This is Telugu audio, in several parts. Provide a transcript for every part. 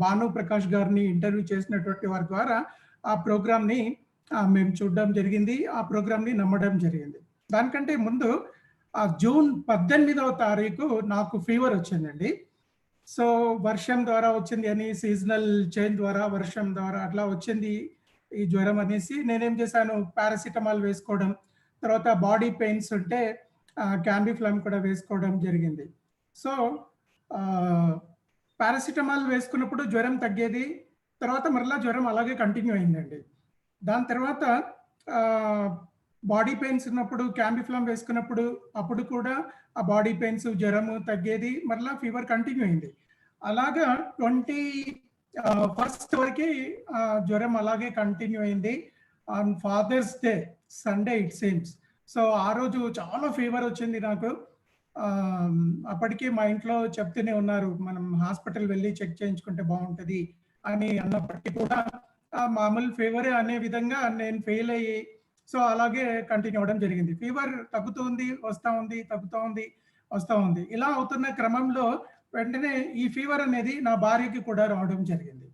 భాను ప్రకాష్ గారిని ఇంటర్వ్యూ చేసినటువంటి వారి ద్వారా ఆ ప్రోగ్రామ్‌ని మేము చూడడం జరిగింది. ఆ ప్రోగ్రామ్‌ని నమ్మడం జరిగింది. దానికంటే ముందు జూన్ 18వ తారీఖు నాకు ఫీవర్ వచ్చిందండి. సో, వర్షం ద్వారా వచ్చింది అని సీజనల్ చేంజ్ ద్వారా, వర్షం ద్వారా అట్లా వచ్చింది ఈ జ్వరం అనేసి నేనేం చేశాను పారాసిటమాల్ వేసుకోవడం, తర్వాత బాడీ పెయిన్స్ ఉంటే క్యాంబిఫ్లామ్ కూడా వేసుకోవడం జరిగింది. సో, ఆహ్, పారాసిటమాల్ వేసుకున్నప్పుడు జ్వరం తగ్గేది. తర్వాత మరలా జ్వరం అలాగే కంటిన్యూ అయిందండి. దాని తర్వాత ఆహ్, బాడీ పెయిన్స్ ఉన్నప్పుడు క్యాంబిఫ్లామ్ వేసుకున్నప్పుడు అప్పుడు కూడా ఆ బాడీ పెయిన్స్, జ్వరము తగ్గేది. మరలా ఫీవర్ కంటిన్యూ అయింది. అలాగా 21st వరకి జ్వరం అలాగే కంటిన్యూ అయింది. On Father's Day Sunday it seems. So, ఆ రోజు చాలా ఫీవర్ వచ్చింది నాకు. ఆహ్, అప్పటికి మా ఇంట్లో చెప్తూనే ఉన్నారు, "మనం హాస్పిటల్ వెళ్లి చెక్ చేయించుకుంటే బావుంటది" అని అన్నప్పటికీ కూడా మామూలు ఫీవరే అనే విధంగా నేను ఫెయిల్ అయ్యి, సో, అలాగే కంటిన్యూ అవ్వడం జరిగింది. ఫీవర్ తగ్గుతూ ఉంది, వస్తా ఉంది, తగ్గుతా ఉంది, వస్తా ఉంది. ఇలా అవుతున్న క్రమంలో వెంటనే ఈ ఫీవర్ అనేది నా భార్యకి కూడా రావడం జరిగింది.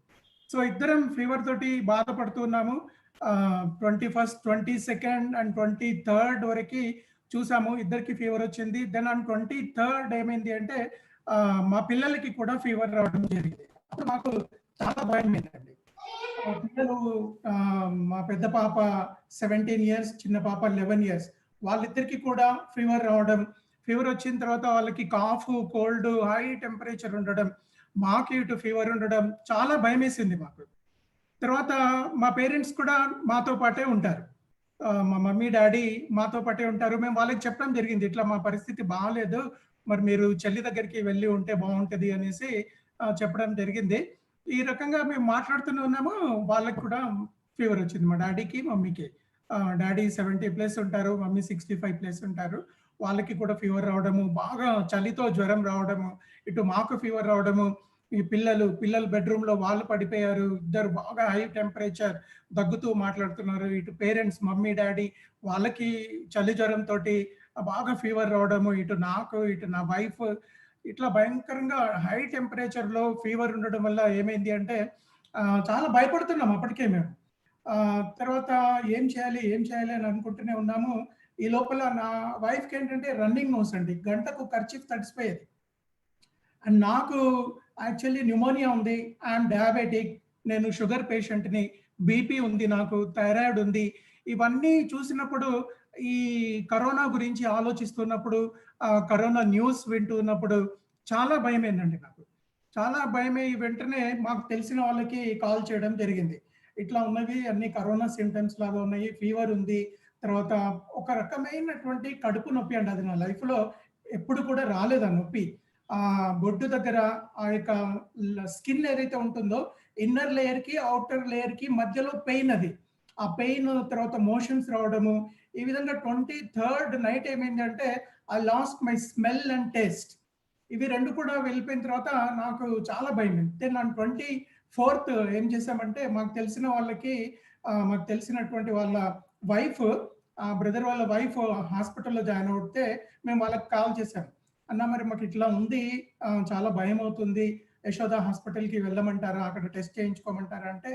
సో, ఇద్దరం ఫీవర్ తోటి బాధపడుతున్నాము. 21st, 22nd అండ్ 23rd వరకి చూసాము. ఇద్దరికీ ఫీవర్ వచ్చింది. దెన్ ఆన్ 23rd ఏమైంది అంటే మా పిల్లలకి కూడా ఫీవర్ రావడం జరిగింది. అప్పుడు మాకు చాలా భయమేసిందండి. పిల్లలు మా పెద్ద పాప 17 ఇయర్స్, చిన్న పాప 11 ఇయర్స్. వాళ్ళిద్దరికీ కూడా ఫీవర్ రావడం. ఫీవర్ వచ్చిన తర్వాత వాళ్ళకి కాఫ్, కోల్డ్, హై టెంపరేచర్ ఉండడం. మాకు ఇటు ఫీవర్ ఉండడం చాలా భయమేసింది మాకు. తర్వాత మా పేరెంట్స్ కూడా మాతో పాటే ఉంటారు. మా మమ్మీ, డ్యాడీ మాతో పాటే ఉంటారు. మేము వాళ్ళకి చెప్పడం జరిగింది. ఇట్లా మా పరిస్థితి బాలేదు. మరి మీరు చెల్లి దగ్గరికి వెళ్లి ఉంటే బావుంటది అనేసి చెప్పడం జరిగింది. ఈ రకంగా మేము మాట్లాడుతూనే ఉన్నాము. వాళ్ళకి కూడా ఫీవర్ వచ్చింది. మా డ్యాడీకి, మమ్మీకి. డ్యాడీ 70+ ఉంటారు. మమ్మీ 65+ ఉంటారు. వాళ్ళకి కూడా ఫీవర్ రావడము, బాగా చలితో జ్వరం రావడము, ఇటు మాకు ఫీవర్ రావడము. ఈ పిల్లలు బెడ్‌రూమ్‌లో వాళ్ళు పడిపోయారు. ఇద్దరు బాగా హై టెంపరేచర్ దగ్గుతూ మాట్లాడుతున్నారు. ఇటు పేరెంట్స్ మమ్మీ, డ్యాడీ వాళ్ళకి చలి జ్వరంతోటి బాగా ఫీవర్ రావడము. ఇటు నాకు, ఇటు నా వైఫ్ ఇట్లా భయంకరంగా హై టెంపరేచర్‌లో ఫీవర్ ఉండడం వల్ల ఏమైంది అంటే చాలా భయపడుతున్నాం అప్పటికే మేము. తర్వాత ఏం చేయాలి? ఏం చేయాలి? అని అనుకుంటూనే ఉన్నాము. ఈ లోపల నా వైఫ్‌కేంటంటే రన్నింగ్ నోస్ అండి. గంటకు కర్చీఫ్ తడిసిపోయేది. అండ్ నాకు యాక్చువల్లీ న్యూమోనియా ఉంది. I'm diabetic. నేను షుగర్ పేషెంట్‌ని. బీపీ ఉంది నాకు. థైరాయిడ్ ఉంది. ఇవన్నీ చూసినప్పుడు ఈ కరోనా గురించి ఆలోచిస్తున్నప్పుడు, కరోనా న్యూస్ వింటున్నప్పుడు చాలా భయమేందండి నాకు. చాలా భయమేయి వెంటనే మాకు తెలిసిన వాళ్ళకి కాల్ చేయడం జరిగింది. ఇట్లా ఉన్నవి అన్ని కరోనా సింప్టమ్స్ లాగా ఉన్నాయి. ఫీవర్ ఉంది. తర్వాత ఒక రకమైనటువంటి కడుపు నొప్పి అండి. అది నా లైఫ్‌లో ఎప్పుడు కూడా రాలేదు ఆ నొప్పి. బొడ్డు దగ్గర ఆ యొక్క స్కిన్ ఏదైతే ఉంటుందో ఇన్నర్ లేయర్‌కి, ఔటర్ లేయర్‌కి మధ్యలో పెయిన్ అది. ఆ పెయిన్ తర్వాత మోషన్స్ రావడము. ఈ విధంగా 23rd నైట్ ఏమైందంటే I lost my smell and taste. ఇవి 2 కూడా వెళ్ళిపోయిన తర్వాత నాకు చాలా భయమేంది. దెన్ ఆన్ 24th ఏం చేశామంటే మాకు తెలిసినటువంటి వాళ్ళ వైఫ్, బ్రదర్ వాళ్ళ వైఫ్ హాస్పిటల్‌లో జాయిన్ అవుతే మేము వాళ్ళకి కాల్ చేసాం. అన్న మరి మాకిట్లా ఉంది. చాలా భయమవుతుంది. యశోద హాస్పిటల్‌కి వెళ్ళమంటారా? అక్కడ టెస్ట్ చేయించుకోమంటారా? అంటే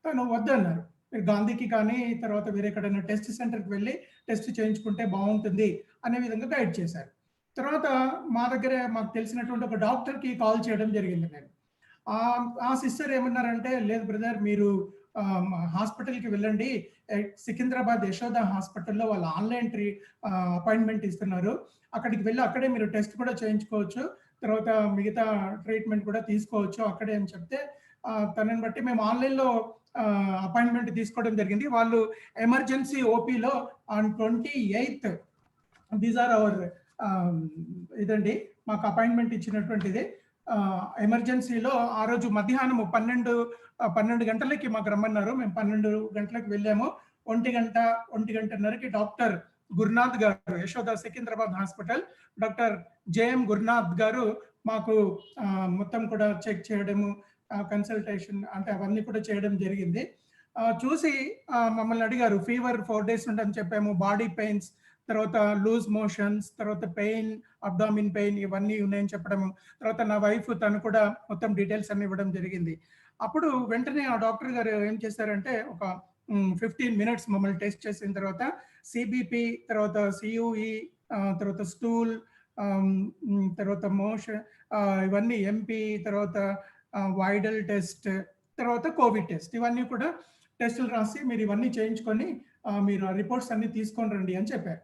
తను వద్దన్నారు. మీరు గాంధీకి కానీ, తర్వాత వేరే ఎక్కడైనా టెస్ట్ సెంటర్‌కి వెళ్లి టెస్ట్ చేయించుకుంటే బావుంటుంది అనే విధంగా గైడ్ చేశారు. తర్వాత మాకు తెలిసినటువంటి ఒక డాక్టర్‌కి కాల్ చేయడం జరిగింది నేను. ఆ సిస్టర్ ఏమన్నారంటే, "లేదు బ్రదర్ మీరు హాస్పిటల్‌కి వెళ్ళండి. సికింద్రాబాద్ యశోద హాస్పిటల్‌లో వాళ్ళు ఆన్‌లైన్ అపాయింట్‌మెంట్ ఇస్తున్నారు. అక్కడికి వెళ్లి అక్కడే మీరు టెస్ట్ కూడా చేయించుకోవచ్చు. తర్వాత మిగతా ట్రీట్మెంట్ కూడా తీసుకోవచ్చు అక్కడే" అని చెప్తే తనని బట్టి మేము ఆన్‌లైన్‌లో అపాయింట్‌మెంట్ తీసుకోవడం జరిగింది. వాళ్ళు ఎమర్జెన్సీ ఓపీలో on 28th these are our ah, ఇదండి మాకు అపాయింట్‌మెంట్ ఇచ్చినటువంటిది. ఎమర్జెన్సీలో ఆ రోజు మధ్యాహ్నం 12 గంటలకి మాకు రమ్మన్నారు. మేము 12 గంటలకు వెళ్ళాము. 1:30కి డాక్టర్ గురునాథ్ గారు, Yashoda Secunderabad hospital doctor JM Gurunath గారు మాకు మొత్తం కూడా చెక్ చేయడము, కన్సల్టేషన్ అంటే అవన్నీ కూడా చేయడం జరిగింది. చూసి మమ్మల్ని అడిగారు, ఫీవర్ 4 డేస్ ఉందని చెప్పాము. బాడీ పెయిన్స్, తర్వాత లూజ్ మోషన్స్, తర్వాత పెయిన్, అబ్డామిన్ పెయిన్ ఇవన్నీ ఉన్నాయని చెప్పడము. తర్వాత నా వైఫ్ తను కూడా మొత్తం డీటెయిల్స్ అన్నీ ఇవ్వడం జరిగింది. అప్పుడు వెంటనే ఆ డాక్టర్ గారు ఏం చేశారంటే ఒక 15 మినిట్స్ మమ్మల్ని టెస్ట్ చేసిన తర్వాత సీబీపీ, తర్వాత సీయూఈ, తర్వాత స్టూల్, తర్వాత ఇవన్నీ ఎంపీ, తర్వాత వైడల్ టెస్ట్, తర్వాత కోవిడ్ టెస్ట్ ఇవన్నీ కూడా టెస్టులు రాసి మీరు ఇవన్నీ చేయించుకొని మీరు ఆ రిపోర్ట్స్ అన్నీ తీసుకొని రండి అని చెప్పారు.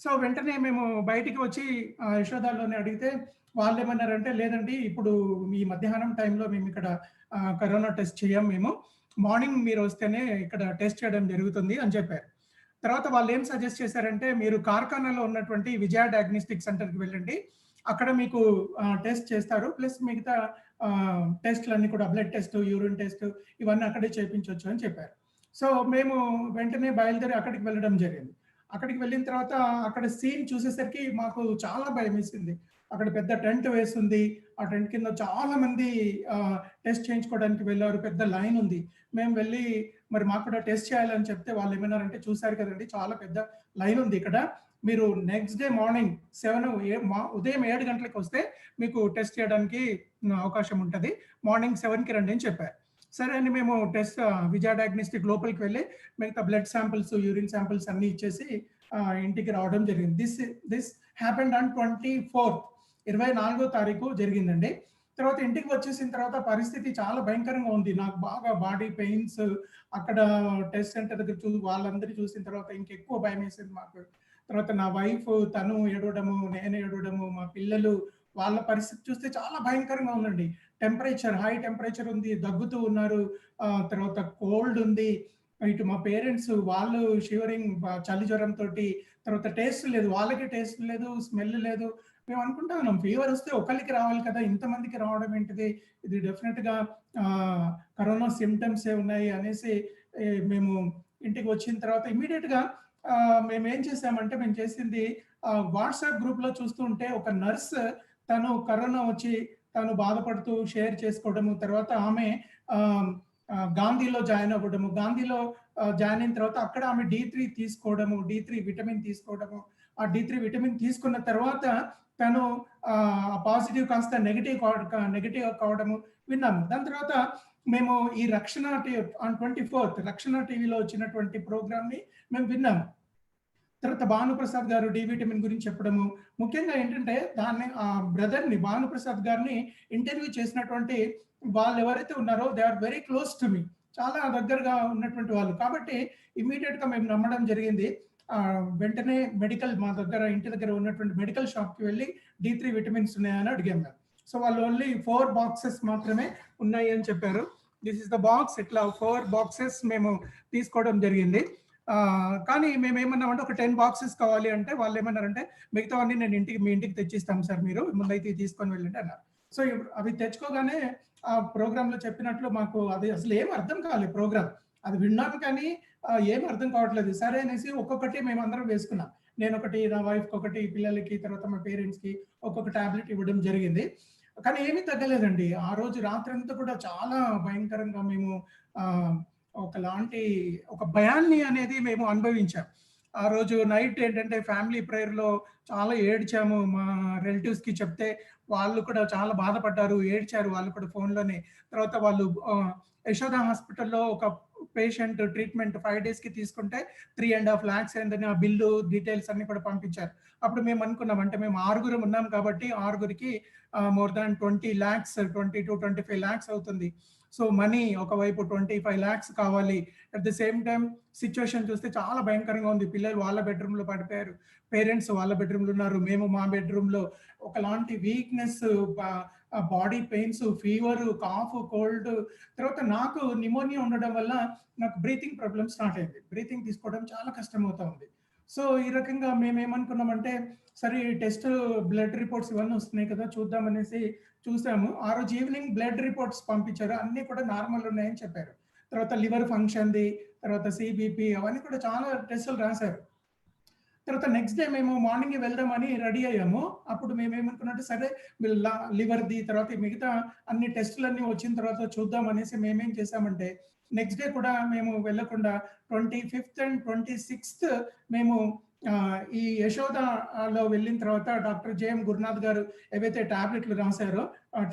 సో వెంటనే మేము బయటికి వచ్చి యశోదాలోనే అడిగితే వాళ్ళేమన్నారంటే, లేదండి ఇప్పుడు ఈ మధ్యాహ్నం టైంలో మేము ఇక్కడ కరోనా టెస్ట్ చేయం మేము. మార్నింగ్ మీరు వస్తేనే ఇక్కడ టెస్ట్ చేయడం జరుగుతుంది అని చెప్పారు. తర్వాత వాళ్ళేం సజెస్ట్ చేశారంటే, మీరు కార్ఖానాలో ఉన్నటువంటి విజయ డయాగ్నోస్టిక్ సెంటర్‌కి వెళ్ళండి. అక్కడ మీకు టెస్ట్ చేస్తారు. ప్లస్ మిగతా టెస్ట్‌లన్నీ కూడా బ్లడ్ టెస్ట్, యూరిన్ టెస్ట్ ఇవన్నీ అక్కడే చేపించొచ్చు అని చెప్పారు. సో మేము వెంటనే బయలుదేరి అక్కడికి వెళ్ళడం జరిగింది. అక్కడికి వెళ్ళిన తర్వాత అక్కడ సీన్ చూసేసరికి మాకు చాలా భయమేసింది. అక్కడ పెద్ద టెంట్ వేసుంది. ఆ టెంట్ కింద చాలా మంది టెస్ట్ చేయించుకోవడానికి వెళ్లారు. పెద్ద లైన్ ఉంది. మేము వెళ్లి మరి మాకు కూడా టెస్ట్ చేయాలని చెప్తే వాళ్ళేమన్నారంటే, చూసారు కదండీ చాలా పెద్ద లైన్ ఉంది ఇక్కడ. మీరు నెక్స్ట్ డే మార్నింగ్ ఉదయం 7 గంటలకి వస్తే మీకు టెస్ట్ చేయడానికి అవకాశం ఉంటది. మార్నింగ్ 7కి రండి అని చెప్పారు. సరే అని మేము విజయ డయాగ్నోస్టిక్ లోపలికి వెళ్ళి మిగతా బ్లడ్ శాంపిల్స్, యూరిన్ శాంపిల్స్ అన్నీ ఇచ్చేసి ఇంటికి రావడం జరిగింది. దిస్ హ్యాపెండ్ ఆన్ 24వ తారీఖు జరిగిందండి. తర్వాత ఇంటికి వచ్చేసిన తర్వాత పరిస్థితి చాలా భయంకరంగా ఉంది. నాకు బాగా బాడీ పెయిన్స్, అక్కడ టెస్ట్ సెంటర్ దగ్గర వాళ్ళందరిని చూసిన తర్వాత ఇంకెక్కువ భయమేసింది మాకు. తర్వాత నా వైఫ్ తను ఏడవడము, నేను ఏడవడము, మా పిల్లలు వాళ్ళ పరిస్థితి చూస్తే చాలా భయంకరంగా ఉందండి. హై టెంపరేచర్ ఉంది, దగ్గుతూ ఉన్నారు. తర్వాత కోల్డ్ ఉంది. ఇటు మా పేరెంట్స్ వాళ్ళు షివరింగ్, చలి జ్వరంతోటి. తర్వాత టేస్ట్ లేదు. వాళ్ళకి టేస్ట్ లేదు, స్మెల్ లేదు. మేము అనుకుంటా ఉన్నాం ఫీవర్ వస్తే ఒకళ్ళకి రావాలి కదా! ఇంతమందికి రావడం ఏంటిది? ఇది డెఫినిట్‌గా కరోనా సింప్టమ్సే ఉన్నాయి అనేసి మేము ఇంటికి వచ్చిన తర్వాత ఇమ్మీడియేట్‌గా మేమేం చేసామంటే మేము చేసింది వాట్సాప్ గ్రూప్‌లో చూస్తూ ఉంటే ఒక నర్స్ తను కరోనా వచ్చి తను బాధపడుతూ షేర్ చేసుకోవడము. తర్వాత ఆమె గాంధీలో జాయిన్ అవ్వడము. గాంధీలో జాయిన్ అయిన తర్వాత అక్కడ ఆమె డి3 తీసుకోవడము, డి3 విటమిన్ తీసుకోవడము. ఆ డి3 విటమిన్ తీసుకున్న తర్వాత తను పాజిటివ్ కాస్త నెగెటివ్ కావడము విన్నాము. దాని తర్వాత మేము ఈ రక్షణ ఆన్ 24th రక్షణ టీవీలో వచ్చినటువంటి ప్రోగ్రామ్‌ని మేము విన్నాము. తర్వాత భానుప్రసాద్ గారు డి విటమిన్ గురించి చెప్పడము. ముఖ్యంగా ఏంటంటే దాన్ని బ్రదర్‌ని భానుప్రసాద్ గారిని ఇంటర్వ్యూ చేసినటువంటి వాళ్ళెవరైతే ఉన్నారో they are very close to me. చాలా దగ్గరగా ఉన్నటువంటి వాళ్ళు. కాబట్టి ఇమ్మీడియేట్‌గా మేము నమ్మడం జరిగింది. వెంటనే మా ఇంటి దగ్గర ఉన్నటువంటి మెడికల్ షాప్‌కి వెళ్లి డి3 విటమిన్స్ ఉన్నాయని అడిగాం మేము. సో వాళ్ళు ఓన్లీ 4 బాక్సెస్ మాత్రమే ఉన్నాయి అని చెప్పారు. This is the box. ఇట్లా 4 బాక్సెస్ మేము తీసుకోవడం జరిగింది. కానీ మేమేమన్నామంటే ఒక 10 బాక్సెస్ కావాలి అంటే వాళ్ళేమన్నారంటే, మిగతావన్నీ మీ ఇంటికి తెచ్చిస్తాం సార్ మీరు. ముందైతే ఇవి తీసుకొని వెళ్ళండి అన్నారు. సో అవి తెచ్చుకోగానే ఆ ప్రోగ్రామ్‌లో చెప్పినట్లు మాకు అది అసలు ఏం అర్థం కాలే ప్రోగ్రామ్. అది విన్నాం కానీ ఏం అర్థం కావట్లేదు. సరే అనేసి ఒక్కొక్కటి మేమందరం వేసుకున్నాం. నేనొకటి, నా వైఫ్‌కి ఒకటి, పిల్లలకి, తర్వాత మా పేరెంట్స్‌కి ఒక్కొక్క టాబ్లెట్ ఇవ్వడం జరిగింది. కానీ ఏమీ తగ్గలేదండి. ఆ రోజు రాత్రంతా కూడా చాలా భయంకరంగా మేము ఒకలాంటి ఒక భయాన్ని అనేది మేము అనుభవించాం. ఆ రోజు నైట్ ఏంటంటే ఫ్యామిలీ ప్రేయర్‌లో చాలా ఏడ్చాము. మా రిలేటివ్స్‌కి చెప్తే వాళ్ళు కూడా చాలా బాధపడ్డారు. ఏడ్చారు వాళ్ళు కూడా ఫోన్‌లోనే. తర్వాత వాళ్ళు యశోద హాస్పిటల్‌లో ఒక పేషెంట్ ట్రీట్మెంట్ 5 డేస్‌కి తీసుకుంటే 3.5 లాక్స్ అయిందని ఆ బిల్లు డీటెయిల్స్ అన్నీ కూడా పంపించారు. అప్పుడు మేము అనుకున్నాం అంటే మేము ఆరుగురం ఉన్నాం కాబట్టి ఆరుగురికి మోర్ థాన్ 20 లాక్స్ 20-25 లాక్స్ అవుతుంది. సో మనీ ఒకవైపు 25 లాక్స్ కావాలి. At the same time situation చూస్తే చాలా భయంకరంగా ఉంది. పిల్లలు వాళ్ళ బెడ్‌రూమ్‌లో పడిపోయారు. పేరెంట్స్ వాళ్ళ బెడ్‌రూమ్‌లో ఉన్నారు. మేము మా బెడ్‌రూమ్‌లో ఒకలాంటి weakness, body pains, fever, cough, cold. తర్వాత నాకు న్యూమోనియా ఉండడం వల్ల నాకు బ్రీతింగ్ ప్రాబ్లమ్ స్టార్ట్ అయింది. బ్రీతింగ్ తీసుకోవడం చాలా కష్టమవుతా ఉంది. సో ఈ రకంగా మేమేమనుకున్నామంటే, సరే టెస్ట్ బ్లడ్ రిపోర్ట్స్ ఇవన్నీ వస్తున్నాయి కదా! చూద్దాం అనేసి చూసాము. ఆ రోజు ఈవినింగ్ బ్లడ్ రిపోర్ట్స్ పంపించారు. అన్నీ కూడా నార్మల్ ఉన్నాయని చెప్పారు. తర్వాత లివర్ ఫంక్షన్‌ది, తర్వాత సీబీపీ అవన్నీ కూడా చాలా టెస్టులు రాశారు. తర్వాత నెక్స్ట్ డే మేము మార్నింగే వెళ్దామని రెడీ అయ్యాము. అప్పుడు మేమేమనుకున్నామంటే సరే లివర్‌ది తర్వాత మిగతా అన్ని టెస్టులన్నీ వచ్చిన తర్వాత చూద్దాం అనేసి మేమేం చేసామంటే, నెక్స్ట్ డే కూడా మేము వెళ్ళకుండా 25th అండ్ 26th మేము ఈ యశోదలో వెళ్ళిన తర్వాత డాక్టర్ జేఎం గురునాథ్ గారు ఏవైతే టాబ్లెట్లు రాసారో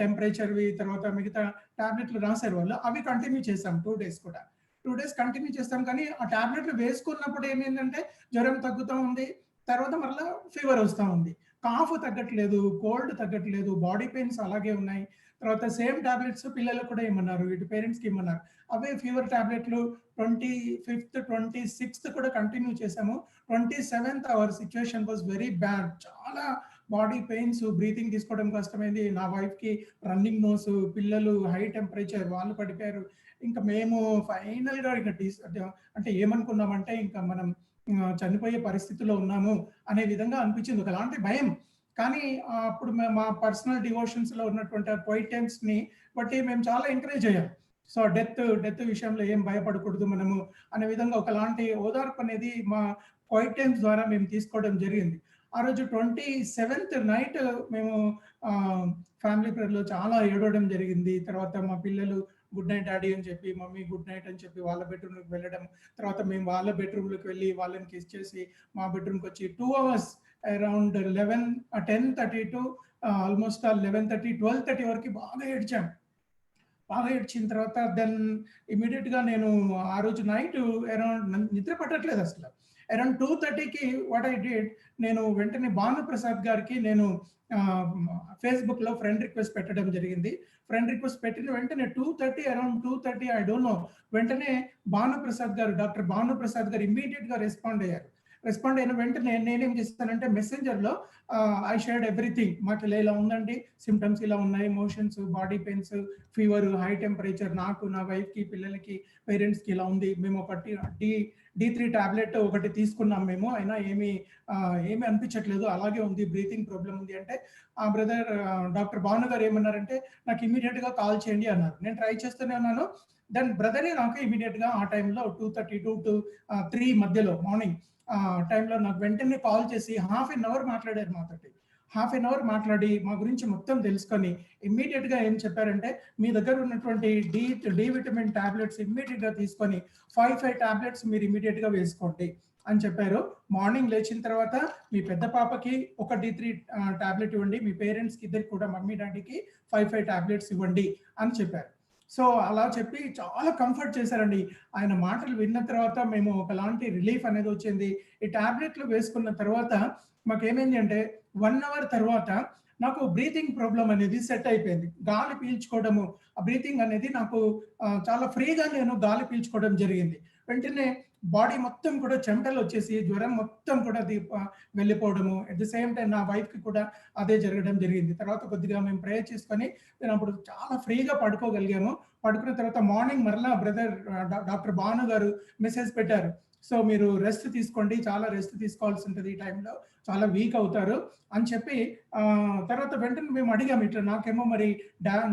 టెంపరేచర్‌వి తర్వాత మిగతా టాబ్లెట్లు రాసారు వాళ్ళు. అవి కంటిన్యూ చేశాం 2 డేస్ కూడా. 2 డేస్ కంటిన్యూ చేస్తాం కానీ ఆ టాబ్లెట్లు వేసుకున్నప్పుడు ఏమైందంటే జ్వరం తగ్గుతా ఉంది. తర్వాత మరలా ఫీవర్ వస్తా ఉంది. కాఫ్ తగ్గట్లేదు, కోల్డ్ తగ్గట్లేదు, బాడీ పెయిన్స్ అలాగే ఉన్నాయి. తర్వాత సేమ్ టాబ్లెట్స్ పిల్లలకు కూడా ఇమ్మన్నారు. ఇటు పేరెంట్స్‌కి ఇమ్మన్నారు. అవే ఫీవర్ టాబ్లెట్లు 25థ్, 26థ్ కూడా కంటిన్యూ చేశాము. 27th our situation was very bad. చాలా బాడీ పెయిన్స్, బ్రీతింగ్ తీసుకోవడం కష్టమైంది. నా వైఫ్‌కి రన్నింగ్ నోస్, పిల్లలు హై టెంపరేచర్ వాళ్ళు పడిపోయారు. ఇంకా మేము ఫైనల్‌గా ఇక అంటే ఏమనుకున్నామంటే ఇంకా మనం చనిపోయే పరిస్థితిలో ఉన్నాము అనే విధంగా అనిపించింది. ఒకలాంటి భయం. కానీ అప్పుడు మా పర్సనల్ డివోషన్స్‌లో ఉన్నటువంటి ఆ క్వైట్ టైమ్స్‌ని బట్టి మేము చాలా ఎంకరేజ్ అయ్యాం. సో, డెత్ విషయంలో ఏం భయపడకూడదు మనము అనే విధంగా ఒకలాంటి ఓదార్పు అనేది మా క్వైట్ టైమ్స్ ద్వారా మేము తీసుకోవడం జరిగింది. ఆ రోజు 27థ్ నైట్ మేము ఆహ్, ఫ్యామిలీ ప్రేయర్‌లో చాలా ఏడవడం జరిగింది. తర్వాత మా పిల్లలు గుడ్ నైట్ డాడీ అని చెప్పి, మమ్మీ గుడ్ నైట్ అని చెప్పి వాళ్ళ బెడ్‌రూమ్‌లోకి వెళ్ళడం. తర్వాత మేము వాళ్ళ బెడ్‌రూమ్‌లోకి వెళ్లి వాళ్ళని కిస్ చేసి మా బెడ్‌రూమ్‌కొచ్చి 2 అవర్స్ అరౌండ్ 10:30 టు ఆల్‌మోస్ట్ 11:30, 12:30 వరకు బాగా ఏడ్చాం. బాగా ఏడ్చిన తర్వాత దెన్ ఇమ్మీడియేట్‌గా నేను ఆ రోజు నైట్ అరౌండ్ నిద్ర పట్టట్లేదు అసల. అరౌండ్ 2:30కి వాట్ ఐ డిడ్ నేను వెంటనే భానుప్రసాద్ గారికి నేను ఆహ్, ఫేస్‌బుక్‌లో ఫ్రెండ్ రిక్వెస్ట్ పెట్టడం జరిగింది. ఫ్రెండ్ రిక్వెస్ట్ పెట్టిన వెంటనే 2:30 అరౌండ్ 2:30 ఐ డోంట్ నో వెంటనే భానుప్రసాద్ గారు డాక్టర్ భానుప్రసాద్ గారు ఇమ్మీడియేట్‌గా రెస్పాండ్ అయ్యారు. రెస్పాండ్ అయిన వెంటనే నేనేం చేశానంటే మెసెంజర్‌లో ఐ షేర్డ్ ఎవ్రీథింగ్. మాకు ఇలా ఇలా ఉందండి. సింప్టమ్స్ ఇలా ఉన్నాయి. Motions, body pains, fever, high temperature నాకు, నా వైఫ్‌కి, పిల్లలకి, పేరెంట్స్‌కి ఇలా ఉంది. మేము ఒకటి డి3 టాబ్లెట్ ఒకటి తీసుకున్నాం మేము. అయినా ఏమి అనిపించట్లేదు. అలాగే ఉంది. బ్రీతింగ్ ప్రాబ్లమ్ ఉంది అంటే బ్రదర్ డాక్టర్ భాను గారు ఏమన్నారంటే నాకు ఇమ్మీడియేట్‌గా కాల్ చేయండి అన్నారు. నేను ట్రై చేస్తూనే ఉన్నాను. దెన్ బ్రదరే నాకు ఇమ్మీడియేట్‌గా ఆ టైంలో 2:32 టు 3 మధ్యలో మార్నింగ్ టైంలో నాకు వెంటనే కాల్ చేసి హాఫ్ ఎన్ అవర్ మాట్లాడారు మాతోటి. హాఫ్ ఎన్ అవర్ మాట్లాడి మా గురించి మొత్తం తెలుసుకొని ఇమ్మీడియేట్‌గా ఏం చెప్పారంటే, "మీ దగ్గర ఉన్నటువంటి డి విటమిన్ టాబ్లెట్స్ ఇమ్మీడియేట్‌గా తీసుకొని 5 టాబ్లెట్స్ మీరు ఇమ్మీడియేట్‌గా వేసుకోండి" అని చెప్పారు. మార్నింగ్ లేచిన తర్వాత మీ పెద్ద పాపకి ఒక డి3 టాబ్లెట్ ఇవ్వండి. మీ పేరెంట్స్‌కి ఇద్దరికి కూడా మమ్మీ, డ్యాడీకి 5 టాబ్లెట్స్ ఇవ్వండి అని చెప్పారు. సో, అలా చెప్పి చాలా కంఫర్ట్ చేశారండి. ఆయన మాటలు విన్న తర్వాత మేము ఒకలాంటి రిలీఫ్ అనేది వచ్చింది. ఈ టాబ్లెట్లు వేసుకున్న తర్వాత మాకేమైంది అంటే 1 అవర్ తర్వాత నాకు బ్రీతింగ్ ప్రాబ్లమ్ అనేది సెట్ అయిపోయింది. గాలి పీల్చుకోవడము, ఆ బ్రీతింగ్ అనేది నాకు చాలా ఫ్రీగా నేను గాలి పీల్చుకోవడం జరిగింది. వెంటనే బాడీ మొత్తం కూడా చెమటలొచ్చేసి జ్వరం మొత్తం కూడా వెళ్ళిపోవడము. అట్ ది సేమ్ టైమ్ నా వైఫ్‌కి కూడా అదే జరగడం జరిగింది. తర్వాత కొద్దిగా మేము ప్రేయర్ చేసుకొని నేనప్పుడు చాలా ఫ్రీగా పడుకోగలిగాము. పడుకున్న తర్వాత మార్నింగ్ మరలా బ్రదర్ డాక్టర్ భాను గారు మెసేజ్ పెట్టారు. సో, మీరు రెస్ట్ తీసుకోండి. చాలా రెస్ట్ తీసుకోవాల్సి ఉంటది ఈ టైంలో. చాలా వీక్ అవుతారు అని చెప్పి తర్వాత వెంటనే మేము అడిగాము ఇట్లా నాకేమో మరి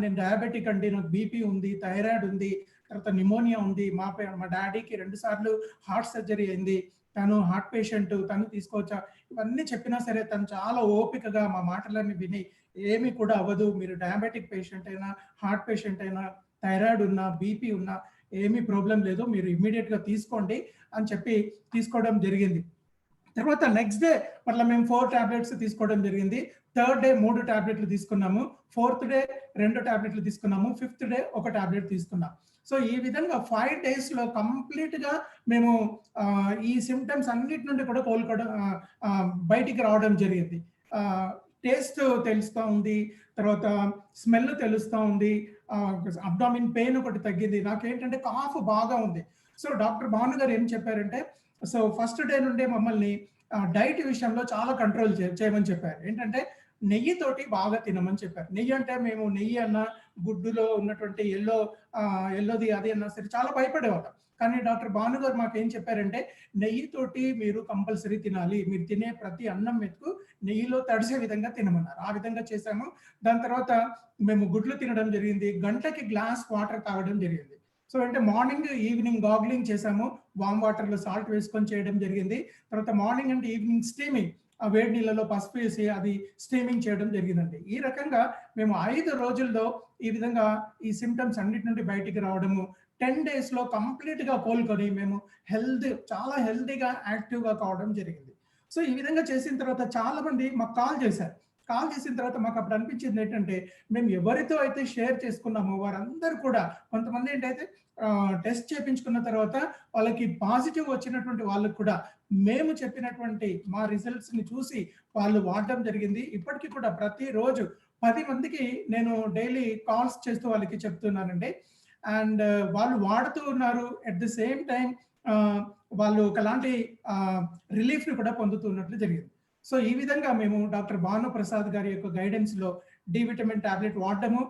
నేను డయాబెటిక్ అండి. నాకు బీపీ ఉంది, థైరాయిడ్ ఉంది, తర్వాత న్యూమోనియా ఉంది. మా డ్యాడీకి 2 సార్లు హార్ట్ సర్జరీ అయింది. తను హార్ట్ పేషెంట్. తను తీసుకోవచ్చా? ఇవన్నీ చెప్పినా సరే తను చాలా ఓపికగా మా మాటలన్నీ విని ఏమి కూడా అవ్వదు. మీరు డయాబెటిక్ పేషెంట్ అయినా, హార్ట్ పేషెంట్ అయినా, థైరాయిడ్ ఉన్నా, బీపీ ఉన్నా ఏమీ ప్రాబ్లమ్ లేదు. మీరు ఇమ్మీడియేట్‌గా తీసుకోండి అని చెప్పి తీసుకోవడం జరిగింది. తర్వాత నెక్స్ట్ డే మళ్ళా మేము 4 టాబ్లెట్స్ తీసుకోవడం జరిగింది. థర్డ్ డే 3 టాబ్లెట్లు తీసుకున్నాము. ఫోర్త్ డే 2 టాబ్లెట్లు తీసుకున్నాము. ఫిఫ్త్ డే ఒక టాబ్లెట్ తీసుకున్నాం. సో, ఈ విధంగా 5 డేస్‌లో కంప్లీట్‌గా మేము ఈ సింప్టమ్స్ అన్నిటి నుండి కూడా కోలుకోవడం బయటికి రావడం జరిగింది. ఆహ్, టేస్ట్ తెలుస్తా ఉంది. తర్వాత స్మెల్ తెలుస్తా ఉంది. ఆహ్, అబ్డామిన్ పెయిన్ ఒకటి తగ్గింది. నాకేంటంటే కాఫ్ బాగా ఉంది. సో, డాక్టర్ భాను గారు ఏం చెప్పారంటే, సో, ఫస్ట్ డే నుండే మమ్మల్ని డైట్ విషయంలో చాలా కంట్రోల్ చేయమని చెప్పారు. ఏంటంటే నెయ్యితోటి బాగా తినమని చెప్పారు. నెయ్యి అంటే మేము నెయ్యి అన్నా, గుడ్డులో ఉన్నటువంటి యెల్లోది అది అన్నా సరే చాలా భయపడేవాళ్ళం. కానీ డాక్టర్ భాను గారు మాకేం చెప్పారంటే, నెయ్యితోటి మీరు కంపల్సరీ తినాలి. మీరు తినే ప్రతి అన్నం మెతుకు నెయ్యిలో తడిసే విధంగా తినమన్నారు. ఆ విధంగా చేశాము. దాని తర్వాత మేము గుడ్లు తినడం జరిగింది. గంటకి గ్లాస్ వాటర్ తాగడం జరిగింది. సో, అంటే మార్నింగ్, ఈవినింగ్ గార్గ్లింగ్ చేశాము. వార్మ్ వాటర్‌లో సాల్ట్ వేసుకొని చేయడం జరిగింది. తర్వాత మార్నింగ్ అండ్ ఈవినింగ్ స్టీమింగ్ ఆ వేడి నీళ్ళలో పసుపు వేసి అది స్టీమింగ్ చేయడం జరిగిందండి. ఈ రకంగా మేము 5 రోజుల్లో ఈ విధంగా ఈ సింప్టమ్స్ అన్నిటి నుండి బయటికి రావడము, 10 డేస్‌లో కంప్లీట్‌గా కోలుకొని మేము చాలా హెల్తీగా, యాక్టివ్‌గా కావడం జరిగింది. సో ఈ విధంగా చేసిన తర్వాత చాలా మంది మాకు కాల్ చేశారు. కాల్ చేసిన తర్వాత మాకు అప్పుడు అనిపించింది ఏంటంటే, మేము ఎవరితో అయితే షేర్ చేసుకున్నామో వారందరూ కూడా, కొంతమంది ఏంటైతే టెస్ట్ చేపించుకున్న తర్వాత వాళ్ళకి పాజిటివ్ వచ్చినటువంటి వాళ్ళకి కూడా మేము చెప్పినటువంటి మా రిజల్ట్స్‌ని చూసి వాళ్ళు వాడడం జరిగింది. ఇప్పటికి కూడా ప్రతిరోజు 10 మందికి నేను డైలీ కాల్స్ చేస్తూ వాళ్ళకి చెప్తున్నానండి. అండ్ వాళ్ళు వాడుతూ ఉన్నారు. ఎట్ ది సేమ్ టైమ్ వాళ్ళు ఒకలాంటి రిలీఫ్‌ని కూడా పొందుతున్నట్లు జరిగింది. సో ఈ విధంగా మేము డాక్టర్ భానుప్రసాద్ గారి యొక్క గైడెన్స్‌లో డి విటమిన్ టాబ్లెట్ వాడడము,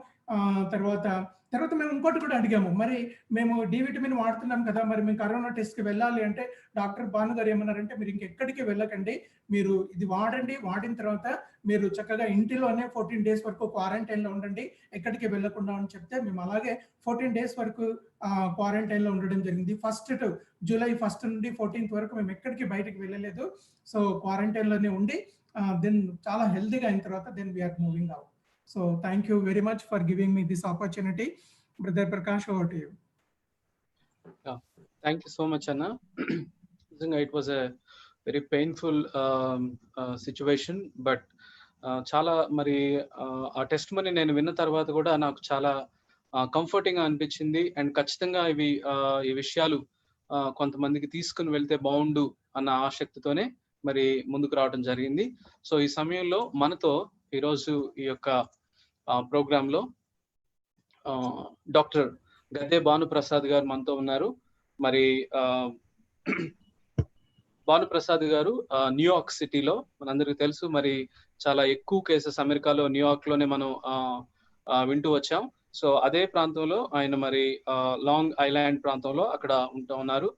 తర్వాత మేము ఇంకోటి కూడా అడిగాము. మరి మేము డి విటమిన్ వాడుతున్నాం కదా! మరి మేము కరోనా టెస్ట్‌కి వెళ్ళాలి అంటే డాక్టర్ భాను గారు ఏమన్నారంటే, మీరు ఇంకెక్కడికి వెళ్ళకండి. మీరు ఇది వాడండి. వాడిన తర్వాత మీరు చక్కగా ఇంటిలోనే 14 డేస్ వరకు క్వారంటైన్‌లో ఉండండి. ఎక్కడికి వెళ్ళకుండా అని చెప్తే మేము అలాగే 14 డేస్ వరకు క్వారంటైన్‌లో ఉండడం జరిగింది. జూలై 1 నుండి 14th వరకు మేము ఎక్కడికి బయటికి వెళ్ళలేదు. సో క్వారంటైన్‌లోనే ఉండి దెన్ చాలా హెల్తీగా అయిన తర్వాత then we are moving out. So thank you very much for giving me this opportunity. Brother Prakash, over to you. Yeah, thank you so much, Anna. It was a very painful situation, but చాలా మరి ఆ టెస్ట్ మనీ నేను విన్న తర్వాత కూడా నాకు చాలా కంఫర్టింగ్ గా అనిపించింది. అండ్ ఖచ్చితంగా ఈ విషయాలు కొంతమందికి తీసుకుని వెళ్తే బాగుండు అన్న ఆసక్తితోనే మరి ముందుకు రావడం జరిగింది. సో ఈ సమయంలో మనతో ఈరోజు ఈ యొక్క ప్రోగ్రామ్ లో డాక్టర్ గద్దె భానుప్రసాద్ గారు మనతో ఉన్నారు. మరి భానుప్రసాద్ గారు న్యూయార్క్ సిటీలో, మనందరికీ తెలుసు, మరి చాలా ఎక్కువ కేసెస్ అమెరికాలో న్యూయార్క్ లోనే మనం వింటూ వచ్చాం. సో అదే ప్రాంతంలో ఆయన మరి లాంగ్ ఐలాండ్ ప్రాంతంలో అక్కడ ఉంటూ ఉన్నారు.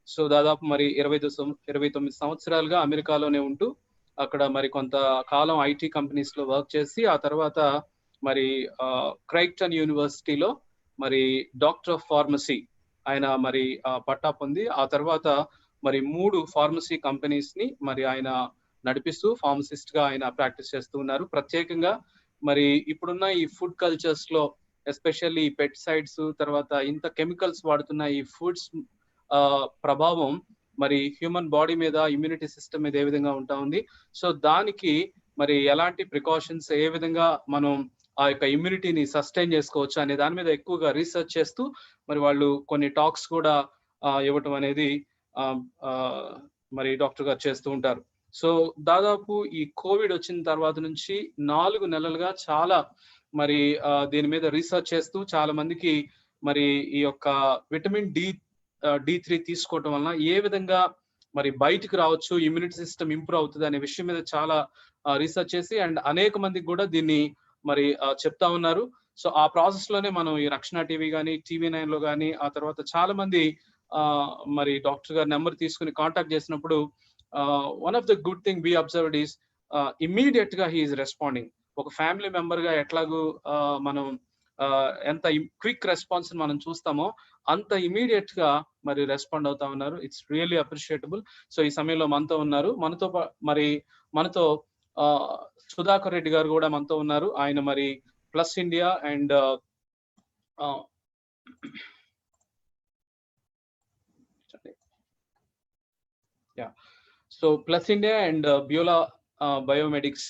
సో దాదాపు మరి 29 సంవత్సరాలుగా అమెరికాలోనే ఉంటూ అక్కడ మరి కొంత కాలం ఐటీ కంపెనీస్ లో వర్క్ చేసి ఆ తర్వాత మరి క్రైగ్టన్ యూనివర్సిటీలో మరి డాక్టర్ ఆఫ్ ఫార్మసీ ఆయన మరి పట్టా పొంది ఆ తర్వాత మరి 3 ఫార్మసీ కంపెనీస్ ని మరి ఆయన నడిపిస్తూ ఫార్మసిస్ట్ గా ఆయన ప్రాక్టీస్ చేస్తూ ఉన్నారు. ప్రత్యేకంగా మరి ఇప్పుడున్న ఈ ఫుడ్ కల్చర్స్ లో ఎస్పెషల్లీ ఈ పెస్టిసైడ్స్ తర్వాత ఇంత కెమికల్స్ వాడుతున్న ఈ ఫుడ్స్ ప్రభావం మరి హ్యూమన్ బాడీ మీద, ఇమ్యూనిటీ సిస్టమ్ మీద ఏ విధంగా ఉంటా ఉంది, సో దానికి మరి ఎలాంటి ప్రికాషన్స్, ఏ విధంగా మనం ఆ యొక్క ఇమ్యూనిటీని సస్టైన్ చేసుకోవచ్చు అనే దాని మీద ఎక్కువగా రీసెర్చ్ చేస్తూ మరి వాళ్ళు కొన్ని టాక్స్ కూడా ఇవ్వటం అనేది మరి డాక్టర్ గారు చేస్తూ ఉంటారు. సో దాదాపు ఈ కోవిడ్ వచ్చిన తర్వాత నుంచి 4 నెలలుగా చాలా మరి దీని మీద రీసెర్చ్ చేస్తూ చాలా మందికి మరి ఈ యొక్క విటమిన్ D3 తీసుకోవటం వలన ఏ విధంగా మరి బయటికి రావచ్చు, ఇమ్యూనిటీ సిస్టమ్ ఇంప్రూవ్ అవుతుంది అనే విషయం మీద చాలా రీసెర్చ్ చేసి అండ్ అనేక మందికి కూడా దీన్ని మరి చెప్తా ఉన్నారు. సో ఆ ప్రాసెస్ లోనే మనం ఈ రక్షణ టీవీ కానీ, TV9 లో కానీ, ఆ తర్వాత చాలా మంది మరి డాక్టర్ గారి నెంబర్ తీసుకుని కాంటాక్ట్ చేసినప్పుడు one of the good thing we observed is immediate గా హీ ఈస్ రెస్పాండింగ్. ఒక ఫ్యామిలీ మెంబర్ గా ఎట్లాగూ మనం ఎంత క్విక్ రెస్పాన్స్ మనం చూస్తామో అంత ఇమీడియట్ గా మరి రెస్పాండ్ అవుతా ఉన్నారు. It's really appreciable. సో ఈ సమయంలో మనతో ఉన్నారు. మనతో సుధాకర్ రెడ్డి గారు కూడా మనతో ఉన్నారు. ఆయన మరి plus India and so plus India and Beulah Biomedics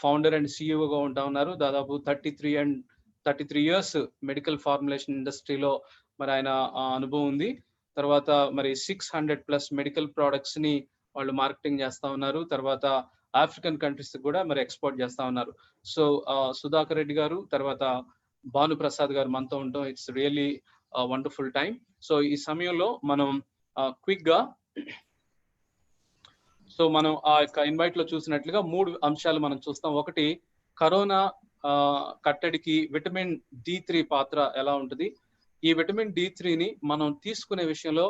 founder and సిఇఓగా ఉంటా ఉన్నారు. దాదాపు 33 ఇయర్స్ మెడికల్ ఫార్ములేషన్ ఇండస్ట్రీలో మరి ఆయన అనుభవం ఉంది. తర్వాత మరి 600+ మెడికల్ ప్రోడక్ట్స్ ని వాళ్ళు మార్కెటింగ్ చేస్తా ఉన్నారు. తర్వాత ఆఫ్రికన్ కంట్రీస్ కూడా మరి ఎక్స్పోర్ట్ చేస్తా ఉన్నారు. సో సుధాకర్ రెడ్డి గారు తర్వాత భానుప్రసాద్ గారు మనతో ఉండటం it's really wonderful time. So ఈ సమయంలో మనం క్విక్ గా సో మనం ఆ యొక్క ఇన్వైట్ లో చూసినట్లుగా 3 అంశాలు మనం చూస్తాం. ఒకటి, కరోనా కట్టడికి విటమిన్ D3 పాత్ర ఎలా ఉంటుంది, ఈ విటమిన్ D3ని మనం తీసుకునే విషయంలో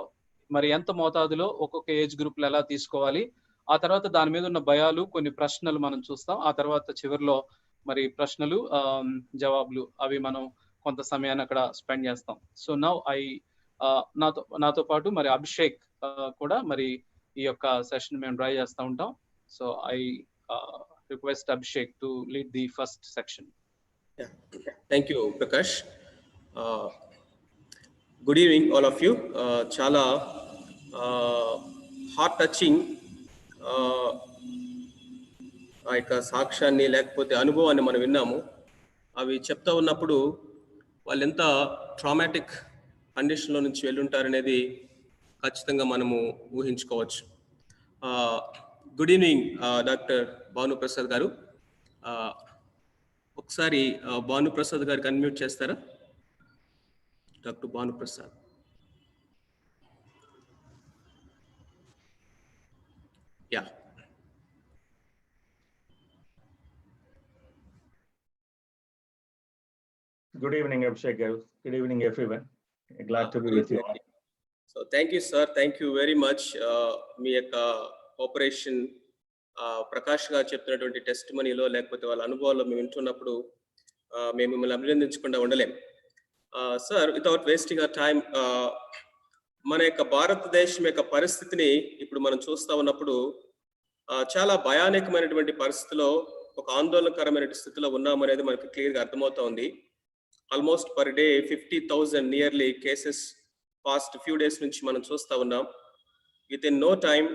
మరి ఎంత మోతాదులో ఒక్కొక్క ఏజ్ గ్రూప్ లో ఎలా తీసుకోవాలి, ఆ తర్వాత దాని మీద ఉన్న భయాలు, కొన్ని ప్రశ్నలు మనం చూస్తాం. ఆ తర్వాత చివరిలో మరి ప్రశ్నలు జవాబులు అవి మనం కొంత సమయాన్ని అక్కడ స్పెండ్ చేస్తాం. సో నౌ నాతో పాటు మరి అభిషేక్ కూడా మరి ఈ యొక్క సెషన్ మేము డ్రైవ్ చేస్తూ ఉంటాం. So I request Abhishek to lead the first section. Thank you Prakash. Good evening all of you. చాలా హార్ట్ టచింగ్ ఆ యొక్క సాక్ష్యాన్ని లేకపోతే అనుభవాన్ని మనం విన్నాము. అవి చెప్తా ఉన్నప్పుడు వాళ్ళు ఎంత ట్రామాటిక్ కండిషన్లో నుంచి వెళ్ళుంటారనేది ఖచ్చితంగా మనము ఊహించుకోవచ్చు. గుడ్ ఈవినింగ్ డాక్టర్ భానుప్రసాద్ గారు. ఒకసారి భానుప్రసాద్ గారికి అన్మ్యూట్ చేస్తారా? Doctor Bhanuprasad. Yeah. Good evening, Abhishek garu. Good evening, everyone. Glad to be with you all. So thank you, sir. Thank you very much. మీ యొక్క ఆపరేషన్ ప్రకాష్ గారు చెప్తున్నటువంటి టెస్ట్ మనీలో లేకపోతే వాళ్ళ అనుభవాల్లో మేము వింటున్నప్పుడు మేము మిమ్మల్ని అభినందించకుండా ఉండలేం. Sir, without wasting hour time, మన యొక్క భారతదేశం యొక్క పరిస్థితిని ఇప్పుడు మనం చూస్తా ఉన్నప్పుడు చాలా భయానకమైనటువంటి పరిస్థితిలో, ఒక ఆందోళనకరమైన స్థితిలో ఉన్నామనేది మనకు క్లియర్గా అర్థమవుతా ఉంది. Almost per day 50,000 nearly cases past few days నుంచి మనం చూస్తూ ఉన్నాం. విత్ ఇన్ నో టైం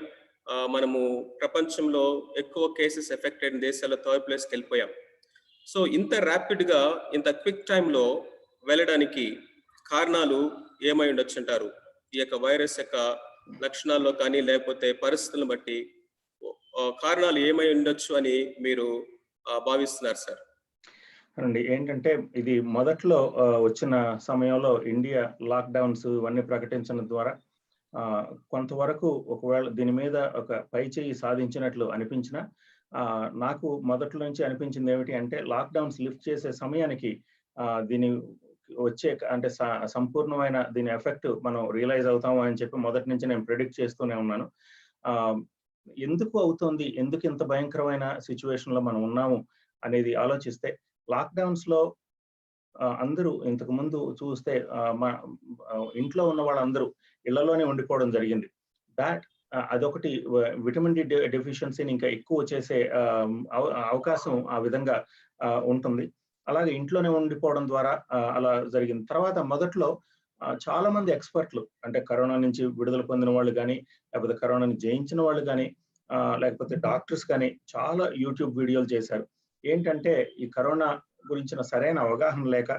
మనము ప్రపంచంలో ఎక్కువ కేసెస్ ఎఫెక్ట్ అయిన దేశాల్లో థర్డ్ ప్లేస్కి వెళ్ళిపోయాం. సో ఇంత ర్యాపిడ్గా ఇంత క్విక్ టైంలో వెళ్ళడానికి కారణాలు ఏమై ఉండొచ్చు అంటారు? ఈ యొక్క వైరస్ యొక్క లక్షణాల్లో కానీ లేకపోతే పరిస్థితులను బట్టి కారణాలు ఏమై ఉండొచ్చు అని మీరు భావిస్తున్నారు సార్? అండి, ఏంటంటే ఇది మొదట్లో వచ్చిన సమయంలో ఇండియా లాక్డౌన్స్ ఇవన్నీ ప్రకటించడం ద్వారా కొంతవరకు ఒకవేళ దీని మీద ఒక పై చేయి సాధించినట్లు అనిపించిన, నాకు మొదట్లో నుంచి అనిపించింది ఏమిటి అంటే లాక్డౌన్స్ లిఫ్ట్ చేసే సమయానికి దీని వచ్చే అంటే సంపూర్ణమైన దీని ఎఫెక్ట్ మనం రియలైజ్ అవుతాము అని చెప్పి మొదటి నుంచి నేను ప్రెడిక్ట్ చేస్తూనే ఉన్నాను. ఎందుకు అవుతుంది, ఎందుకు ఇంత భయంకరమైన సిచ్యువేషన్ లో మనం ఉన్నాము అనేది ఆలోచిస్తే, లాక్డౌన్స్ లో అందరూ ఇంతకు ముందు చూస్తే ఇంట్లో ఉన్న వాళ్ళందరూ ఇళ్లలోనే ఉండిపోవడం జరిగింది. దాట్ అదొకటి విటమిన్ డి డెఫిషియన్సీని ఇంకా ఎక్కువ చేసే అవకాశం ఆ విధంగా ఉంటుంది. అలాగే ఇంట్లోనే ఉండిపోవడం ద్వారా అలా జరిగింది. తర్వాత మొదట్లో చాలా మంది ఎక్స్పర్ట్లు, అంటే కరోనా నుంచి విడుదల పొందిన వాళ్ళు కానీ, లేకపోతే కరోనాని జయించిన వాళ్ళు కానీ, లేకపోతే డాక్టర్స్ కానీ చాలా యూట్యూబ్ వీడియోలు చేశారు. ఏంటంటే ఈ కరోనా గురించిన సరైన అవగాహన లేక,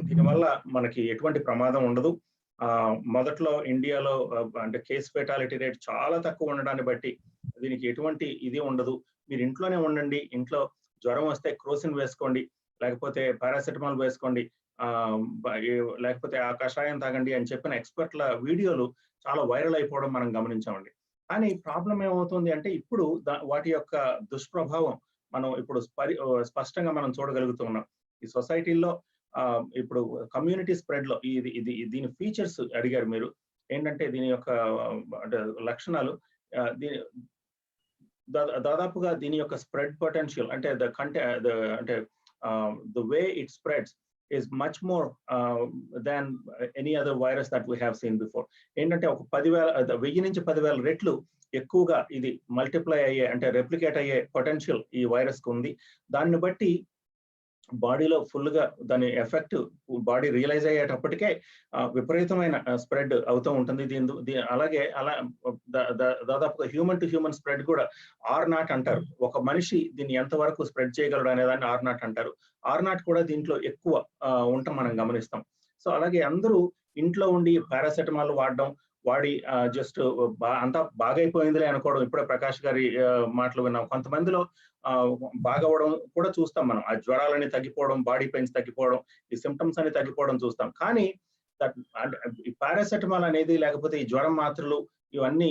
దీనివల్ల మనకి ఎటువంటి ప్రమాదం ఉండదు, మొదట్లో ఇండియాలో అంటే కేస్ ఫెటాలిటీ రేట్ చాలా తక్కువ ఉండడాన్ని బట్టి దీనికి ఎటువంటి ఇది ఉండదు, మీరు ఇంట్లోనే ఉండండి, ఇంట్లో జ్వరం వస్తే క్రోసిన్ వేసుకోండి, లేకపోతే పారాసెటమాల్ వేసుకోండి, లేకపోతే ఆ కషాయం తాగండి అని చెప్పిన ఎక్స్పర్ట్ల వీడియోలు చాలా వైరల్ అయిపోవడం మనం గమనించామండి. కానీ ప్రాబ్లం ఏమవుతుంది అంటే ఇప్పుడు వాటి యొక్క దుష్ప్రభావం మనం ఇప్పుడు స్పష్టంగా మనం చూడగలుగుతున్నాం. ఈ సొసైటీల్లో ఇప్పుడు కమ్యూనిటీ స్ప్రెడ్ లో దీని ఫీచర్స్ అడిగారు మీరు, ఏంటంటే దీని యొక్క అంటే లక్షణాలు, దాదాపుగా దీని యొక్క స్ప్రెడ్ పొటెన్షియల్ అంటే the way it spreads is much more than any other virus that we have seen before. ఏంటంటే ఒక 10,000 నుంచి 10,000 రెట్లు ఎక్కువగా ఇది మల్టిప్లై అయ్యే అంటే రెప్లికేట్ అయ్యే పొటెన్షియల్ ఈ వైరస్ కు ఉంది. దాన్ని బట్టి బాడీలో ఫుల్ గా దాని ఎఫెక్ట్ బాడీ రియలైజ్ అయ్యేటప్పటికే విపరీతమైన స్ప్రెడ్ అవుతూ ఉంటుంది. అలాగే దాదాపుగా హ్యూమన్ టు హ్యూమన్ స్ప్రెడ్ కూడా R0 అంటారు. ఒక మనిషి దీన్ని ఎంతవరకు స్ప్రెడ్ చేయగలడు అనేదాన్ని R0 అంటారు. R0 కూడా దీంట్లో ఎక్కువ ఉండటం మనం గమనిస్తాం. సో అలాగే అందరూ ఇంట్లో ఉండి పారాసెటమాల్ వాడి జస్ట్ అంతా బాగైపోయిందిలే అనుకోవడం. ఇప్పుడే ప్రకాష్ గారి మాటలు విన్నాం. కొంతమందిలో బాగవడం కూడా చూస్తాం మనం, ఆ జ్వరాలని తగ్గిపోవడం, బాడీ పెయిన్స్ తగ్గిపోవడం, ఈ సిమ్టమ్స్ అని తగ్గిపోవడం చూస్తాం. కానీ ఈ పారాసెటమాల్ అనేది లేకపోతే ఈ జ్వరం మాత్రలు ఇవన్నీ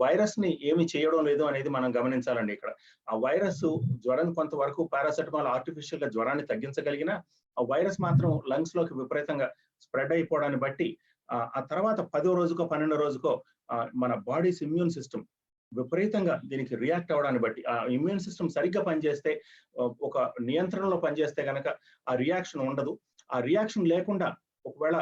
వైరస్ ని ఏమి చేయడం లేదు అనేది మనం గమనించాలండి. ఇక్కడ ఆ వైరస్ జ్వరం కొంతవరకు పారాసెటమాల్ ఆర్టిఫిషియల్ గా జ్వరాన్ని తగ్గించగలిగిన, ఆ వైరస్ మాత్రం లంగ్స్ లోకి విపరీతంగా స్ప్రెడ్ అయిపోవడాన్ని బట్టి ఆ తర్వాత 10వ రోజుకో 12వ రోజుకో మన బాడీస్ ఇమ్యూన్ సిస్టమ్ విపరీతంగా దీనికి రియాక్ట్ అవ్వడాన్ని బట్టి, ఆ ఇమ్యూన్ సిస్టమ్ సరిగ్గా పనిచేస్తే, ఒక నియంత్రణలో పనిచేస్తే కనుక ఆ రియాక్షన్ ఉండదు. ఆ రియాక్షన్ లేకుండా ఒకవేళ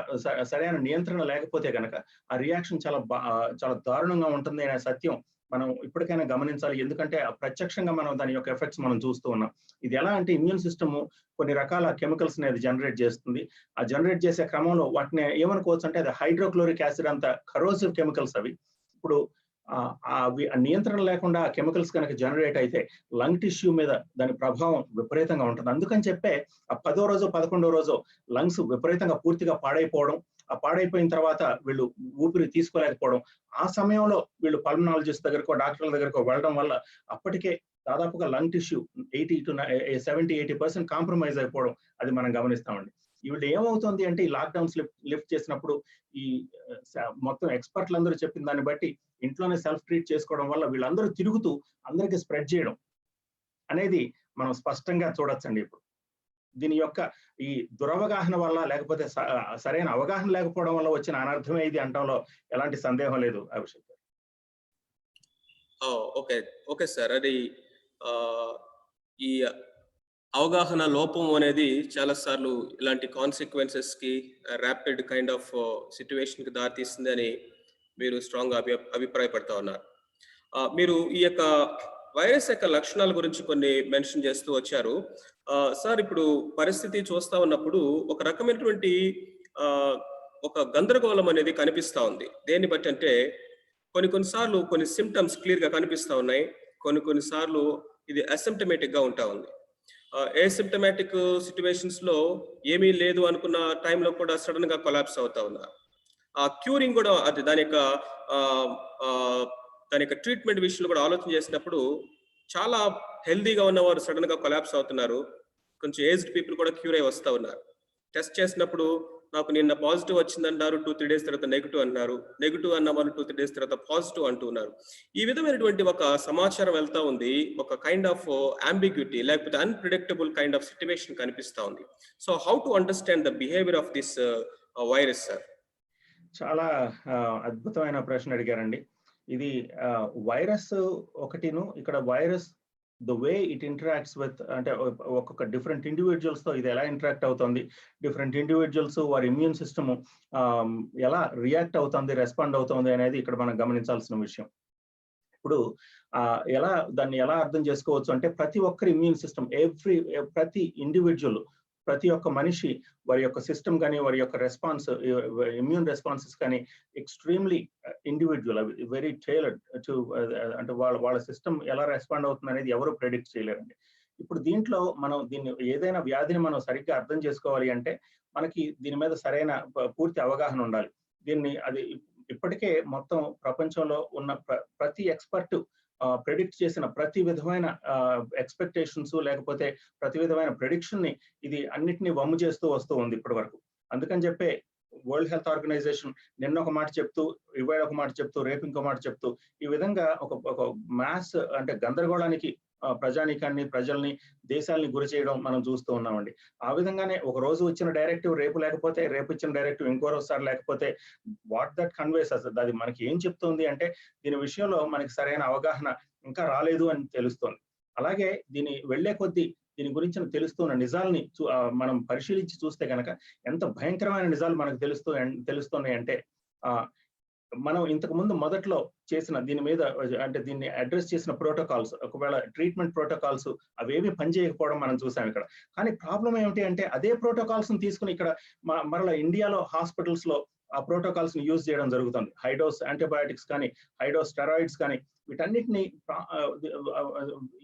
సరైన నియంత్రణ లేకపోతే కనుక ఆ రియాక్షన్ చాలా దారుణంగా ఉంటుంది అనే సత్యం మనం ఇప్పటికైనా గమనించాలి. ఎందుకంటే ప్రత్యక్షంగా మనం దాని యొక్క ఎఫెక్ట్స్ మనం చూస్తూ ఉన్నాం. ఇది ఎలా అంటే ఇమ్యూన్ సిస్టమ్ కొన్ని రకాల కెమికల్స్ అనేది జనరేట్ చేస్తుంది. ఆ జనరేట్ చేసే క్రమంలో వాటిని ఏమనుకోవచ్చు అంటే అది హైడ్రోక్లోరిక్ యాసిడ్ అంత కరోసివ్ కెమికల్స్ అవి. ఇప్పుడు అవి నియంత్రణ లేకుండా కెమికల్స్ కనుక జనరేట్ అయితే లంగ్ టిష్యూ మీద దాని ప్రభావం విపరీతంగా ఉంటుంది. అందుకని చెప్పే ఆ 10వ రోజు 11వ రోజు లంగ్స్ విపరీతంగా పూర్తిగా పాడైపోవడం, ఆ పాడైపోయిన తర్వాత వీళ్ళు ఊపిరి తీసుకోలేకపోవడం, ఆ సమయంలో వీళ్ళు పల్మనాలజిస్ట్ దగ్గరకో డాక్టర్ల దగ్గరకో వెళ్ళడం వల్ల అప్పటికే దాదాపుగా లంగ్ టిష్యూ 70-80% కాంప్రమైజ్ అయిపోవడం అది మనం గమనిస్తామండి. వీళ్ళు ఏమవుతుంది అంటే ఈ లాక్డౌన్స్ లిఫ్ట్ చేసినప్పుడు ఈ మొత్తం ఎక్స్పర్ట్లు అందరూ చెప్పిన దాన్ని బట్టి ఇంట్లోనే సెల్ఫ్ ట్రీట్ చేసుకోవడం వల్ల వీళ్ళందరూ తిరుగుతూ అందరికీ స్ప్రెడ్ చేయడం అనేది మనం స్పష్టంగా చూడొచ్చండి. ఇప్పుడు దీని యొక్క ఈ దురవగాహన వల్ల లేకపోతే సరైన అవగాహన లేకపోవడం వల్ల వచ్చిన అనర్థమే ఇది అనడంలో ఎలాంటి సందేహం లేదు అభిషేక్ గారు. ఓకే ఓకే సార్, అది ఈ అవగాహన లోపం అనేది చాలా సార్లు ఇలాంటి కాన్సిక్వెన్సెస్ కి ర్యాపిడ్ కైండ్ ఆఫ్ సిచ్యువేషన్ కి దారితీస్తుంది అని మీరు స్ట్రాంగ్ అభిప్రాయపడతా ఉన్నారు. మీరు ఈ యొక్క వైరస్ యొక్క లక్షణాల గురించి కొన్ని మెన్షన్ చేస్తూ వచ్చారు. సార్, ఇప్పుడు పరిస్థితి చూస్తా ఉన్నప్పుడు ఒక రకమైనటువంటి ఒక గందరగోళం అనేది కనిపిస్తా ఉంది. దేన్ని బట్టి అంటే కొన్నిసార్లు కొన్ని సిమ్టమ్స్ క్లియర్ గా కనిపిస్తా ఉన్నాయి, కొన్నిసార్లు ఇది అసిమ్టమేటిక్ గా ఉంటా ఉంది. ఏసిమ్టమాటిక్ సిచ్యువేషన్స్ లో ఏమీ లేదు అనుకున్న టైంలో కూడా సడన్ గా కొలాప్స్ అవుతా ఉన్నారు. ఆ క్యూరింగ్ కూడా అది దాని యొక్క ట్రీట్మెంట్ విషయంలో కూడా ఆలోచన చేసినప్పుడు చాలా హెల్దీగా ఉన్నవారు సడన్ గా కొలాప్స్ అవుతున్నారు. కొంచెం ఏజ్డ్ పీపుల్ కూడా క్యూర్ అయి వస్తూ ఉన్నారు. టెస్ట్ చేసినప్పుడు నాకు నిన్న పాజిటివ్ వచ్చిందన్నారు, 2-3 డేస్ తర్వాత నెగిటివ్ అన్నారు, నెగిటివ్ అన్న వాళ్ళు 2-3 డేస్ తర్వాత పాజిటివ్ అంటున్నారు. ఈ విధమైనటువంటి ఒక సమాచారం వెళ్తా ఉంది. ఒక కైండ్ ఆఫ్ అంబిగ్యూటీ లేకపోతే అన్ప్రిడిక్టబుల్ కైండ్ ఆఫ్ సిచ్యువేషన్ కనిపిస్తా ఉంది. So how to understand the behaviour of this virus sir? చాలా అద్భుతమైన ప్రశ్న అడిగారండి. ఇది వైరస్ ఒకటిను, ఇక్కడ virus the way it interacts with, అంటే ఒక్కొక్క డిఫరెంట్ ఇండివిజువల్స్ తో ఇది ఎలా ఇంటరాక్ట్ అవుతుంది, డిఫరెంట్ ఇండివిజువల్స్ వారి ఇమ్యూన్ సిస్టమ్ ఎలా రియాక్ట్ అవుతుంది, రెస్పాండ్ అవుతుంది అనేది ఇక్కడ మనం గమనించాల్సిన విషయం. ఇప్పుడు దాన్ని ఎలా అర్థం చేసుకోవచ్చు అంటే ప్రతి ఒక్కరి ఇమ్యూన్ సిస్టమ్, ప్రతి ఇండివిజువల్, ప్రతి ఒక్క మనిషి వారి యొక్క సిస్టమ్ కానీ వారి యొక్క రెస్పాన్స్, ఇమ్యూన్ రెస్పాన్సెస్ కానీ ఎక్స్ట్రీమ్లీ ఇండివిజువల్, అవి వెరీ టైలర్డ్ టు, అంటే వాళ్ళ సిస్టమ్ ఎలా రెస్పాండ్ అవుతుంది అనేది ఎవరు ప్రెడిక్ట్ చేయలేరండి. ఇప్పుడు దీంట్లో మనం ఏదైనా వ్యాధిని మనం సరిగ్గా అర్థం చేసుకోవాలి అంటే మనకి దీని మీద సరైన పూర్తి అవగాహన ఉండాలి. అది ఇప్పటికే మొత్తం ప్రపంచంలో ఉన్న ప్రతి ఎక్స్పర్ట్ ప్రెడిక్ట్ చేసిన ప్రతి విధమైన ఎక్స్పెక్టేషన్స్ లేకపోతే ప్రతి విధమైన ప్రెడిక్షన్ ని ఇది అన్నిటినీ వమ్ము చేస్తూ వస్తూ ఉంది ఇప్పటి వరకు. అందుకని చెప్పే వరల్డ్ హెల్త్ ఆర్గనైజేషన్ నిన్న ఒక మాట చెప్తూ, ఇవాళ ఒక మాట చెప్తూ, రేపు ఇంకో మాట చెప్తూ, ఈ విధంగా ఒక మాస్ అంటే గందరగోళానికి ప్రజానీకాన్ని, ప్రజల్ని, దేశాలని గురి చేయడం మనం చూస్తూ ఉన్నామండి. ఆ విధంగానే ఒక రోజు వచ్చిన డైరెక్టివ్ రేపు లేకపోతే, రేపు ఇచ్చిన డైరెక్టివ్ ఇంకో రోజుసారి లేకపోతే, వాట్ దట్ కన్వేస్ అసలు అది మనకి ఏం చెప్తుంది అంటే దీని విషయంలో మనకి సరైన అవగాహన ఇంకా రాలేదు అని తెలుస్తోంది. అలాగే దీని వెళ్లే కొద్దీ దీని గురించి తెలుస్తున్న నిజాలని మనం పరిశీలించి చూస్తే కనుక ఎంత భయంకరమైన నిజాలు మనకు తెలుస్తున్నాయి అంటే మనం ఇంతకు ముందు మొదట్లో చేసిన దీని మీద అంటే దీన్ని అడ్రస్ చేసిన ప్రోటోకాల్స్, ఒకవేళ ట్రీట్మెంట్ ప్రోటోకాల్స్ అవేవి పనిచేయకపోవడం మనం చూసాం ఇక్కడ. కానీ ప్రాబ్లం ఏమిటి అంటే అదే ప్రోటోకాల్స్ ని తీసుకుని ఇక్కడ మరలా ఇండియాలో హాస్పిటల్స్ లో ఆ ప్రోటోకాల్స్ ని యూజ్ చేయడం జరుగుతుంది. హైడోస్ యాంటీబయాటిక్స్ కానీ, హైడోస్ స్టెరాయిడ్స్ కానీ, వీటన్నిటిని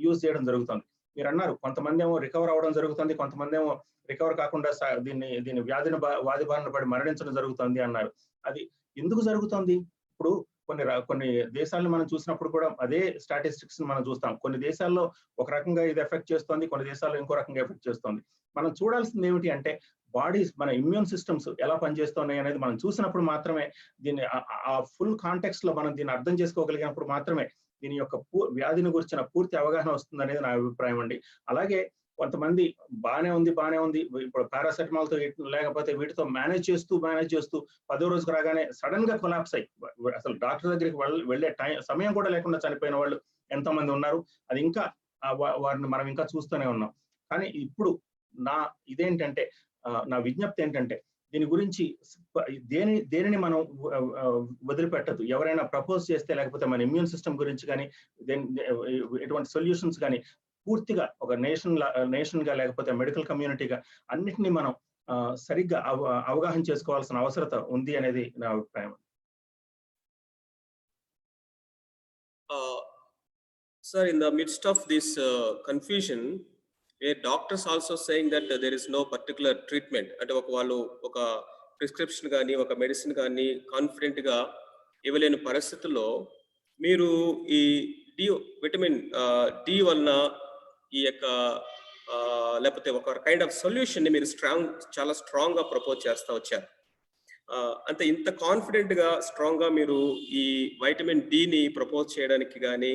యూజ్ చేయడం జరుగుతుంది. మీరు అన్నారు కొంతమంది ఏమో రికవర్ అవ్వడం జరుగుతుంది, కొంతమంది ఏమో రికవర్ కాకుండా దీని వ్యాధి బారిన పడి మరణించడం జరుగుతుంది అన్నారు. అది ఎందుకు జరుగుతుంది? ఇప్పుడు కొన్ని దేశాలను మనం చూసినప్పుడు కూడా అదే స్టాటిస్టిక్స్ మనం చూస్తాం. కొన్ని దేశాల్లో ఒక రకంగా ఇది ఎఫెక్ట్ చేస్తుంది, కొన్ని దేశాల్లో ఇంకో రకంగా ఎఫెక్ట్ చేస్తుంది. మనం చూడాల్సింది ఏమిటి అంటే బాడీస్, మన ఇమ్యూన్ సిస్టమ్స్ ఎలా పనిచేస్తున్నాయి అనేది మనం చూసినప్పుడు మాత్రమే, దీన్ని ఆ ఫుల్ కాంటెక్స్ట్ లో మనం దీన్ని అర్థం చేసుకోగలిగినప్పుడు మాత్రమే దీని యొక్క వ్యాధిని గురించిన పూర్తి అవగాహన వస్తుంది అనేది నా అభిప్రాయం అండి. అలాగే కొంతమంది బాగానే ఉంది ఇప్పుడు పారాసెటమాల్ తో లేకపోతే వీటితో మేనేజ్ చేస్తూ 10వ రోజుకు రాగానే సడన్ గా కొలాప్స్ అయ్యి అసలు డాక్టర్ దగ్గరికి వెళ్ళే సమయం కూడా లేకుండా చనిపోయిన వాళ్ళు ఎంతో మంది ఉన్నారు. అది ఇంకా వారిని మనం ఇంకా చూస్తూనే ఉన్నాం. కానీ ఇప్పుడు నా విజ్ఞప్తి ఏంటంటే దీని గురించి దేనిని మనం వదిలిపెట్టదు. ఎవరైనా ప్రపోజ్ చేస్తే లేకపోతే మన ఇమ్యూన్ సిస్టమ్ గురించి కానీ ఎటువంటి సొల్యూషన్స్ కానీ పూర్తిగా ఒక నేషన్ గా లేకపోతే మెడికల్ కమ్యూనిటీగా అన్నిటినీ మనం సరిగ్గా అవగాహన చేసుకోవాల్సిన అవసరత ఉంది అనేది నా అభిప్రాయం. Sir, in the midst of this confusion, where doctors also saying that there is no particular treatment, అంటే వాళ్ళు ఒక ప్రిస్క్రిప్షన్ కానీ ఒక మెడిసిన్ కానీ కాన్ఫిడెంట్ గా ఇవ్వలేని పరిస్థితుల్లో మీరు ఈ డి విటమిన్ డి వలన ఈ యొక్క లేకపోతే ఒక కైండ్ ఆఫ్ సొల్యూషన్ ని మీరు చాలా స్ట్రాంగ్ గా ప్రపోజ్ చేస్తా వచ్చారు. అంటే ఇంత కాన్ఫిడెంట్ గా స్ట్రాంగ్ గా మీరు ఈ వైటమిన్ డి ని ప్రపోజ్ చేయడానికి కానీ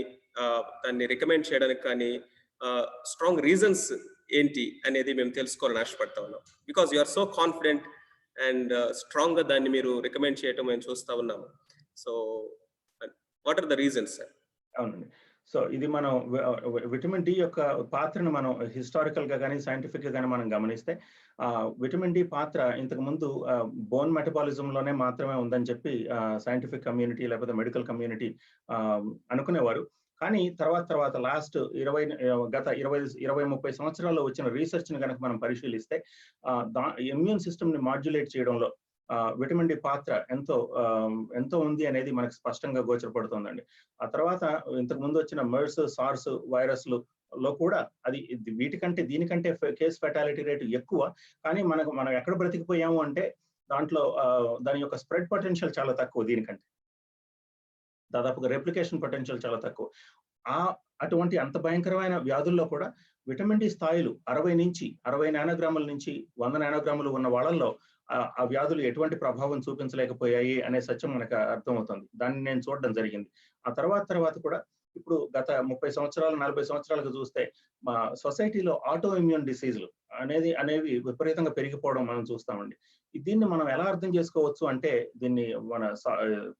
దాన్ని రికమెండ్ చేయడానికి కానీ స్ట్రాంగ్ రీజన్స్ ఏంటి అనేది మేము తెలుసుకోవాలని ఆశపడతా ఉన్నాం. Because you are so confident and strong గా దాన్ని మీరు రికమెండ్ చేయడం మేము చూస్తా ఉన్నాము. So what are the reasons sir? అవునండి. సో ఇది మనం విటమిన్ డి యొక్క పాత్రను మనం హిస్టారికల్ గా కానీ సైంటిఫిక్ గా కానీ మనం గమనిస్తే విటమిన్ డి పాత్ర ఇంతకు ముందు బోన్ మెటబాలిజం లోనే మాత్రమే ఉందని చెప్పి సైంటిఫిక్ కమ్యూనిటీ లేకపోతే మెడికల్ కమ్యూనిటీ అనుకునేవారు. కానీ తర్వాత లాస్ట్ గత 20-30 సంవత్సరాల్లో వచ్చిన రీసెర్చ్ ని కనుక మనం పరిశీలిస్తే ఇమ్యూన్ సిస్టమ్ ని మాడ్యులేట్ చేయడంలో విటమిన్ డి పాత్ర ఎంతో ఉంది అనేది మనకు స్పష్టంగా గోచరపడుతుందండి. ఆ తర్వాత ఇంతకు ముందు వచ్చిన మెర్స్, సార్స్ వైరస్లు లో కూడా అది వీటికంటే దీనికంటే కేస్ ఫెటాలిటీ రేటు ఎక్కువ. కానీ మనం ఎక్కడ బ్రతికిపోయాము అంటే దాంట్లో దాని యొక్క స్ప్రెడ్ పొటెన్షియల్ చాలా తక్కువ, దీనికంటే దాదాపుగా రెప్లికేషన్ పొటెన్షియల్ చాలా తక్కువ. అటువంటి అంత భయంకరమైన వ్యాధుల్లో కూడా విటమిన్ డి స్థాయిలు 60 నానోగ్రాముల నుంచి 100 నానోగ్రాములు ఉన్న వాళ్ళల్లో ఆ వ్యాధులు ఎటువంటి ప్రభావం చూపించలేకపోయాయి అనే సత్యం మనకు అర్థమవుతుంది. దాన్ని నేను చూడడం జరిగింది. ఆ తర్వాత కూడా ఇప్పుడు గత 30 సంవత్సరాలు 40 సంవత్సరాలుగా చూస్తే మా సొసైటీలో ఆటో ఇమ్యూన్ డిసీజులు అనేవి విపరీతంగా పెరిగిపోవడం మనం చూస్తామండి. దీన్ని మనం ఎలా అర్థం చేసుకోవచ్చు అంటే మన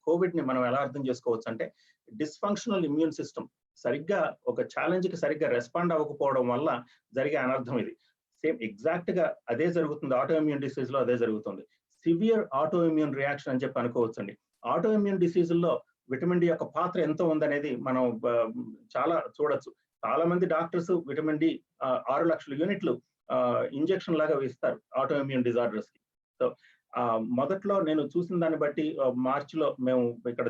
కోవిడ్ ని మనం ఎలా అర్థం చేసుకోవచ్చు అంటే డిస్ఫంక్షనల్ ఇమ్యూన్ సిస్టమ్ సరిగ్గా ఒక ఛాలెంజ్ కి సరిగ్గా రెస్పాండ్ అవ్వకపోవడం వల్ల జరిగే అనర్థం ఇది. సేమ్ ఎగ్జాక్ట్ గా అదే జరుగుతుంది ఆటో ఇమ్యూన్ డిసీజ్ లో, అదే జరుగుతుంది. సివియర్ ఆటో ఇమ్యూన్ రియాక్షన్ అని చెప్పి అనుకోవచ్చండి. ఆటో ఇమ్యూన్ డిసీజుల్లో విటమిన్ డి యొక్క పాత్ర ఎంత ఉందనేది మనం చాలా చూడొచ్చు. చాలా మంది డాక్టర్స్ విటమిన్ డి 6 లక్షల యూనిట్లు ఇంజెక్షన్ లాగా ఇస్తారు ఆటో ఇమ్యూన్ డిజార్డర్స్ కి. సో మొదట్లో నేను చూసిన దాన్ని బట్టి మార్చిలో మేము ఇక్కడ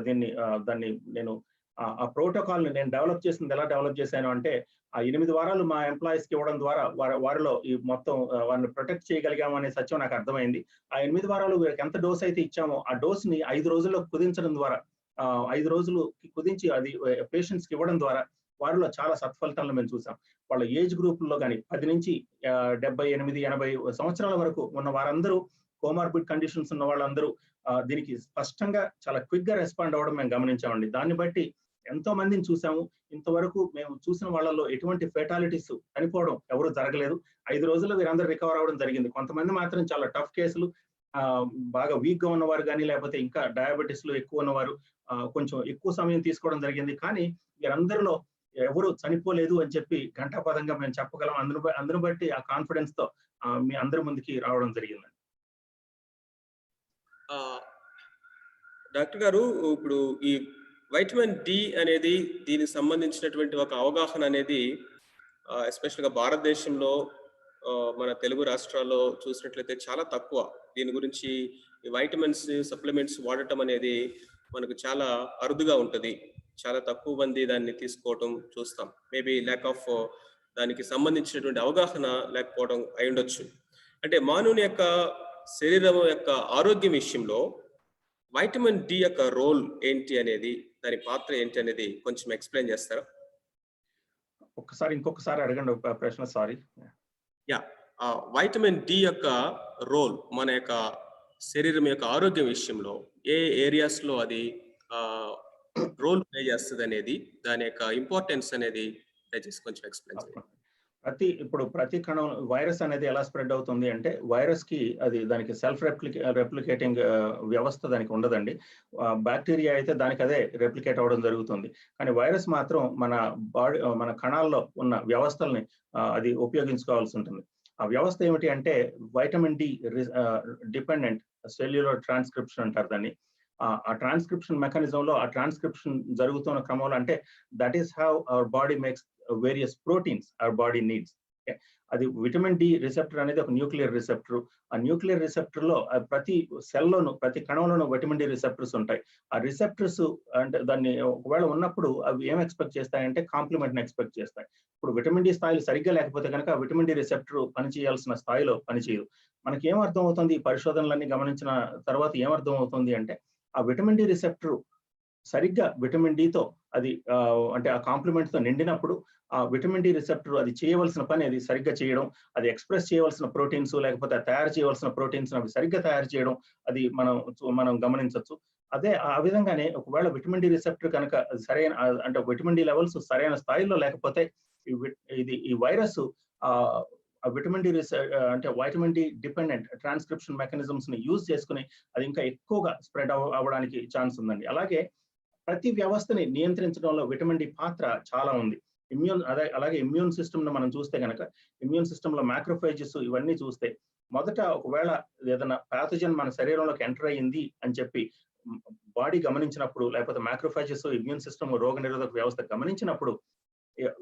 దాన్ని నేను ఆ ప్రోటోకాల్ ని నేను డెవలప్ చేసింది ఎలా డెవలప్ చేశాను అంటే ఆ 8 వారాలు మా ఎంప్లాయీస్ కి ఇవ్వడం ద్వారా వారిలో ఈ మొత్తం వారిని ప్రొటెక్ట్ చేయగలిగాము అనే సత్యం నాకు అర్థమైంది. ఆ 8 వారాలు వీరికి ఎంత డోస్ అయితే ఇచ్చామో ఆ డోస్ ని 5 రోజుల్లో కుదించడం ద్వారా 5 రోజులు కుదించి అది పేషెంట్స్ కి ఇవ్వడం ద్వారా వారిలో చాలా సత్ఫలితాలను మేము చూసాం. వాళ్ళ ఏజ్ గ్రూపుల్లో కానీ 10 నుంచి 78-80 సంవత్సరాల వరకు ఉన్న వారందరూ, కోమార్బిడ్ కండిషన్స్ ఉన్న వాళ్ళందరూ దీనికి స్పష్టంగా చాలా క్విక్ గా రెస్పాండ్ అవ్వడం మేము గమనించామండి. దాన్ని బట్టి ఎంతో మందిని చూసాము. ఇంతవరకు మేము చూసిన వాళ్ళలో ఎటువంటి ఫెటాలిటీస్ చనిపోవడం ఎవరు జరగలేదు. 5 రోజుల్లో వీరందరూ రికవర్ అవ్వడం జరిగింది. కొంతమంది మాత్రం చాలా టఫ్ కేసులు, బాగా వీక్ గా ఉన్నవారు కానీ లేకపోతే ఇంకా డయాబెటీస్ లో ఎక్కువ ఉన్నవారు కొంచెం ఎక్కువ సమయం తీసుకోవడం జరిగింది. కానీ వీరందరిలో ఎవరు చనిపోలేదు అని చెప్పి ఘంటాపదంగా మేము చెప్పగలం. అందరూ బట్టి ఆ కాన్ఫిడెన్స్ తో మీ అందరి ముందుకి రావడం జరిగిందండి. డాక్టర్ గారు, ఇప్పుడు ఈ వైటమిన్ డి అనేది దీనికి సంబంధించినటువంటి ఒక అవగాహన అనేది ఎస్పెషల్ గా భారతదేశంలో మన తెలుగు రాష్ట్రాల్లో చూసినట్లయితే చాలా తక్కువ. దీని గురించి ఈ వైటమిన్స్ సప్లిమెంట్స్ వాడటం అనేది మనకు చాలా అరుదుగా ఉంటుంది. చాలా తక్కువ మంది దాన్ని తీసుకోవటం చూస్తాం. మేబీ ల్యాక్ ఆఫ్ దానికి సంబంధించినటువంటి అవగాహన లేకపోవడం అయి ఉండొచ్చు. అంటే మానవుని యొక్క శరీరం యొక్క ఆరోగ్యం విషయంలో వైటమిన్ డి యొక్క రోల్ ఏంటి అనేది, దాని పాత్ర ఏంటి అనేది కొంచెం ఎక్స్ప్లెయిన్ చేస్తారా? ఇంకొకసారి అడగండి ప్రశ్న. సారీ. వైటమిన్ డి యొక్క రోల్ మన యొక్క శరీరం యొక్క ఆరోగ్యం విషయంలో ఏ ఏరియాస్ లో అది రోల్ ప్లే చేస్తుంది అనేది, దాని యొక్క ఇంపార్టెన్స్ అనేది దయచేసి కొంచెం ఎక్స్ప్లెయిన్ చేయండి. ప్రతి కణం వైరస్ అనేది ఎలా స్ప్రెడ్ అవుతుంది అంటే వైరస్ కి దానికి సెల్ఫ్ రెప్లికేటింగ్ వ్యవస్థ దానికి ఉండదండి. బ్యాక్టీరియా అయితే దానికి అదే రెప్లికేట్ అవ్వడం జరుగుతుంది. కానీ వైరస్ మాత్రం మన కణాల్లో ఉన్న వ్యవస్థల్ని అది ఉపయోగించుకోవాల్సి ఉంటుంది. ఆ వ్యవస్థ ఏమిటి అంటే vitamin D dependent cellular transcription అంటారు దాన్ని. ఆ ట్రాన్స్క్రిప్షన్ మెకానిజం లో ఆ ట్రాన్స్క్రిప్షన్ జరుగుతున్న క్రమంలో అంటే that is how our body makes various proteins our body needs. అది విటమిన్ డి రిసెప్టర్ అనేది ఒక న్యూక్లియర్ రిసెప్టర్. ఆ న్యూక్లియర్ రిసెప్టర్ లో ప్రతి సెల్లోను ప్రతి కణంలోనూ విటమిన్ డి రిసెప్టర్స్ ఉంటాయి. ఆ రిసెప్టర్స్ అంటే దాన్ని ఒకవేళ ఉన్నప్పుడు అవి ఏం ఎక్స్పెక్ట్ చేస్తాయంటే కాంప్లిమెంట్ ని ఎక్స్పెక్ట్ చేస్తాయి. ఇప్పుడు విటమిన్ డి స్థాయిలు సరిగ్గా లేకపోతే కనుక విటమిన్ డి రిసెప్టర్ పనిచేయాల్సిన స్థాయిలో పనిచేయదు. మనకి ఏం అర్థం అవుతుంది ఈ పరిశోధనలన్నీ గమనించిన తర్వాత ఏమర్థం అవుతుంది అంటే ఆ విటమిన్ డి రిసెప్టర్ సరిగ్గా విటమిన్ డితో అది అంటే ఆ కాంప్లిమెంట్ తో నిండినప్పుడు ఆ విటమిన్ డి రిసెప్టర్ అది చేయవలసిన పని అది సరిగ్గా చేయడం, అది ఎక్స్ప్రెస్ చేయవలసిన ప్రోటీన్స్ లేకపోతే తయారు చేయవలసిన ప్రోటీన్స్ అవి సరిగ్గా తయారు చేయడం అది మనం గమనించవచ్చు. అదే ఆ విధంగానే ఒకవేళ విటమిన్ డి రిసెప్టర్ కనుక సరైన అంటే విటమిన్ డి లెవెల్స్ సరైన స్థాయిలో లేకపోతే ఈ వైరస్ ఆ విటమిన్ డి అంటే vitamin D dependent transcription mechanisms ని యూజ్ చేసుకుని అది ఇంకా ఎక్కువగా స్ప్రెడ్ అవ్వడానికి ఛాన్స్ ఉందండి. అలాగే ప్రతి వ్యవస్థని నియంత్రించడంలో విటమిన్ డి పాత్ర చాలా ఉంది. అలాగే ఇమ్యూన్ సిస్టమ్ ను మనం చూస్తే కనుక ఇమ్యూన్ సిస్టమ్ లో మ్యాక్రోఫేజెస్ ఇవన్నీ చూస్తే మొదట ఒకవేళ ఏదైనా ప్యాథోజన్ మన శరీరంలోకి ఎంటర్ అయ్యింది అని చెప్పి బాడీ గమనించినప్పుడు లేకపోతే మ్యాక్రోఫేజెస్ ఇమ్యూన్ సిస్టమ్ రోగ నిరోధక వ్యవస్థ గమనించినప్పుడు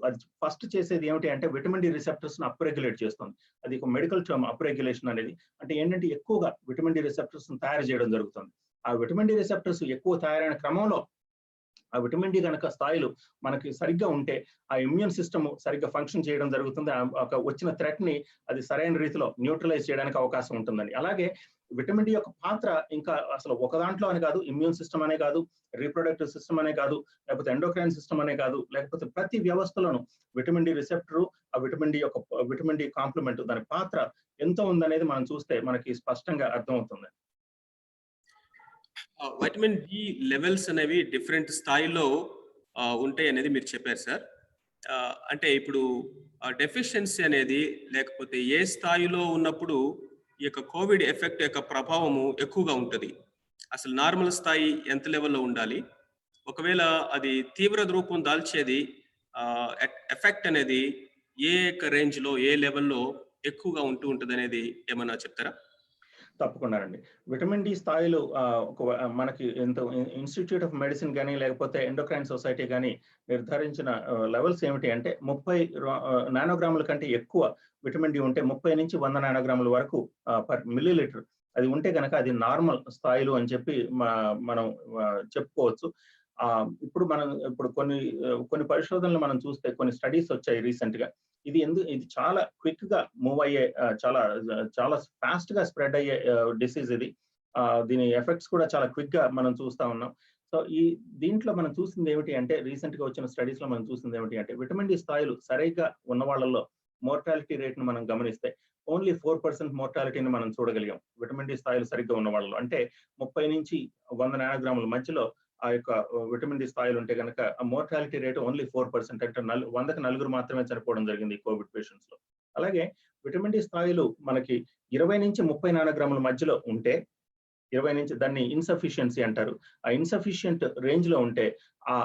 అది ఫస్ట్ చేసేది ఏమిటి అంటే విటమిన్ డి రిసెప్టర్స్ ను అప్రెగ్యులేట్ చేస్తుంది. అది ఒక మెడికల్ టర్మ్ అప్రెగ్యులేషన్ అనేది. అంటే ఏంటంటే ఎక్కువగా విటమిన్ డి రిసెప్టర్స్ ను తయారు చేయడం జరుగుతుంది. ఆ విటమిన్ డి రిసెప్టర్స్ ఎక్కువ తయారైన క్రమంలో ఆ విటమిన్ డి కనుక స్థాయిలు మనకి సరిగ్గా ఉంటే ఆ ఇమ్యూన్ సిస్టమ్ సరిగ్గా ఫంక్షన్ చేయడం జరుగుతుంది. వచ్చిన థ్రెట్ ని అది సరైన రీతిలో న్యూట్రలైజ్ చేయడానికి అవకాశం ఉంటుందండి. అలాగే విటమిన్ డి యొక్క పాత్ర ఇంకా అసలు ఒక దాంట్లో అని కాదు, ఇమ్యూన్ సిస్టమ్ అనే కాదు, రీప్రొడక్టివ్ సిస్టమ్ అనే కాదు, లేకపోతే ఎండోక్రైన్ సిస్టమ్ అనే కాదు, లేకపోతే ప్రతి వ్యవస్థలోనూ విటమిన్ డి రిసెప్టర్ ఆ విటమిన్ డి కాంప్లిమెంట్ దాని పాత్ర ఎంత ఉందనేది మనం చూస్తే మనకి స్పష్టంగా అర్థమవుతుంది. వైటమిన్ డి లెవెల్స్ అనేవి డిఫరెంట్ స్థాయిలో ఉంటాయి అనేది మీరు చెప్పారు సార్. అంటే ఇప్పుడు డెఫిషియన్సీ అనేది లేకపోతే ఏ స్థాయిలో ఉన్నప్పుడు ఈ యొక్క కోవిడ్ ఎఫెక్ట్ యొక్క ప్రభావము ఎక్కువగా ఉంటుంది? అసలు నార్మల్ స్థాయి ఎంత లెవెల్లో ఉండాలి? ఒకవేళ అది తీవ్ర రూపం దాల్చేది ఎఫెక్ట్ అనేది ఏ యొక్క రేంజ్ లో ఏ లెవెల్లో ఎక్కువగా ఉంటుంది అనేది ఏమన్నా చెప్తారా? తప్పకుండానండి. విటమిన్ డి స్థాయిలు మనకి ఇన్స్టిట్యూట్ ఆఫ్ మెడిసిన్ కానీ లేకపోతే ఎండోక్రైన్ సొసైటీ కానీ నిర్ధారించిన లెవెల్స్ ఏమిటి అంటే 30 నానోగ్రాముల కంటే ఎక్కువ విటమిన్ డి ఉంటే 30 నుంచి 100 నానోగ్రాముల వరకు పర్ మిల్లీలీటర్ అది ఉంటే కనుక అది నార్మల్ స్థాయిలు అని చెప్పి మనం చెప్పుకోవచ్చు. ఇప్పుడు కొన్ని పరిశోధనలు మనం చూస్తే కొన్ని స్టడీస్ వచ్చాయి రీసెంట్ గా. ఇది చాలా క్విక్ గా మూవ్ అయ్యే చాలా ఫాస్ట్ గా స్ప్రెడ్ అయ్యే డిసీజ్ ఇది. దీని ఎఫెక్ట్స్ కూడా చాలా క్విక్ గా మనం చూస్తా ఉన్నాం. సో దీంట్లో మనం చూసింది ఏమిటి అంటే రీసెంట్ గా వచ్చిన స్టడీస్ లో మనం చూసింది ఏమిటి అంటే విటమిన్ డి స్థాయిలు సరిగ్గా ఉన్న వాళ్ళలో మోర్టాలిటీ రేట్ ను మనం గమనిస్తే ఓన్లీ 4% మోర్టాలిటీని మనం చూడగలిగాం విటమిన్ డి స్థాయిలు సరిగ్గా ఉన్న వాళ్ళలో. అంటే 30 నుంచి 100 నానోగ్రాముల మధ్యలో ఆ యొక్క విటమిన్ డి స్థాయిలు ఉంటే కనుక ఆ మోర్టాలిటీ రేట్ ఓన్లీ 4%. అంటే 100కి 4 మాత్రమే చనిపోవడం జరిగింది కోవిడ్ పేషెంట్స్ లో. అలాగే విటమిన్ డి స్థాయిలు మనకి 20 నుంచి 30 నానోగ్రాముల మధ్యలో ఉంటే 20 నుంచి దాన్ని ఇన్సఫిషియన్సీ అంటారు. ఆ ఇన్సఫిషియంట్ రేంజ్ లో ఉంటే ఆ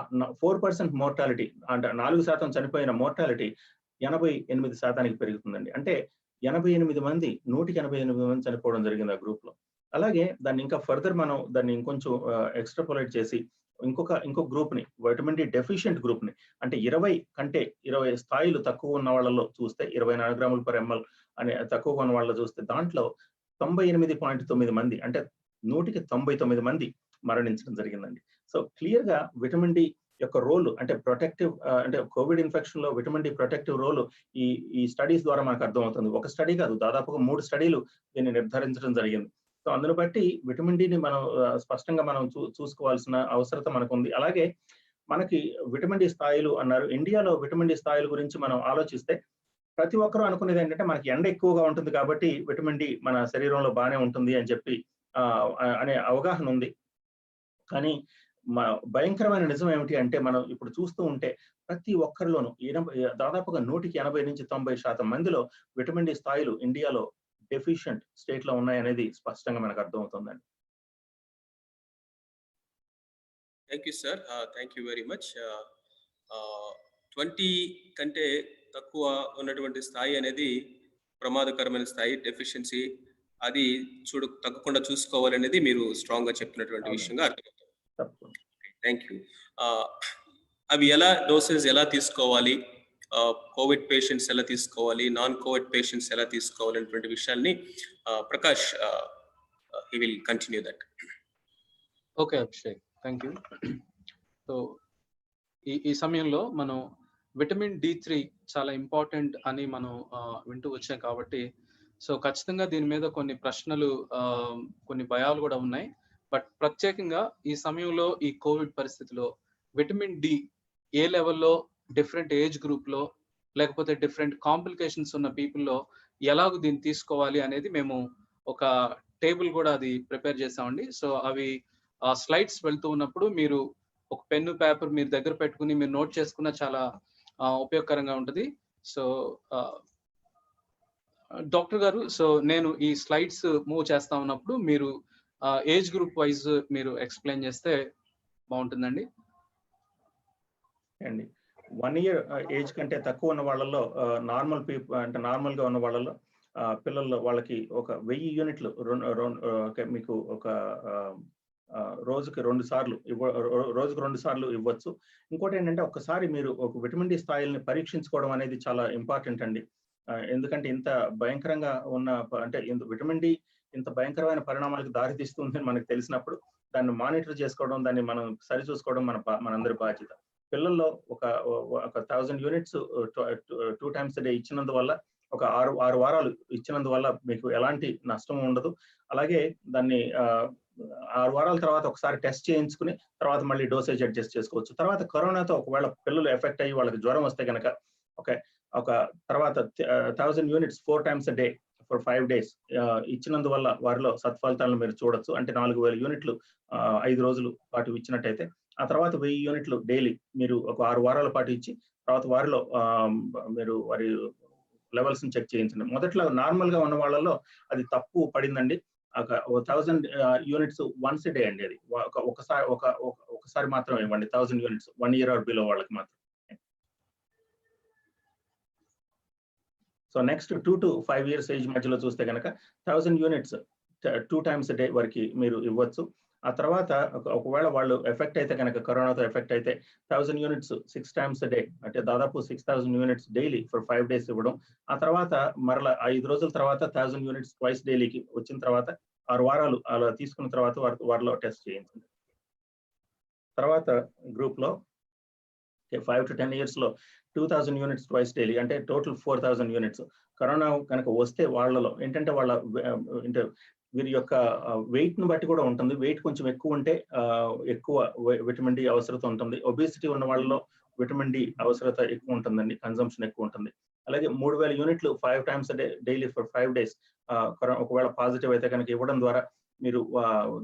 4% మోర్టాలిటీ అంటే 4% చనిపోయిన మోర్టాలిటీ 88% పెరుగుతుందండి. అంటే 88 మంది 188 మంది చనిపోవడం జరిగింది ఆ గ్రూప్ లో. అలాగే దాన్ని ఇంకా ఫర్దర్ మనం దాన్ని ఇంకొంచెం ఎక్స్ట్రాపోలేట్ చేసి ఇంకొక గ్రూప్ ని విటమిన్ డి డెఫిషియెంట్ గ్రూప్ ని అంటే 20 స్థాయిలు తక్కువ ఉన్న వాళ్ళలో చూస్తే 20 నానోగ్రాములు పర్ ఎంఎల్ అనే తక్కువగా ఉన్న వాళ్ళలో చూస్తే దాంట్లో 98.9 మంది అంటే 199 మంది మరణించడం జరిగిందండి. సో క్లియర్ గా విటమిన్ డి యొక్క రోల్ అంటే ప్రొటెక్టివ్ అంటే కోవిడ్ ఇన్ఫెక్షన్ లో విటమిన్ డి ప్రొటెక్టివ్ రోల్ ఈ స్టడీస్ ద్వారా మనకు అర్థమవుతుంది. ఒక స్టడీ కాదు, దాదాపుగా 3 స్టడీలు దీన్ని నిర్ధారించడం జరిగింది. సో అందును బట్టి విటమిన్ డిని మనం స్పష్టంగా మనం చూసుకోవాల్సిన అవసరత మనకు ఉంది. అలాగే మనకి విటమిన్ డి స్థాయిలు అన్నారు. ఇండియాలో విటమిన్ డి స్థాయిల గురించి మనం ఆలోచిస్తే ప్రతి ఒక్కరూ అనుకునేది ఏంటంటే మనకి ఎండ ఎక్కువగా ఉంటుంది కాబట్టి విటమిన్ డి మన శరీరంలో బాగానే ఉంటుంది అని చెప్పి అనే అవగాహన ఉంది. కానీ భయంకరమైన నిజం ఏమిటి అంటే మనం ఇప్పుడు చూస్తూ ఉంటే ప్రతి ఒక్కరిలోనూ దాదాపుగా 180 నుంచి 90% మందిలో విటమిన్ డి స్థాయిలు ఇండియాలో డెఫిషియెంట్ స్టేట్ లో ఉన్నాయనేది స్పష్టంగా మనకు అర్థమవుతుందండి. Thank you sir. Thank you very much. 20 కంటే తక్కువ ఉన్నటువంటి స్థాయి అనేది ప్రమాదకరమైన స్థాయి, డెఫిషియన్సీ. అది తగ్గకుండా చూసుకోవాలనేది మీరు స్ట్రాంగ్ గా చెప్తున్నటువంటి విషయంగా అర్థమవుతుంది. Thank you. అవి డోసెస్ ఎలా తీసుకోవాలి, కోవిడ్ పేషెంట్స్ ఎలా తీసుకోవాలి, నాన్ కోవిడ్ పేషెంట్స్ ఎలా తీసుకోవాలి అనేటువంటి విషయాల్ని Prakash he will continue that. Okay Abhishek, thank you. So ఈ సమయంలో మనం విటమిన్ D3 చాలా ఇంపార్టెంట్ అని మనం వింటూ వచ్చాం కాబట్టి, సో ఖచ్చితంగా దీని మీద కొన్ని ప్రశ్నలు, కొన్ని భయాలు కూడా ఉన్నాయి. బట్ ప్రత్యేకంగా ఈ సమయంలో ఈ కోవిడ్ పరిస్థితిలో విటమిన్ డి ఏ లెవెల్లో డిఫరెంట్ ఏజ్ గ్రూప్లో లేకపోతే డిఫరెంట్ కాంప్లికేషన్స్ ఉన్న పీపుల్లో ఎలాగో దీన్ని తీసుకోవాలి అనేది మేము ఒక టేబుల్ కూడా అది ప్రిపేర్ చేసామండి. సో అవి స్లైడ్స్ వెళ్తూ ఉన్నప్పుడు మీరు ఒక పెన్ను పేపర్ మీరు దగ్గర పెట్టుకుని మీరు నోట్ చేసుకున్న చాలా ఉపయోగకరంగా ఉంటుంది. సో డాక్టర్ గారు, సో నేను ఈ స్లైడ్స్ మూవ్ చేస్తా ఉన్నప్పుడు మీరు ఏజ్ గ్రూప్ వైజ్ మీరు ఎక్స్ప్లెయిన్ చేస్తే బాగుంటుందండి. అండి 1 year ఏజ్ కంటే తక్కువ ఉన్న వాళ్ళలో నార్మల్ పీపుల్ అంటే నార్మల్ గా ఉన్న వాళ్ళలో పిల్లల్లో వాళ్ళకి ఒక 1000 యూనిట్లు మీకు ఒక రోజుకి 2 సార్లు ఇవ్వచ్చు. ఇంకోటి ఏంటంటే ఒక్కసారి మీరు ఒక విటమిన్ డి స్థాయిల్ని పరీక్షించుకోవడం అనేది చాలా ఇంపార్టెంట్ అండి. ఎందుకంటే ఇంత భయంకరంగా ఉన్న అంటే విటమిన్ డి ఇంత భయంకరమైన పరిణామాలకు దారితీస్తుందని మనకు తెలిసినప్పుడు దాన్ని మానిటర్ చేసుకోవడం, దాన్ని మనం సరి చూసుకోవడం మనందరి బాధ్యత. పిల్లల్లో ఒక 1000 యూనిట్స్ 2 times a day ఇచ్చినందువల్ల ఒక 6 వారాలు ఇచ్చినందువల్ల మీకు ఎలాంటి నష్టం ఉండదు. అలాగే దాన్ని 6 వారాల తర్వాత ఒకసారి టెస్ట్ చేయించుకుని తర్వాత మళ్ళీ డోసేజ్ అడ్జస్ట్ చేసుకోవచ్చు. తర్వాత కరోనాతో ఒకవేళ పిల్లలు ఎఫెక్ట్ అయ్యి వాళ్ళకి జ్వరం వస్తే కనుక ఒక తర్వాత 1000 units 4 times a day for 5 days ఇచ్చినందువల్ల వారిలో సత్ఫలితాలను మీరు చూడొచ్చు. అంటే 4000 యూనిట్లు 5 రోజుల పాటు ఇచ్చినట్టయితే ఆ తర్వాత 1000 యూనిట్లు డైలీ మీరు ఒక 6 వారాల పాటు ఇచ్చి తర్వాత వారిలో మీరు వారి లెవెల్స్ ని చెక్ చేయించండి. మొదట్లో నార్మల్ గా ఉన్న వాళ్ళలో అది తప్పు పడిందండి. 1000 యూనిట్స్ వన్స్ డే అండి. అది ఒకసారి మాత్రం ఇవ్వండి 1000 యూనిట్స్ 1 year or below వాళ్ళకి మాత్రం. So next 2 to 5 years age మధ్యలో చూస్తే కనుక 1000 యూనిట్స్ 2 times a day వరకు మీరు ఇవ్వచ్చు. ఆ తర్వాత ఒకవేళ వాళ్ళు ఎఫెక్ట్ అయితే కనుక కరోనాతో ఎఫెక్ట్ అయితే 1000 యూనిట్స్ 6 times a day అంటే దాదాపు 6000 యూనిట్స్ డైలీ ఫర్ 5 days ఇవ్వడం. ఆ తర్వాత మరలా 5 రోజుల తర్వాత 1000 యూనిట్స్ ట్వైస్ డైలీకి వచ్చిన తర్వాత 6 వారాలు అలా తీసుకున్న తర్వాత వారిలో టెస్ట్ చేయించండి. తర్వాత గ్రూప్ లో 5 to 10 years లో 2000 యూనిట్స్ ట్వైస్ డైలీ అంటే టోటల్ 4000 యూనిట్స్. కరోనా కనుక వస్తే వాళ్ళలో ఏంటంటే అంటే వీరి యొక్క వెయిట్ ను బట్టి కూడా ఉంటుంది. వెయిట్ కొంచెం ఎక్కువ ఉంటే ఎక్కువ విటమిన్ డి అవసరత ఉంటుంది. ఒబేసిటీ ఉన్న వాళ్ళలో విటమిన్ డి అవసరత ఎక్కువ ఉంటుందండి, కన్సంప్షన్ ఎక్కువ ఉంటుంది. అలాగే 3000 యూనిట్లు 5 times a day daily for 5 days ఒకవేళ పాజిటివ్ అయితే కనుక ఇవ్వడం ద్వారా మీరు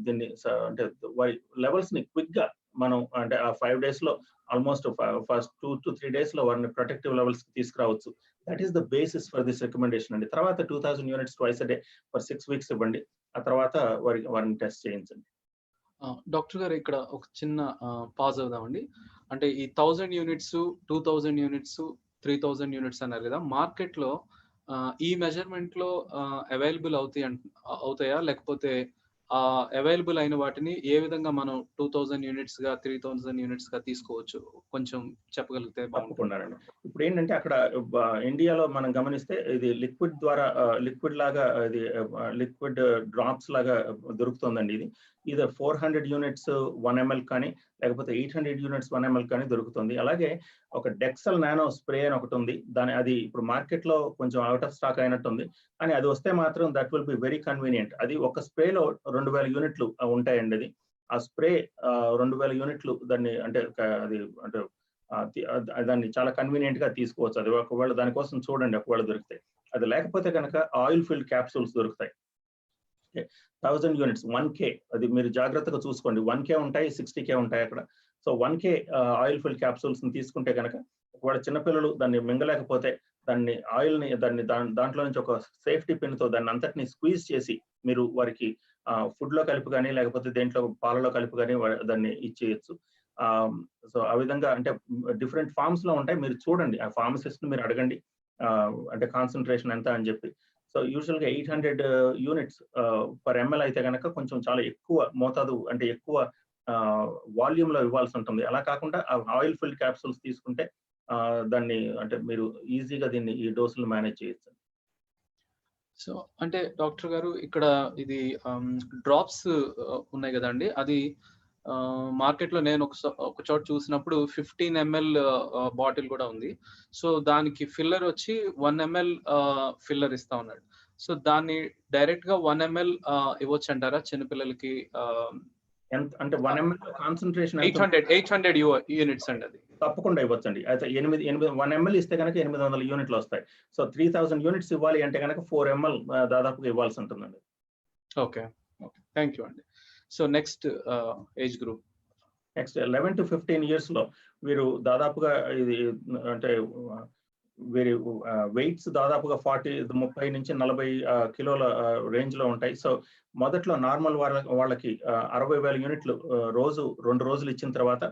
దీన్ని అంటే వారి లెవెల్స్ ని క్విక్ గా మనం అంటే ఆ 5 days లో ఆల్మోస్ట్ ఫస్ట్ 2 to 3 days లో వారిని ప్రొటెక్టివ్ లెవెల్స్ కి తీసుకురావచ్చు. That is the basis for this recommendation అండి. తర్వాత 2000 units twice a day for 6 weeks ఇవ్వండి. ఆ తర్వాత వారిని టెస్ట్ చేయించండి. డాక్టర్ గారు, ఇక్కడ ఒక చిన్న పాజ్ అవుదామండి. అంటే ఈ 1000 యూనిట్స్ 2000 యూనిట్స్ 3000 యూనిట్స్ అన్నారు కదా, మార్కెట్ లో ఈ మెజర్మెంట్ లో అవైలబుల్ అవుతాయా లేకపోతే అవైలబుల్ అయిన వాటిని ఏ విధంగా మనం 2000 యూనిట్స్ గా 3000 యూనిట్స్ గా తీసుకోవచ్చు, కొంచెం చెప్పగలిగితే బాగుంటున్నారండి. ఇప్పుడు ఏంటంటే అక్కడ ఇండియాలో మనం గమనిస్తే ఇది లిక్విడ్ లాగా ఇది లిక్విడ్ డ్రాప్స్ లాగా దొరుకుతుందండి. ఇది 400 యూనిట్స్ 1 ml కానీ లేకపోతే 800 యూనిట్స్ 1 ml కానీ దొరుకుతుంది. అలాగే ఒక డెక్సల్ నానో స్ప్రే అని ఒకటి ఉంది. అది ఇప్పుడు మార్కెట్ లో కొంచెం అవుట్ ఆఫ్ స్టాక్ అయినట్టుంది, కానీ అది వస్తే మాత్రం that will be very convenient. అది ఒక స్ప్రేలో 2000 యూనిట్లు ఉంటాయండి. అది ఆ స్ప్రే 2000 యూనిట్లు దాన్ని అంటే అది అంటే దాన్ని చాలా కన్వీనియంట్ గా తీసుకోవచ్చు. అది ఒకవేళ దానికోసం చూడండి ఒకవేళ దొరుకుతాయి. అది లేకపోతే కనుక ఆయిల్ ఫిల్డ్ క్యాప్సూల్స్ దొరుకుతాయి. 1000 యూనిట్స్ 1K అది మీరు జాగ్రత్తగా చూసుకోండి. 1K ఉంటాయి, 60K ఉంటాయి అక్కడ. So 1K oil field capsules ని తీసుకుంటే కనుక ఒకవేళ చిన్నపిల్లలు దాన్ని మింగలేకపోతే దాన్ని ఆయిల్ ని దాంట్లో నుంచి ఒక సేఫ్టీ పిన్ తో దాన్ని అంతటిని స్క్వీజ్ చేసి మీరు వారికి ఫుడ్ లో కలిపి కానీ లేకపోతే దేంట్లో పాలలో కలిపి కానీ దాన్ని ఇచ్చేయచ్చు. సో ఆ విధంగా అంటే డిఫరెంట్ ఫార్మ్స్ లో ఉంటాయి. మీరు చూడండి, ఆ ఫార్మసిస్ట్ ని మీరు అడగండి అంటే కాన్సన్ట్రేషన్ ఎంత అని చెప్పి. సో యూజువల్ గా 800 యూనిట్స్ పర్ ml అయితే కనుక కొంచెం చాలా ఎక్కువ మోతాదు అంటే ఎక్కువ వాల్యూమ్ లో ఇవ్వాల్సి ఉంటుంది. అలా కాకుండా ఆయిల్ ఫిల్డ్ క్యాప్సూల్స్ తీసుకుంటే దాన్ని అంటే మీరు ఈజీగా దీన్ని ఈ డోసులు మేనేజ్ చేయొచ్చు? సో అంటే డాక్టర్ గారు ఇక్కడ ఇది డ్రాప్స్ ఉన్నాయి కదండి, అది మార్కెట్లో నేను ఒక చోట చూసినప్పుడు 15 ml బాటిల్ కూడా ఉంది. సో దానికి ఫిల్లర్ వచ్చి 1 ml ఫిల్లర్ ఇస్తా ఉన్నాడు. సో దాన్ని డైరెక్ట్ గా 1 ml ఇవ్వచ్చు అంటారా చిన్నపిల్లలకి? ఎంత అంటే 1 ml కాన్సన్ట్రేషన్ 800 యూనిట్స్ అండి అది. తప్పకుండా ఇవ్వచ్చండి. అయితే 1 ml ఇస్తే కనుక 800 యూనిట్లు వస్తాయి. సో 3000 యూనిట్స్ ఇవ్వాలి అంటే కనుక 4 ml దాదాపుగా ఇవ్వాల్సి ఉంటుందండి. ఓకే, థ్యాంక్ యూ అండి. So next age group? Next 11 to 15 years లో వీరు దాదాపుగా ఇది అంటే వీరి వెయిట్స్ దాదాపుగా 30 నుంచి 40 కిలోల రేంజ్ లో ఉంటాయి. సో మొదట్లో నార్మల్ వాళ్ళకి 60,000 యూనిట్లు రోజు 2 రోజులు ఇచ్చిన తర్వాత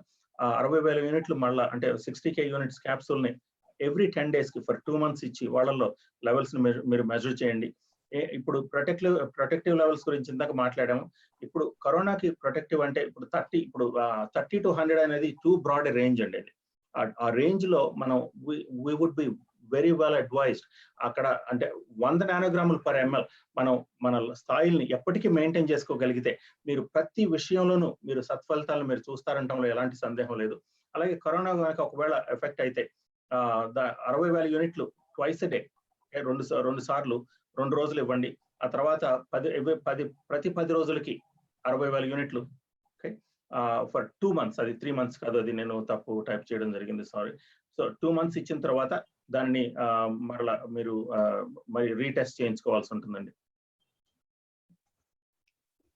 60,000 యూనిట్లు మళ్ళా అంటే 60K యూనిట్స్ క్యాప్సూల్ ని ఎవ్రీ 10 days కి ఫర్ 2 months ఇచ్చి వాళ్ళల్లో లెవెల్స్ ని మీరు మెజర్ చేయండి. ఇప్పుడు ప్రొటెక్టివ్ లెవెల్స్ గురించి ఇందాక మాట్లాడాము. ఇప్పుడు కరోనాకి ప్రొటెక్టివ్ అంటే ఇప్పుడు 30 to 100 అనేది టూ బ్రాడ్ రేంజ్ అండి. అది ఆ రేంజ్ లో మనం we would be very well advised అక్కడ అంటే 100 నానోగ్రాములు per ml మనం మన స్థాయిల్ని ఎప్పటికీ మెయింటైన్ చేసుకోగలిగితే మీరు ప్రతి విషయంలోనూ మీరు సత్ఫలితాలను మీరు చూస్తారంటంలో ఎలాంటి సందేహం లేదు. అలాగే కరోనా కనుక ఒకవేళ ఎఫెక్ట్ అయితే 60,000 యూనిట్లు ట్వైస్ a day, రెండు సార్లు 2 రోజులు ఇవ్వండి. ఆ తర్వాత ప్రతి 10 రోజులకి 60,000 యూనిట్లు. ఓకే, ఫర్ 2 months, అది 3 months కాదు, అది నేను తప్పు టైప్ చేయడం జరిగింది, సారీ. సో 2 months ఇచ్చిన తర్వాత దాన్ని మరలా మీరు మరి రీటెస్ట్ చేయించుకోవాల్సి ఉంటుందండి.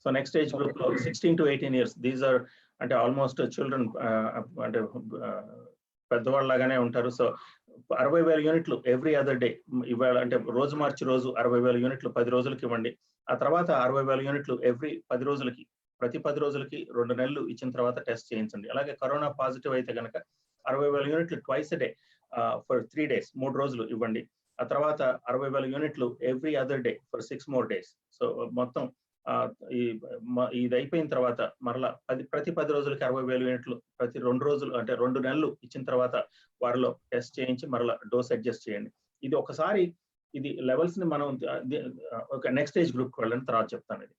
సో నెక్స్ట్ ఏజ్ గ్రూప్ లో 16 to 18 years, దీస్ ఆర్ అంటే ఆల్మోస్ట్ చిల్డ్రన్, అంటే పెద్దవాళ్ళలాగానే ఉంటారు. సో 60,000 యూనిట్లు ఎవ్రీ అదర్ డే ఇవాళ అంటే రోజు మార్చి రోజు 60,000 యూనిట్లు 10 రోజులకి ఇవ్వండి. ఆ తర్వాత 60,000 యూనిట్లు ఎవ్రీ 10 రోజులకి, ప్రతి 10 రోజులకి 2 నెలలు ఇచ్చిన తర్వాత టెస్ట్ చేయించండి. అలాగే కరోనా పాజిటివ్ అయితే కనుక 60,000 యూనిట్లు twice a day for 3 days, 3 రోజులు ఇవ్వండి. ఆ తర్వాత 60,000 యూనిట్లు every other day for 6 more days. So మొత్తం ఇది అయిపోయిన తర్వాత మరలా ప్రతి 10 రోజులకి 60,000 యూనిట్లు ప్రతి 2 రోజులు అంటే 2 నెలలు ఇచ్చిన తర్వాత వారిలో టెస్ట్ చేయించి మరలా డోస్ అడ్జస్ట్ చేయండి. ఇది ఒకసారి ఇది లెవెల్స్ ని మనం ఒక నెక్స్ట్ ఏజ్ గ్రూప్ కి వెళ్ళండి, తర్వాత చెప్తాను ఇది.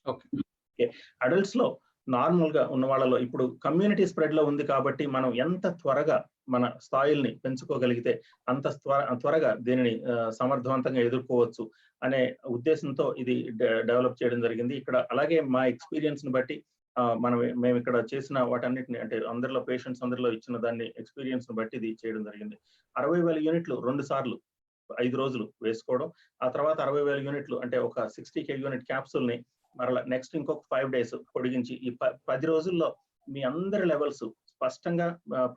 ఓకే, అడల్ట్స్ లో నార్మల్ గా ఉన్న వాళ్ళలో ఇప్పుడు కమ్యూనిటీ స్ప్రెడ్ లో ఉంది కాబట్టి మనం ఎంత త్వరగా మన స్థాయిల్ని పెంచుకోగలిగితే అంత త్వరగా దీనిని సమర్థవంతంగా ఎదుర్కోవచ్చు అనే ఉద్దేశంతో ఇది డెవలప్ చేయడం జరిగింది. ఇక్కడ అలాగే మా ఎక్స్పీరియన్స్ ని బట్టి మేము ఇక్కడ చేసిన వాటన్నిటిని అంటే అందరిలో పేషెంట్స్ అందరిలో ఇచ్చిన దాన్ని ఎక్స్పీరియన్స్ ని బట్టి ఇది చేయడం జరిగింది. 60,000 యూనిట్లు 2 సార్లు 5 రోజులు వేసుకోవడం, ఆ తర్వాత 60,000 యూనిట్లు అంటే ఒక 60K యూనిట్ క్యాప్సూల్ ని మరలా నెక్స్ట్ ఇంకొక 5 days పొడిగించి ఈ 10 రోజుల్లో మీ అందరి లెవెల్స్ స్పష్టంగా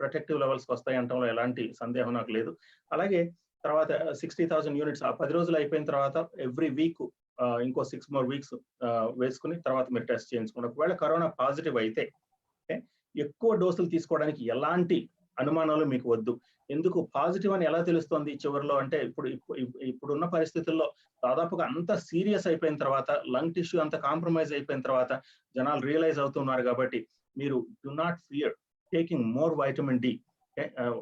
ప్రొటెక్టివ్ లెవెల్స్ వస్తాయి అంటంలో ఎలాంటి సందేహం నాకు లేదు. అలాగే తర్వాత 60,000 యూనిట్స్ ఆ 10 రోజులు అయిపోయిన తర్వాత ఎవ్రీ వీక్ ఇంకో 6 more weeks వేసుకుని తర్వాత మీరు టెస్ట్ చేయించుకోండి. ఒకవేళ కరోనా పాజిటివ్ అయితే ఎక్కువ డోసులు తీసుకోవడానికి ఎలాంటి అనుమానాలు మీకు వద్దు. ఎందుకు పాజిటివ్ అని ఎలా తెలుస్తోంది చివరిలో అంటే ఇప్పుడున్న పరిస్థితుల్లో దాదాపుగా అంత సీరియస్ అయిపోయిన తర్వాత లంగ్ టిష్యూ అంత కాంప్రమైజ్ అయిపోయిన తర్వాత జనాలు రియలైజ్ అవుతున్నారు కాబట్టి మీరు do not fear taking more vitamin D.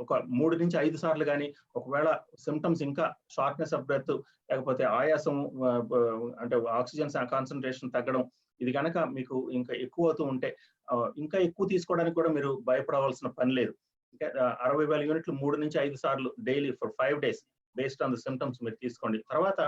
ఒక 3 నుంచి 5 సార్లు కానీ ఒకవేళ సిమ్టమ్స్ ఇంకా షార్ట్నెస్ ఆఫ్ బ్రెత్ లేకపోతే ఆయాసం అంటే ఆక్సిజన్ కాన్సన్ట్రేషన్ తగ్గడం ఇది కనుక మీకు ఇంకా ఎక్కువ అవుతూ ఉంటే ఇంకా ఎక్కువ తీసుకోవడానికి కూడా మీరు భయపడవలసిన పని లేదు. 60,000 యూనిట్లు 3 నుంచి 5 సార్లు daily for 5 days based on the symptoms మీరు తీసుకోండి. తర్వాత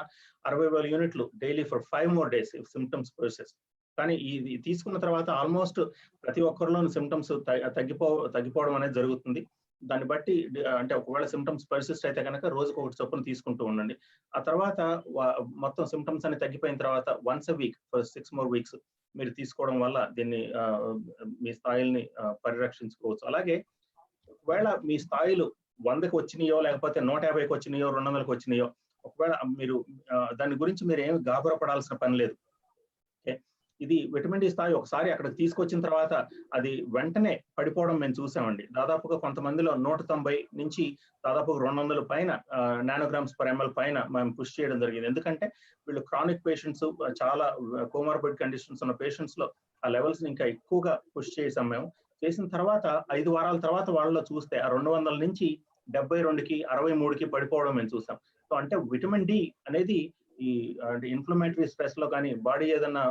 60,000 యూనిట్లు daily for 5 more days if symptoms persist. కానీ ఇది తీసుకున్న తర్వాత ఆల్మోస్ట్ ప్రతి ఒక్కరిలోని సిమ్టమ్స్ తగ్గిపోవడం అనేది జరుగుతుంది. దాన్ని బట్టి అంటే ఒకవేళ సిమ్టమ్స్ పర్సిస్ట్ అయితే కనుక రోజుకు 1 చొప్పున తీసుకుంటూ ఉండండి. ఆ తర్వాత మొత్తం సిమ్టమ్స్ అని తగ్గిపోయిన తర్వాత once a week for 6 more weeks మీరు తీసుకోవడం వల్ల దీన్ని మీ స్థాయిల్ని పరిరక్షించుకోవచ్చు. అలాగే ఒకవేళ మీ స్థాయిలు 100కి వచ్చినాయో లేకపోతే 150కి వచ్చినాయో 200కి వచ్చినాయో ఒకవేళ మీరు దాని గురించి మీరు ఏమి గాబరపడాల్సిన పని లేదు. ఇది విటమిన్ డి స్థాయి ఒకసారి అక్కడికి తీసుకొచ్చిన తర్వాత అది వెంటనే పడిపోవడం మేము చూసామండి. దాదాపుగా కొంతమందిలో 190 నుంచి దాదాపు 200 పైన నానోగ్రామ్స్ per ml పైన మేము పుష్ చేయడం జరిగింది. ఎందుకంటే వీళ్ళు క్రానిక్ పేషెంట్స్, చాలా కోమార్బిడ్ కండిషన్స్ ఉన్న పేషెంట్స్ లో ఆ లెవెల్స్ ని ఇంకా ఎక్కువగా పుష్ చేసాం మేము. చేసిన తర్వాత 5 వారాల తర్వాత వాళ్ళలో చూస్తే ఆ 200 నుంచి 72కి 63కి పడిపోవడం మేము చూసాం. సో అంటే విటమిన్ డి అనేది ఈ అంటే ఇన్ఫ్లమేటరీ స్ట్రెస్ లో కానీ, బాడీ ఏదైనా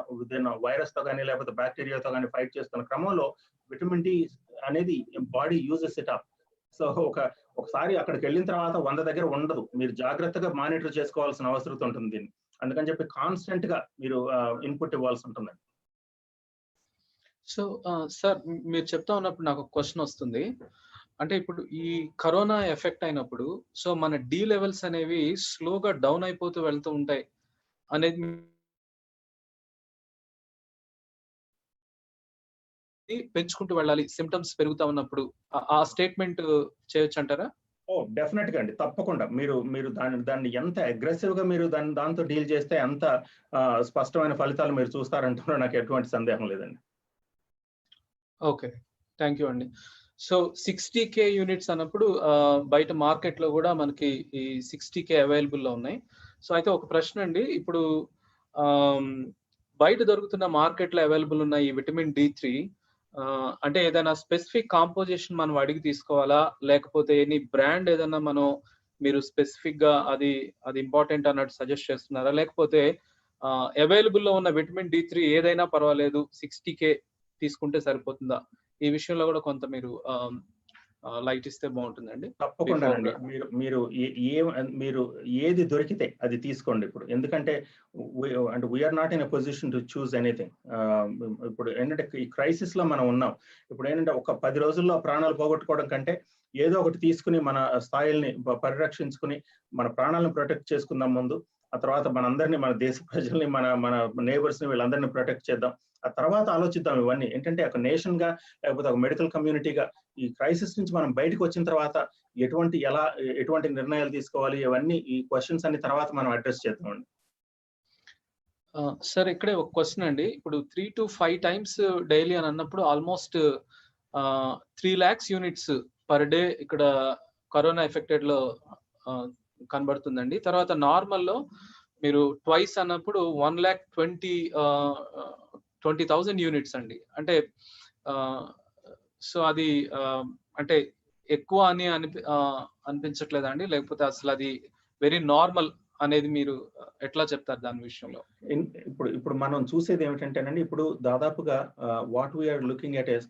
వైరస్ తో కానీ లేకపోతే బ్యాక్టీరియాతో కానీ ఫైట్ చేస్తున్న క్రమంలో విటమిన్ డి అనేది body uses it up. So ఒకసారి అక్కడికి వెళ్ళిన తర్వాత 100 దగ్గర ఉండదు. మీరు జాగ్రత్తగా మానిటర్ చేసుకోవాల్సిన అవసరం ఉంటుంది దీన్ని. అందుకని చెప్పి కాన్స్టెంట్ గా మీరు ఇన్పుట్ ఇవ్వాల్సి ఉంటుంది. సో సార్, మీరు చెప్తా ఉన్నప్పుడు నాకు ఒక క్వశ్చన్ వస్తుంది. అంటే ఇప్పుడు ఈ కరోనా ఎఫెక్ట్ అయినప్పుడు సో మన డి లెవెల్స్ అనేవి స్లోగా డౌన్ అయిపోతూ వెళ్తూ ఉంటాయి అనేది పెంచుకుంటూ వెళ్ళాలి సిమ్టమ్స్ పెరుగుతా ఉన్నప్పుడు, ఆ స్టేట్మెంట్ చేయొచ్చు అంటారా? డెఫినెట్ గా అండి, తప్పకుండా. మీరు దాన్ని ఎంత అగ్రెసివ్ గా మీరు దాంతో డీల్ చేస్తే అంత స్పష్టమైన ఫలితాలు మీరు చూస్తారంటారో నాకు ఎటువంటి సందేహం లేదండి. ఓకే, థ్యాంక్ యూ అండి. సో 60K యూనిట్స్ అన్నప్పుడు బయట మార్కెట్ లో కూడా మనకి ఈ 60K అవైలబుల్ లో ఉన్నాయి. సో అయితే ఒక ప్రశ్న అండి, ఇప్పుడు బయట దొరుకుతున్న మార్కెట్ లో అవైలబుల్ ఉన్న ఈ విటమిన్ D3 అంటే ఏదైనా స్పెసిఫిక్ కాంపోజిషన్ మనం అడిగి తీసుకోవాలా, లేకపోతే ఎనీ బ్రాండ్ ఏదైనా మీరు స్పెసిఫిక్ గా అది ఇంపార్టెంట్ అన్నట్టు సజెస్ట్ చేస్తున్నారా, లేకపోతే అవైలబుల్ లో ఉన్న విటమిన్ D3 ఏదైనా పర్వాలేదు 60K తీసుకుంటే సరిపోతుందా? ఈ విషయంలో కూడా కొంత మీరు లైట్ ఇస్తే బాగుంటుందండి. తప్పకుండా అండి. మీరు ఏది దొరికితే అది తీసుకోండి ఇప్పుడు. ఎందుకంటే అంటే we're not in a position to choose anything. ఇప్పుడు ఏంటంటే ఈ క్రైసిస్ లో మనం ఉన్నాం. ఇప్పుడు ఏంటంటే ఒక 10 రోజుల్లో ప్రాణాలు పోగొట్టుకోవడం కంటే ఏదో ఒకటి తీసుకుని మన స్థాయిల్ని పరిరక్షించుకుని మన ప్రాణాలను ప్రొటెక్ట్ చేసుకుందాం ముందు. ఆ తర్వాత మనందరినీ, మన దేశ ప్రజల్ని, మన నేబర్స్ ని, వీళ్ళందరినీ ప్రొటెక్ట్ చేద్దాం. ఆ తర్వాత ఆలోచిద్దాం ఇవన్నీ. ఏంటంటే ఒక నేషన్ గా లేకపోతే ఒక మెడికల్ కమ్యూనిటీగా ఈ క్రైసిస్ నుంచి మనం బయటకు వచ్చిన తర్వాత ఎటువంటి నిర్ణయాలు తీసుకోవాలి, ఇవన్నీ ఈ క్వశ్చన్స్ అన్ని తర్వాత మనం అడ్రస్ చేద్దామండి. సార్, ఇక్కడే ఒక క్వశ్చన్ అండి. ఇప్పుడు 3 to 5 టైమ్స్ డైలీ అని అన్నప్పుడు almost 3 lakhs units per day ఇక్కడ కరోనా ఎఫెక్టెడ్ లో కనబడుతుందండి. తర్వాత నార్మల్ లో మీరు ట్వైస్ అన్నప్పుడు 1,20,000 యూనిట్స్ అండి. అంటే సో అది అంటే ఎక్కువ అని అనిపించట్లేదా అండి, లేకపోతే అసలు అది వెరీ నార్మల్ అనేది మీరు ఎట్లా చెప్తారు దాని విషయంలో? ఇప్పుడు మనం చూసేది ఏమిటంటేనండి, ఇప్పుడు దాదాపుగా what we're looking at is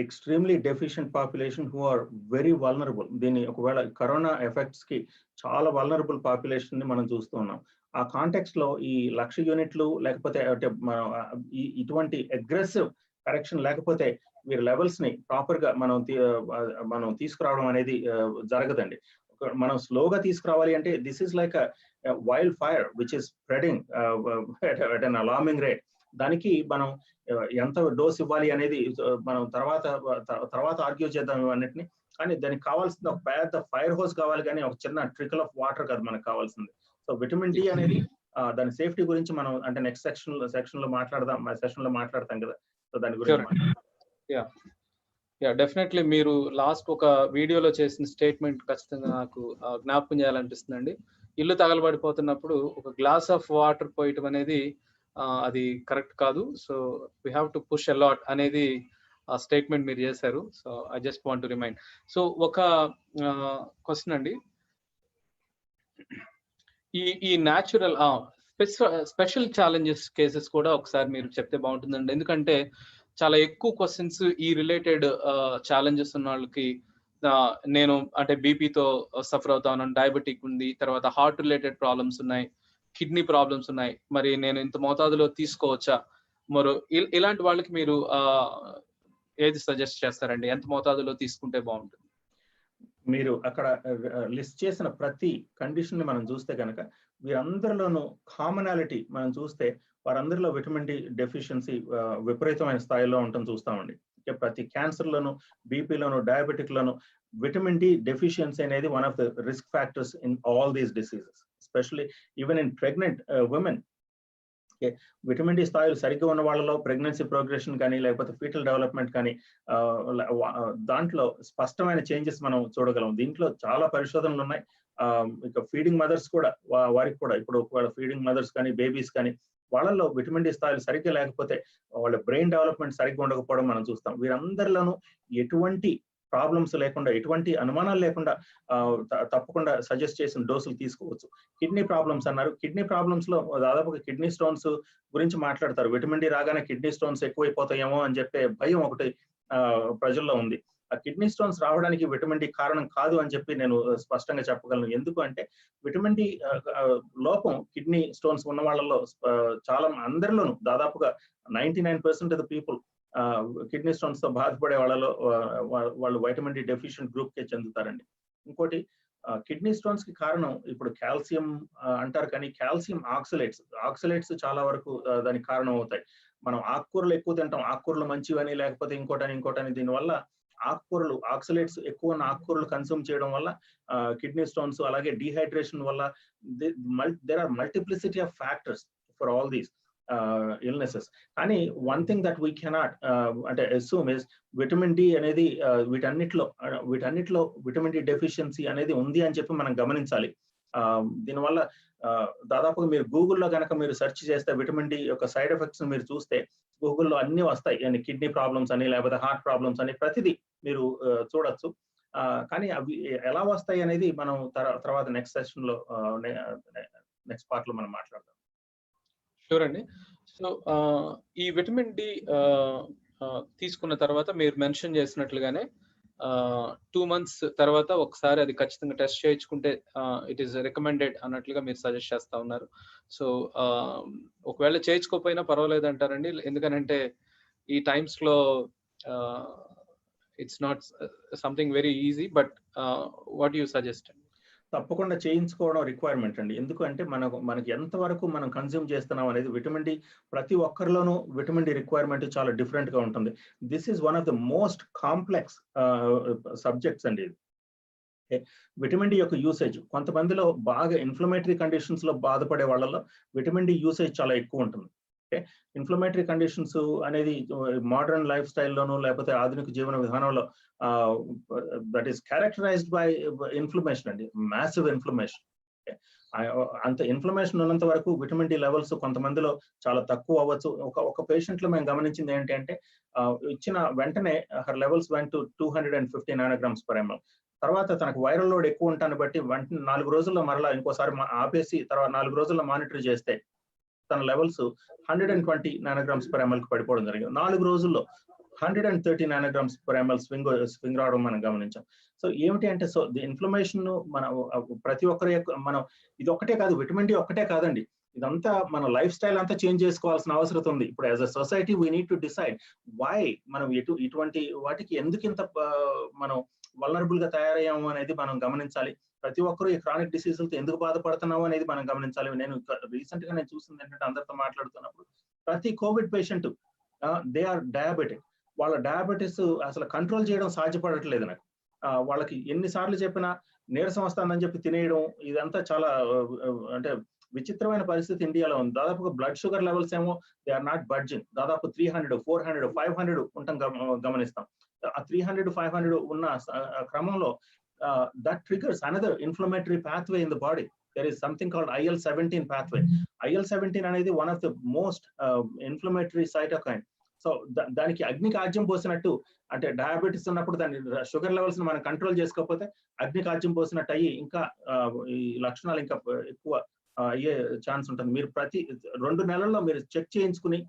extremely deficient population who are very vulnerable. దీన్ని ఒకవేళ కరోనా ఎఫెక్ట్స్ కి చాలా వల్నరబుల్ పాపులేషన్ ని మనం చూస్తూ ఉన్నాం. ఆ కాంటెక్స్ట్ లో ఈ 1,00,000 యూనిట్లు లేకపోతే అంటే ఇటువంటి అగ్రెసివ్ కరెక్షన్ లేకపోతే వీరి లెవెల్స్ ని ప్రాపర్ గా మనం తీసుకురావడం అనేది జరగదండి. మనం స్లోగా తీసుకురావాలి అంటే this is like wild fire which is spreading at an alarming rate. దానికి మనం ఎంత డోస్ ఇవ్వాలి అనేది మనం తర్వాత ఆర్గ్యూ చేద్దాం ఇవన్నిటిని. కానీ దానికి కావాల్సింది ఒక పెద్ద ఫైర్ హోస్ కావాలి, కానీ ఒక చిన్న ట్రికల్ ఆఫ్ వాటర్ కాదు మనకు కావాల్సింది. సో విటమిన్ డి అనేది దాని సేఫ్టీ గురించి మనం అంటే నెక్స్ట్ సెక్షన్ లో మాట్లాడతాం కదా. సో దాని గురించి డెఫినెట్లీ మీరు లాస్ట్ ఒక వీడియోలో చేసిన స్టేట్మెంట్ ఖచ్చితంగా నాకు జ్ఞాపకం చేయాలనిపిస్తుందండి. ఇల్లు తగలబడిపోతున్నప్పుడు ఒక గ్లాస్ ఆఫ్ వాటర్ పోయటం అనేది అది కరెక్ట్ కాదు. So we have to push a lot అనేది ఆ స్టేట్మెంట్ మీరు చేశారు. So I just want to remind. So ఒక క్వశ్చన్ అండి, ఈ న్యాచురల్ స్పెషల్ ఛాలెంజెస్ కేసెస్ కూడా ఒకసారి మీరు చెప్తే బాగుంటుందండి. ఎందుకంటే చాలా ఎక్కువ క్వశ్చన్స్ ఈ రిలేటెడ్ ఛాలెంజెస్ ఉన్న వాళ్ళకి, నేను అంటే బీపీతో సఫర్ అవుతా ఉన్నాను, డయాబెటిక్ ఉంది, తర్వాత హార్ట్ రిలేటెడ్ ప్రాబ్లమ్స్ ఉన్నాయి, కిడ్నీ ప్రాబ్లమ్స్ ఉన్నాయి, మరి నేను ఇంత మోతాదులో తీసుకోవచ్చా? ఇలాంటి వాళ్ళకి మీరు ఏది సజెస్ట్ చేస్తారండి? ఎంత మోతాదులో తీసుకుంటే బాగుంటుంది? మీరు అక్కడ లిస్ట్ చేసిన ప్రతి కండిషన్ ని మనం చూస్తే కనుక వీరందరిలోనూ కామనాలిటీ మనం చూస్తే వారందరిలో విటమిన్ డి డెఫిషియన్సీ విపరీతమైన స్థాయిలో ఉండటం చూస్తామండి. ప్రతి క్యాన్సర్ లోను, బీపీలోను, డయాబెటిక్ లోను విటమిన్ డి డెఫిషియన్సీ అనేది one of the risk factors in all these diseases, especially even in pregnant women. Vitamin D స్థాయిలు సరిగ్గా ఉన్న వాళ్ళలో ప్రెగ్నెన్సీ ప్రోగ్రెషన్ కానీ లేకపోతే ఫీటల్ డెవలప్మెంట్ కానీ దాంట్లో స్పష్టమైన చేంజెస్ మనం చూడగలం. దీంట్లో చాలా పరిశోధనలు ఉన్నాయి. ఇక ఫీడింగ్ మదర్స్ కూడా వారికి కూడా ఇప్పుడు ఒకవేళ ఫీడింగ్ మదర్స్ కానీ బేబీస్ కానీ వాళ్ళల్లో విటమిన్ డి స్థాయిలు సరిగ్గా లేకపోతే వాళ్ళ బ్రెయిన్ డెవలప్మెంట్ సరిగ్గా ఉండకపోవడం మనం చూస్తాం. వీరందరిలోనూ ఎటువంటి ప్రాబ్లమ్స్ లేకుండా, ఎటువంటి అనుమానాలు లేకుండా తప్పకుండా సజెస్ట్ చేసిన డోసులు తీసుకోవచ్చు. కిడ్నీ ప్రాబ్లమ్స్ అన్నారు. కిడ్నీ ప్రాబ్లమ్స్ లో దాదాపుగా కిడ్నీ స్టోన్స్ గురించి మాట్లాడతారు. విటమిన్ డి రాగానే కిడ్నీ స్టోన్స్ ఎక్కువైపోతాయేమో అని చెప్పే భయం ఒకటి ప్రజల్లో ఉంది. ఆ కిడ్నీ స్టోన్స్ రావడానికి విటమిన్ డి కారణం కాదు అని చెప్పి నేను స్పష్టంగా చెప్పగలను. ఎందుకు అంటే విటమిన్ డి లోపం కిడ్నీ స్టోన్స్ ఉన్న వాళ్ళలో చాలా అందరిలోనూ దాదాపుగా 99% of the people kidney stones తో బాధపడే వాళ్ళలో వాళ్ళు వైటమిన్ డి డెఫిషియెంట్ గ్రూప్ కే చెందుతారండి. ఇంకోటి కిడ్నీ స్టోన్స్ కి కారణం ఇప్పుడు కాల్షియం అంటారు, కానీ కాల్షియం ఆక్సలేట్స్ చాలా వరకు దానికి కారణం అవుతాయి. మనం ఆకుకూరలు ఎక్కువ తింటాం, ఆకుకూరలు మంచివని లేకపోతే ఇంకోటని దీనివల్ల ఆకుకూరలు ఆక్సలేట్స్ ఎక్కువ ఉన్న ఆకుకూరలు కన్సూమ్ చేయడం వల్ల కిడ్నీ స్టోన్స్, అలాగే డీహైడ్రేషన్ వల్ల there are multiplicity of factors for all these illnesses. కానీ one thing that we cannot అంటే అస్యూమ్ ఇస్ విటమిన్ డి అనేది వీటన్నిటిలో విటమిన్ డి డెఫిషియన్సీ అనేది ఉంది అని చెప్పి మనం గమనించాలి. దీనివల్ల దాదాపుగా మీరు గూగుల్లో కనుక మీరు సెర్చ్ చేస్తే విటమిన్ డి యొక్క సైడ్ ఎఫెక్ట్స్ మీరు చూస్తే గూగుల్లో అన్ని వస్తాయి. కిడ్నీ ప్రాబ్లమ్స్ అని లేకపోతే హార్ట్ ప్రాబ్లమ్స్ అని ప్రతిదీ మీరు చూడొచ్చు. కానీ అవి ఎలా వస్తాయి అనేది మనం తర్వాత నెక్స్ట్ సెషన్ లో నెక్స్ట్ పార్ట్ లో మనం మాట్లాడదాం. షూర్ అండి. సో ఈ విటమిన్ డి తీసుకున్న తర్వాత మీరు మెన్షన్ చేసినట్లుగానే 2 months తర్వాత ఒకసారి అది ఖచ్చితంగా టెస్ట్ చేయించుకుంటే ఇట్ ఈస్ రికమెండెడ్ అన్నట్లుగా మీరు సజెస్ట్ చేస్తా ఉన్నారు. సో ఒకవేళ చేయించుకోకపోయినా పర్వాలేదు అంటారండి, ఎందుకనంటే ఈ టైమ్స్ లో it's not something very easy, but what you suggest? తప్పకుండా చేయించుకోవడం రిక్వైర్మెంట్ అండి. ఎందుకంటే మనకి ఎంతవరకు మనం కన్జ్యూమ్ చేస్తున్నాం అనేది విటమిన్ డి ప్రతి ఒక్కరిలోనూ విటమిన్ డి రిక్వైర్మెంట్ చాలా డిఫరెంట్ గా ఉంటుంది. This is one of the most complex subjects అండి. విటమిన్ డి యొక్క యూసేజ్ కొంతమందిలో బాగా ఇన్ఫ్లమేటరీ కండిషన్స్ లో బాధపడే వాళ్ళలో విటమిన్ డి యూసేజ్ చాలా ఎక్కువ ఉంటుంది. ఇన్ఫ్లమేటరీ కండిషన్స్ అనేది మోడర్న్ లైఫ్ స్టైల్లోనూ లేకపోతే ఆధునిక జీవన విధానంలో that is characterised by inflammation అండి, మ్యాసివ్ ఇన్ఫ్లమేషన్. అంత ఇన్ఫ్లమేషన్ ఉన్నంత వరకు విటమిన్ డి లెవెల్స్ కొంతమందిలో చాలా తక్కువ అవ్వచ్చు. ఒక పేషెంట్ లో మేము గమనించింది ఏంటంటే ఇచ్చిన వెంటనే her levels went to 250 nanograms per ml. తర్వాత తనకు వైరల్ లోడ్ ఎక్కువ ఉంటాను బట్టి 4 రోజుల్లో మరలా ఇంకోసారి ఆపేసి తర్వాత 4 రోజుల్లో మానిటర్ చేస్తే తన లెవెల్స్ 120 nanograms per ml కి పడిపోవడం జరిగింది. 4 రోజుల్లో 130 nanograms per ml స్వింగ్ రావడం మనం గమనించాం. సో ఏమిటి అంటే ది ఇన్ఫ్లమేషన్ మన ప్రతి ఒక్కరి మనం ఇది ఒక్కటే కాదు, విటమిన్ డి ఒక్కటే కాదండి, ఇదంతా మన లైఫ్ స్టైల్ అంతా చేంజ్ చేసుకోవాల్సిన అవసరం ఉంది. ఇప్పుడు as a society we need to decide why మనం ఇటువంటి వాటికి ఎందుకు ఇంత మనం వల్నరబుల్ గా తయారయ్యాము అనేది మనం గమనించాలి. ప్రతి ఒక్కరు ఈ క్రానిక్ డిసీజులతో ఎందుకు బాధపడుతున్నాము అనేది మనం గమనించాలి. నేను రీసెంట్ గా నేను చూసింది ఏంటంటే అందరితో మాట్లాడుతున్నప్పుడు ప్రతి Covid patient they are diabetic. వాళ్ళ డయాబెటిస్ అసలు కంట్రోల్ చేయడం సాధ్యపడట్లేదు నాకు. వాళ్ళకి ఎన్నిసార్లు చెప్పినా నీరసం వస్తుందని చెప్పి తినేయడం, ఇదంతా చాలా అంటే విచిత్రమైన పరిస్థితి ఇండియాలో ఉంది. దాదాపుగా బ్లడ్ షుగర్ లెవెల్స్ ఏమో దే ఆర్ నాట్ బడ్జింగ్. దాదాపు 300, 400, 500 ఉంటాం గమనిస్తాం. ఆ 300, 500 ఉన్న క్రమంలో that triggers another inflammatory pathway in the body. There is something called IL-17 pathway. IL-17 అనేది one of the most inflammatory cytokine. So దానికి అగ్నికి ఆజ్యం పోసినట్టు, అంటే డయాబెటీస్ ఉన్నప్పుడు దాని షుగర్ లెవెల్స్ మనం కంట్రోల్ చేసుకోకపోతే అగ్నికి ఆజ్యం పోసినట్టు అయ్యి ఇంకా ఈ లక్షణాలు ఇంకా ఎక్కువ అయ్యే ఛాన్స్ ఉంటుంది. మీరు ప్రతి 2 నెలల్లో మీరు చెక్ చేయించుకుని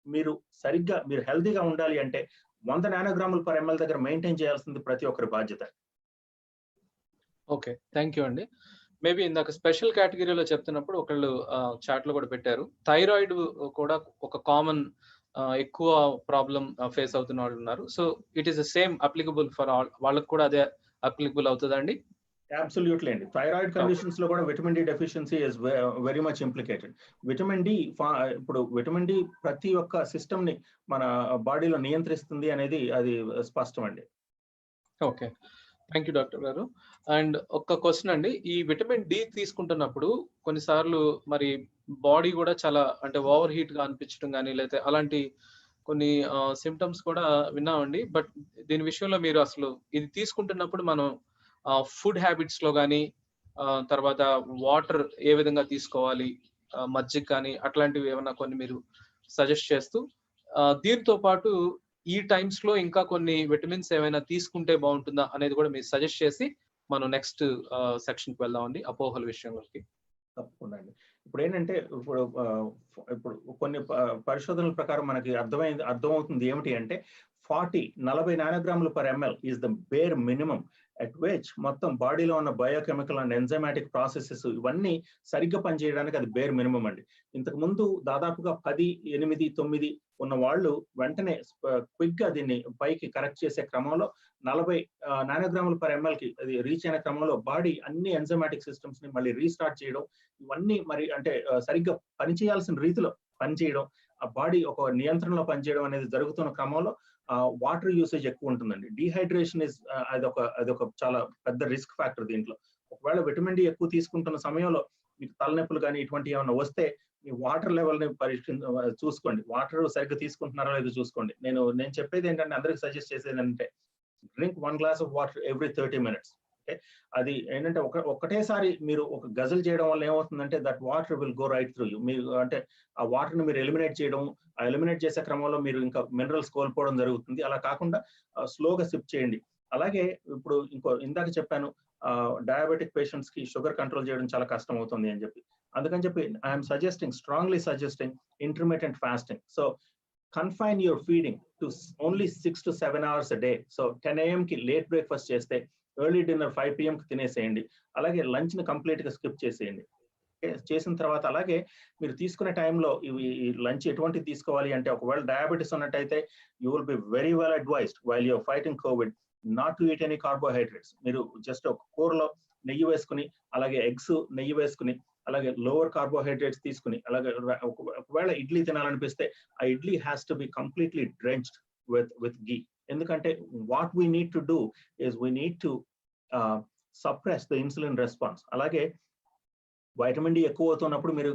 మీరు సరిగ్గా మీరు హెల్తీగా ఉండాలి అంటే 100 nanograms per ml దగ్గర మెయింటైన్ చేయాల్సింది ప్రతి ఒక్కరి బాధ్యత. ఓకే, థ్యాంక్ యూ అండి. మేబీ ఇందాక స్పెషల్ కేటగిరీలో చెప్తున్నప్పుడు ఒకళ్ళు చాట్ లో కూడా పెట్టారు, థైరాయిడ్ కూడా ఒక కామన్ ఎక్కువ ప్రాబ్లం ఫేస్ అవుతున్న వాళ్ళు ఉన్నారు. So it is the same applicable for all, వాళ్ళకి కూడా అదే అప్లికబుల్ అవుతుందండి? అబ్సల్యూట్లీ అండి. థైరాయిడ్ కండిషన్స్ లో కూడా vitamin D deficiency is very much implicated. Vitamin D ఇప్పుడు విటమిన్ డి ప్రతి ఒక్క సిస్టమ్ ని మన బాడీలో నియంత్రిస్తుంది అనేది అది స్పష్టం అండి. ఓకే, థ్యాంక్ యూ డాక్టర్ గారు. అండ్ ఒక క్వశ్చన్ అండి, ఈ విటమిన్ డి తీసుకుంటున్నప్పుడు కొన్నిసార్లు మరి బాడీ కూడా చాలా అంటే ఓవర్ హీట్ గా అనిపించడం కానీ లేకపోతే అలాంటి కొన్ని సిమ్టమ్స్ కూడా విన్నామండి. బట్ దీని విషయంలో మీరు అసలు ఇది తీసుకుంటున్నప్పుడు మనం ఫుడ్ హ్యాబిట్స్ లో కానీ తర్వాత వాటర్ ఏ విధంగా తీసుకోవాలి, మజ్జిగ కానీ అట్లాంటివి ఏమన్నా కొన్ని మీరు సజెస్ట్ చేస్తూ, దీంతో పాటు ఈ టైమ్స్ లో ఇంకా కొన్ని విటమిన్స్ ఏమైనా తీసుకుంటే బాగుంటుందా అనేది కూడా మీరు సజెస్ట్ చేసి మనం నెక్స్ట్ సెక్షన్ కి వెళ్దామండి, అపోహల విషయంలోకి. తప్పకుండా అండి. ఇప్పుడు ఏంటంటే ఇప్పుడు కొన్ని పరిశోధనల ప్రకారం మనకి అర్థమవుతుంది ఏమిటి అంటే 40 నానోగ్రాములు per ML is the bare minimum at which మొత్తం బాడీలో ఉన్న బయోకెమికల్ అండ్ ఎంజైమాటిక్ ప్రాసెసెస్ ఇవన్నీ సరిగ్గా పనిచేయడానికి అది బేర్ మినిమం అండి. ఇంతకు ముందు దాదాపుగా 10, 8, 9 ఉన్న వాళ్ళు వెంటనే క్విక్ గా దీన్ని పైకి కరెక్ట్ చేసే క్రమంలో 40 నానోగ్రాములు పర్ ఎంఎల్ కి అది రీచ్ అయిన క్రమంలో బాడీ అన్ని ఎంజైమాటిక్ సిస్టమ్స్ ని మళ్ళీ రీస్టార్ట్ చేయడం, ఇవన్నీ మరి అంటే సరిగ్గా పనిచేయాల్సిన రీతిలో పనిచేయడం, ఆ బాడీ ఒక నియంత్రణలో పనిచేయడం అనేది జరుగుతున్న క్రమంలో వాటర్ యూసేజ్ ఎక్కువ ఉంటుందండి. డీహైడ్రేషన్ ఇస్ అదొక చాలా పెద్ద రిస్క్ ఫ్యాక్టర్ దీంట్లో. ఒకవేళ విటమిన్ డి ఎక్కువ తీసుకుంటున్న సమయంలో మీకు తలనొప్పులు కానీ ఇటువంటి ఏమైనా వస్తే మీ వాటర్ లెవెల్ ని చూసుకోండి. వాటర్ సరిగ్గా తీసుకుంటున్నారో లేదో చూసుకోండి. నేను చెప్పేది ఏంటంటే అందరికి సజెస్ట్ చేసేది ఏంటంటే drink 1 glass of water every 30 minutes. Okay, అది ఏంటంటే ఒకటేసారి మీరు ఒక గజల్ చేయడం వల్ల ఏమవుతుందంటే that water will go right through you. మీరు అంటే ఆ వాటర్ ని మీరు ఎలిమినేట్ చేయడం, ఆ ఎలిమినేట్ చేసే క్రమంలో మీరు ఇంకా మినరల్స్ కోల్పోవడం జరుగుతుంది. అలా కాకుండా స్లోగా సిప్ చేయండి. అలాగే ఇప్పుడు ఇందాక చెప్పాను డయాబెటిక్ పేషెంట్స్ కి షుగర్ కంట్రోల్ చేయడం చాలా కష్టం అవుతుంది అని చెప్పి. అందుకని చెప్పి I'm strongly suggesting intermediate fasting. So confine your feeding to only 6 to 7 hours a day. So 10 AM కి లేట్ బ్రేక్ఫాస్ట్ చేస్తే ఎర్లీ డిన్నర్ 5 PM కి తినేసేయండి. అలాగే లంచ్ ని కంప్లీట్ గా స్కిప్ చేసేయండి. చేసిన తర్వాత అలాగే మీరు తీసుకునే టైంలో ఈ లంచ్ ఎటువంటిది తీసుకోవాలి అంటే ఒకవేళ డయాబెటీస్ ఉన్నట్టయితే you will be very well advised while you're fighting Covid not to eat any carbohydrates. మీరు జస్ట్ ఒక కూరలో నెయ్యి వేసుకుని, అలాగే ఎగ్స్ నెయ్యి వేసుకుని, అలాగే లోవర్ కార్బోహైడ్రేట్స్ తీసుకుని, అలాగే ఒకవేళ ఇడ్లీ తినాలనిపిస్తే ఆ idli has to be completely drenched with ghee. ఎందుకంటే what we need to do is we need to suppress the insulin response. అలాగే వైటమిన్ డి ఎక్కువ అవుతున్నప్పుడు మీరు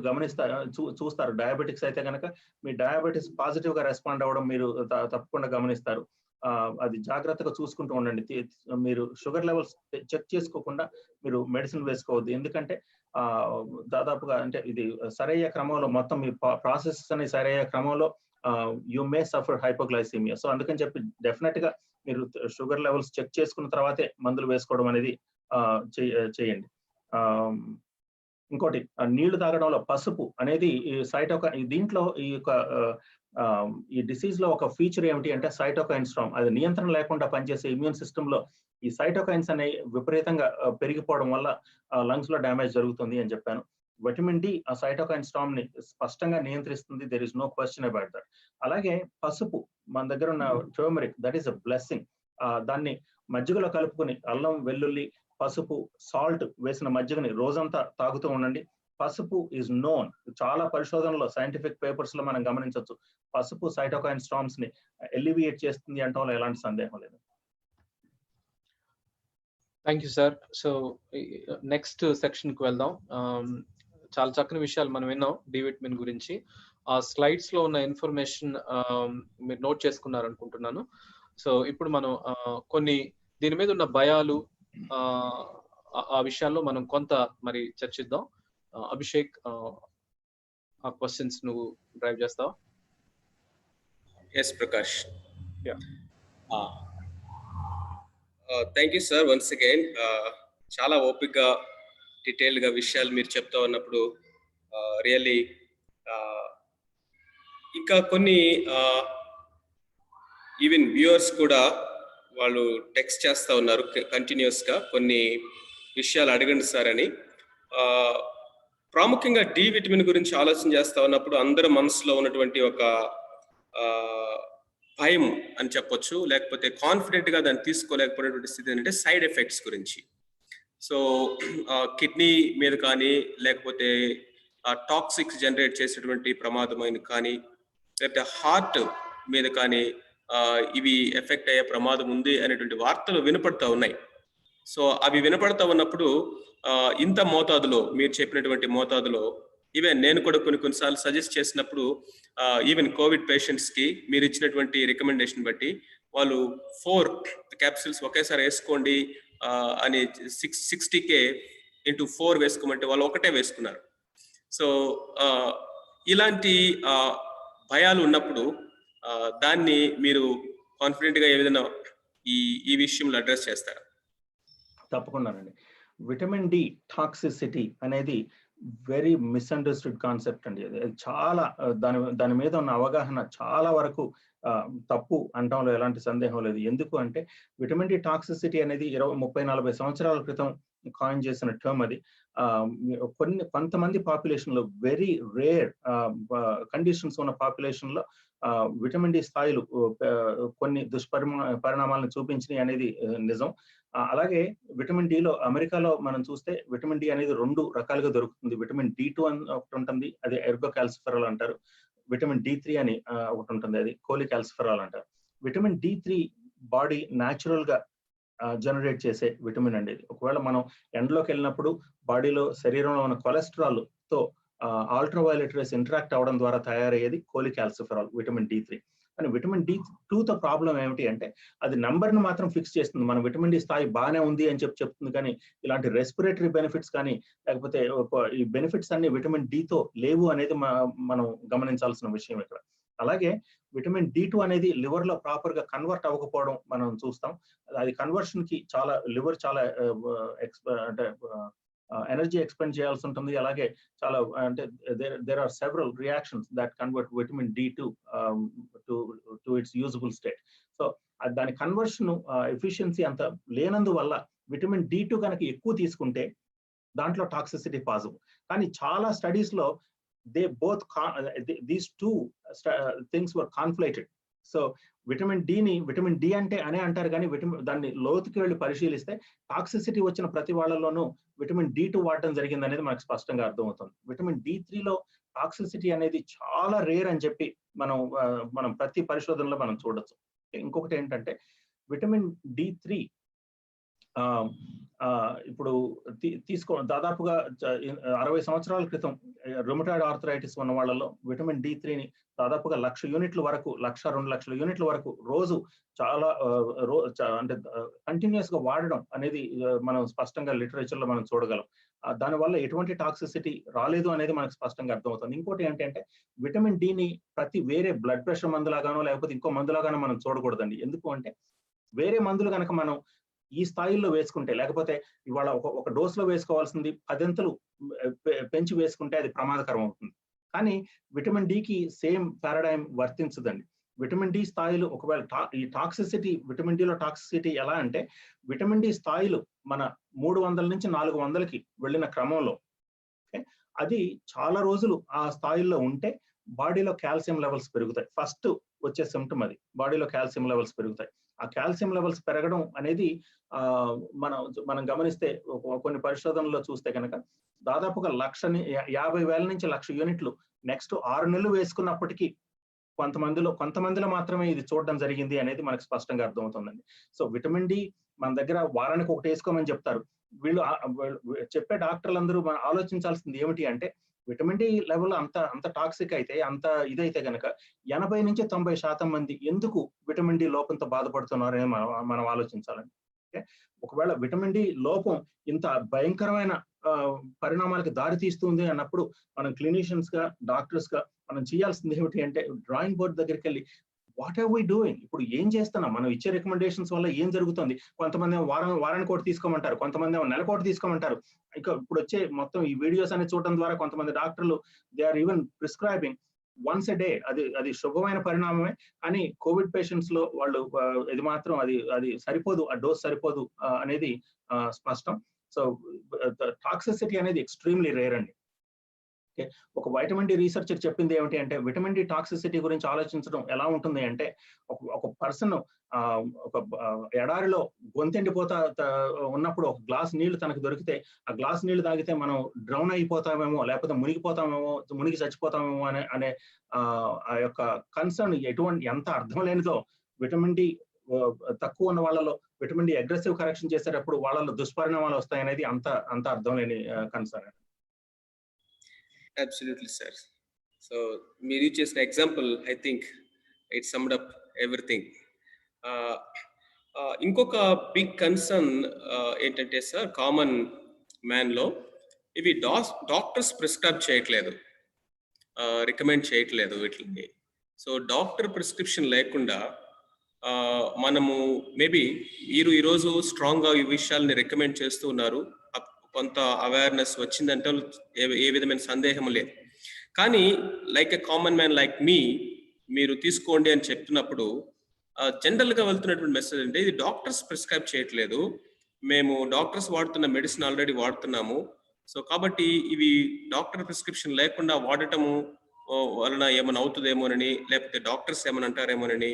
చూస్తారు డయాబెటిక్స్ అయితే కనుక మీ డయాబెటిస్ పాజిటివ్ గా రెస్పాండ్ అవ్వడం మీరు తప్పకుండా గమనిస్తారు. అది జాగ్రత్తగా చూసుకుంటూ ఉండండి. మీరు షుగర్ లెవెల్స్ చెక్ చేసుకోకుండా మీరు మెడిసిన్ వేసుకోవద్దు. ఎందుకంటే దాదాపుగా అంటే ఇది సరైన క్రమంలో మొత్తం మీ ప్రాసెస్ అనే సరైన క్రమంలో you may suffer hypoglycaemia. So అందుకని చెప్పి డెఫినెట్ గా మీరు షుగర్ లెవెల్స్ చెక్ చేసుకున్న తర్వాతే మందులు వేసుకోవడం అనేది చేయండి. ఇంకోటి నీళ్లు తాగడంలో పసుపు అనేది దీంట్లో ఈ డిసీజ్ లో ఒక ఫీచర్ ఏమిటి అంటే సైటోకైన్ స్టార్మ్. అది నియంత్రణ లేకుండా పనిచేసే ఇమ్యూన్ సిస్టమ్ లో ఈ సైటోకైన్స్ అనేవి విపరీతంగా పెరిగిపోవడం వల్ల లంగ్స్ లో డ్యామేజ్ జరుగుతుంది అని చెప్పాను. విటమిన్ డి ఆ సైటోకైన్ స్టార్మ్ ని స్పష్టంగా నియంత్రిస్తుంది. There is no question about that. అలాగే పసుపు మన దగ్గర ఉన్న turmeric, that is a blessing. దాన్ని మజ్జిగలో కలుపుకొని అల్లం, వెల్లుల్లి, పసుపు, సాల్ట్ వేసిన మజ్జిగని రోజంతా తాగుతూ ఉండండి. పసుపు ఈజ్ నోన్, చాలా పరిశోధనలో సైంటిఫిక్ పేపర్స్ లో మనం గమనించవచ్చు, పసుపు సైటోకైన్ స్టార్మ్స్ ని ఎలివియేట్ చేస్తుంది అంటంలో ఎలాంటి సందేహం లేదు. Thank you sir. So next section కి వెళ్దాం. చాలా చక్కని విషయాలు మనం విన్నాం డి విటమిన్ గురించి. ఆ స్లైడ్స్ లో ఉన్న ఇన్ఫర్మేషన్ మీరు నోట్ చేసుకున్నారు అనుకుంటున్నాను. సో ఇప్పుడు మనం కొన్ని దీని మీద ఉన్న భయాలు ఆ విషయాల్లో మనం కొంత మరి చర్చిద్దాం. అభిషేక్, ఆ క్వశ్చన్స్ నువ్వు డ్రైవ్ చేస్తావా? Yes Prakash. Thank you sir once again. చాలా ఓపిక్గా డీటెయిల్డ్గా విషయాలు మీరు చెప్తా ఉన్నప్పుడు రియల్లీ ఇంకా కొన్ని ఈవెన్ వ్యూవర్స్ కూడా వాళ్ళు టెక్స్ట్ చేస్తూ ఉన్నారు కంటిన్యూస్గా కొన్ని విషయాలు అడగండి సార్ అని. ప్రాముఖ్యంగా డి విటమిన్ గురించి ఆలోచన చేస్తూ ఉన్నప్పుడు అందరి మనసులో ఉన్నటువంటి ఒక భయం అని చెప్పొచ్చు, లేకపోతే కాన్ఫిడెంట్గా దాన్ని తీసుకోలేకపోయినటువంటి స్థితి ఏంటంటే సైడ్ ఎఫెక్ట్స్ గురించి. సో కిడ్నీ మీద కానీ, లేకపోతే టాక్సిక్స్ జనరేట్ చేసేటువంటి ప్రమాదమైన కానీ, లేకపోతే హార్ట్ మీద కానీ ఇవి ఎఫెక్ట్ అయ్యే ప్రమాదం ఉంది అనేటువంటి వార్తలు వినపడుతూ ఉన్నాయి. సో అవి వినపడతా ఉన్నప్పుడు ఇంత మోతాదులో మీరు చెప్పినటువంటి మోతాదులో ఈవెన్ నేను కూడా కొన్నిసార్లు సజెస్ట్ చేసినప్పుడు ఈవెన్ కోవిడ్ పేషెంట్స్ కి మీరు ఇచ్చినటువంటి రికమెండేషన్ బట్టి వాళ్ళు 4 క్యాప్సూల్స్ ఒకేసారి వేసుకోండి అని 60K into 4 వేసుకోమంటే వాళ్ళు ఒకటే వేసుకున్నారు. సో ఇలాంటి భయాలు ఉన్నప్పుడు దాన్ని మీరు కాన్ఫిడెంట్ గా ఏదైనా ఈ విషయంలో అడ్రస్ చేస్తారా? తప్పకుండానండి. విటమిన్ డి టాక్సిసిటీ అనేది వెరీ మిస్అండర్స్టూడ్ కాన్సెప్ట్ అండి. అది చాలా దాని మీద ఉన్న అవగాహన చాలా వరకు తప్పు అంటంలో ఎలాంటి సందేహం లేదు. ఎందుకు అంటే విటమిన్ డి టాక్సిసిటీ అనేది 30-40 సంవత్సరాల క్రితం కాయిన్ చేసిన టర్మ్ అది. కొంతమంది పాపులేషన్ లో వెరీ రేర్ కండిషన్స్ ఉన్న పాపులేషన్ లో విటమిన్ డి స్థాయిలు కొన్ని పరిణామాలను చూపించినాయి అనేది నిజం. అలాగే విటమిన్ డిలో అమెరికాలో మనం చూస్తే విటమిన్ డి అనేది 2 రకాలుగా దొరుకుతుంది. విటమిన్ D2 అని ఒకటి ఉంటుంది, అది ఎర్గోకాల్సిఫెరాల్ అంటారు. విటమిన్ D3 అని ఒకటి ఉంటుంది, అది కోలికాల్సిఫెరాల్ అంటారు. విటమిన్ D3 బాడీ న్యాచురల్ గా జనరేట్ చేసే విటమిన్ అండి. ఒకవేళ మనం ఎండలోకి వెళ్ళినప్పుడు బాడీలో శరీరంలో ఉన్న కొలెస్ట్రాల్ తో అల్ట్రావైలెట్ రేస్ ఇంటరాక్ట్ అవడం ద్వారా తయారయ్యేది కోలికాల్సిఫెరాల్ విటమిన్ D3. కానీ విటమిన్ D2 తో ప్రాబ్లం ఏమిటి అంటే అది నంబర్ ను మాత్రం ఫిక్స్ చేస్తుంది. మన విటమిన్ డి స్థాయి బాగానే ఉంది అని చెప్తుంది, కానీ ఇలాంటి రెస్పిరేటరీ బెనిఫిట్స్ కానీ లేకపోతే ఈ బెనిఫిట్స్ అన్ని విటమిన్ తో లేవు అనేది మనం గమనించాల్సిన విషయం ఇక్కడ. అలాగే విటమిన్ D2 అనేది లివర్ లో ప్రాపర్ గా కన్వర్ట్ అవ్వకపోవడం మనం చూస్తాం. అది కన్వర్షన్ కి చాలా లివర్ చాలా అంటే ఎనర్జీ ఎక్స్పెండ్ చేయాల్సి ఉంటుంది. అలాగే చాలా అంటే there are several reactions that convert vitamin D2 to its usable state. So దాని కన్వర్షన్ ఎఫిషియన్సీ అంత లేనందువల్ల విటమిన్ D2 కనుక ఎక్కువ తీసుకుంటే దాంట్లో టాక్సిసిటీ పాసిబుల్. కానీ చాలా స్టడీస్ లో these two things were conflated. So vitamin D అంటే అనే అంటారు, కానీ దాన్ని లోతుకి వెళ్ళి పరిశీలిస్తే టాక్సిసిటీ వచ్చిన ప్రతి వాళ్ళలోనూ విటమిన్ D2 వాడటం జరిగింది అనేది మనకు స్పష్టంగా అర్థమవుతుంది. విటమిన్ D3లో టాక్సిసిటీ అనేది చాలా రేర్ అని చెప్పి మనం ప్రతి పరిశోధనలో మనం చూడొచ్చు. ఇంకొకటి ఏంటంటే విటమిన్ D3 ఇప్పుడు దాదాపుగా 60 సంవత్సరాల క్రితం రుమటాయిడ్ ఆర్థరైటిస్ ఉన్న వాళ్ళలో విటమిన్ D3ని దాదాపుగా 1,00,000 యూనిట్ల వరకు 1,00,000-2 లక్షల యూనిట్ల వరకు రోజు చాలా అంటే కంటిన్యూస్ గా వాడడం అనేది మనం స్పష్టంగా లిటరేచర్ లో మనం చూడగలం. దానివల్ల ఎటువంటి టాక్సిసిటీ రాలేదు అనేది మనకు స్పష్టంగా అర్థమవుతుంది. ఇంకోటి ఏంటంటే విటమిన్ డిని ప్రతి వేరే బ్లడ్ ప్రెషర్ మందులాగానో లేకపోతే ఇంకో మందులాగానో మనం చూడకూడదండి. ఎందుకు అంటే వేరే మందులు కనుక మనం ఈ స్థాయిల్లో వేసుకుంటే, లేకపోతే ఇవాళ ఒక డోస్ లో వేసుకోవాల్సింది 10 అంతలు పెంచి వేసుకుంటే అది ప్రమాదకరం అవుతుంది. కానీ విటమిన్ డికి సేమ్ పారాడైమ్ వర్తించదండి. విటమిన్ డి స్థాయిలు ఒకవేళ ఈ టాక్సిసిటీ విటమిన్ డిలో టాక్సిసిటీ ఎలా అంటే విటమిన్ డి స్థాయిలు మన 300 నుంచి 400కి వెళ్ళిన క్రమంలో అది చాలా రోజులు ఆ స్థాయిల్లో ఉంటే బాడీలో కాల్షియం లెవెల్స్ పెరుగుతాయి. ఫస్ట్ వచ్చే సిమ్టమ్ అది, బాడీలో కాల్షియం లెవెల్స్ పెరుగుతాయి. ఆ కాల్షియం లెవెల్స్ పెరగడం అనేది మనం గమనిస్తే కొన్ని పరిశోధనల్లో చూస్తే కనుక దాదాపుగా 50,000 నుంచి 1,00,000 యూనిట్లు నెక్స్ట్ 6 నెలలు వేసుకున్నప్పటికీ కొంతమందిలో మాత్రమే ఇది చూడడం జరిగింది అనేది మనకు స్పష్టంగా అర్థమవుతుందండి. సో విటమిన్ డి మన దగ్గర వారానికి ఒకటి వేసుకోమని చెప్తారు. వీళ్ళు చెప్పే డాక్టర్లందరూ మనం ఆలోచించాల్సింది ఏమిటి అంటే విటమిన్ డి లెవెల్ అంత టాక్సిక్ అయితే అంత ఇదైతే కనుక 80 నుంచి 90% మంది ఎందుకు విటమిన్ డి లోపంతో బాధపడుతున్నారని మనం ఆలోచించాలండి. ఒకవేళ విటమిన్ డి లోపం ఇంత భయంకరమైన పరిణామాలకు దారి తీస్తుంది అన్నప్పుడు మనం క్లినిషియన్స్ గా డాక్టర్స్ గా మనం చేయాల్సింది ఏమిటి అంటే డ్రాయింగ్ బోర్డ్ దగ్గరికి వెళ్ళి వాట్ ఆర్ వి డూయింగ్, ఇప్పుడు ఏం చేస్తున్నాం, మనం ఇచ్చే రికమెండేషన్స్ వల్ల ఏం జరుగుతుంది. కొంతమంది వారానికి ఒకటి తీసుకోమంటారు, కొంతమంది నెలకోటి తీసుకోమంటారు. ఇంకా ఇప్పుడు వచ్చే మొత్తం ఈ వీడియోస్ అన్ని చూడటం ద్వారా కొంతమంది డాక్టర్లు they are even prescribing once a day. అది శుభమైన పరిణామమే, కానీ కోవిడ్ పేషెంట్స్ లో వాళ్ళు ఇది మాత్రం అది సరిపోదు, ఆ డోస్ సరిపోదు అనేది స్పష్టం. సో టాక్సిసిటీ అనేది ఎక్స్ట్రీమ్లీ రేర్ అండి. ఒక వైటమిన్ డి రీసెర్చర్ చెప్పింది ఏమిటి అంటే విటమిన్ డి టాక్సిసిటీ గురించి ఆలోచించడం ఎలా ఉంటుంది అంటే ఒక పర్సన్ ఒక ఎడారిలో గొంతెండిపోతా ఉన్నప్పుడు ఒక గ్లాస్ నీళ్లు తనకు దొరికితే ఆ గ్లాస్ నీళ్లు తాగితే మనం డ్రౌన్ అయిపోతామేమో లేకపోతే మునిగి చచ్చిపోతామేమో అనే ఆ యొక్క కన్సర్న్ ఎంత అర్థం లేనిదో విటమిన్ డి తక్కువ ఉన్న వాళ్ళలో విటమిన్ డి అగ్రెసివ్ కరెక్షన్ చేసేటప్పుడు వాళ్ళలో దుష్పరిణామాలు వస్తాయనేది అంత అర్థం లేని కన్సర్న్. Absolutely, sir. So, మీరు చేసిన example I think it summed up everything. ఇంకొక బిగ్ కన్సర్న్ ఏంటంటే సార్, కామన్ మ్యాన్లో ఇవి డాక్టర్స్ ప్రిస్క్రైబ్ చేయట్లేదు, రికమెండ్ చేయట్లేదు వీటిని. సో డాక్టర్ ప్రిస్క్రిప్షన్ లేకుండా మనము మేబీ ఈరోజు స్ట్రాంగ్గా ఈ విషయాల్ని రికమెండ్ చేస్తూ ఉన్నారు. కొంత అవేర్నెస్ వచ్చిందంటే ఏ విధమైన సందేహం లేదు. కానీ like a common man like మీరు తీసుకోండి అని చెప్తున్నప్పుడు జనరల్గా వెళ్తున్నటువంటి మెసేజ్ అంటే ఇది డాక్టర్స్ ప్రిస్క్రైబ్ చేయట్లేదు, మేము డాక్టర్స్ వాడుతున్న మెడిసిన్ ఆల్రెడీ వాడుతున్నాము. సో కాబట్టి ఇవి డాక్టర్ ప్రిస్క్రిప్షన్ లేకుండా వాడటము వలన ఏమైనా అవుతుందేమోనని, లేకపోతే డాక్టర్స్ ఏమైనా అంటారేమోనని,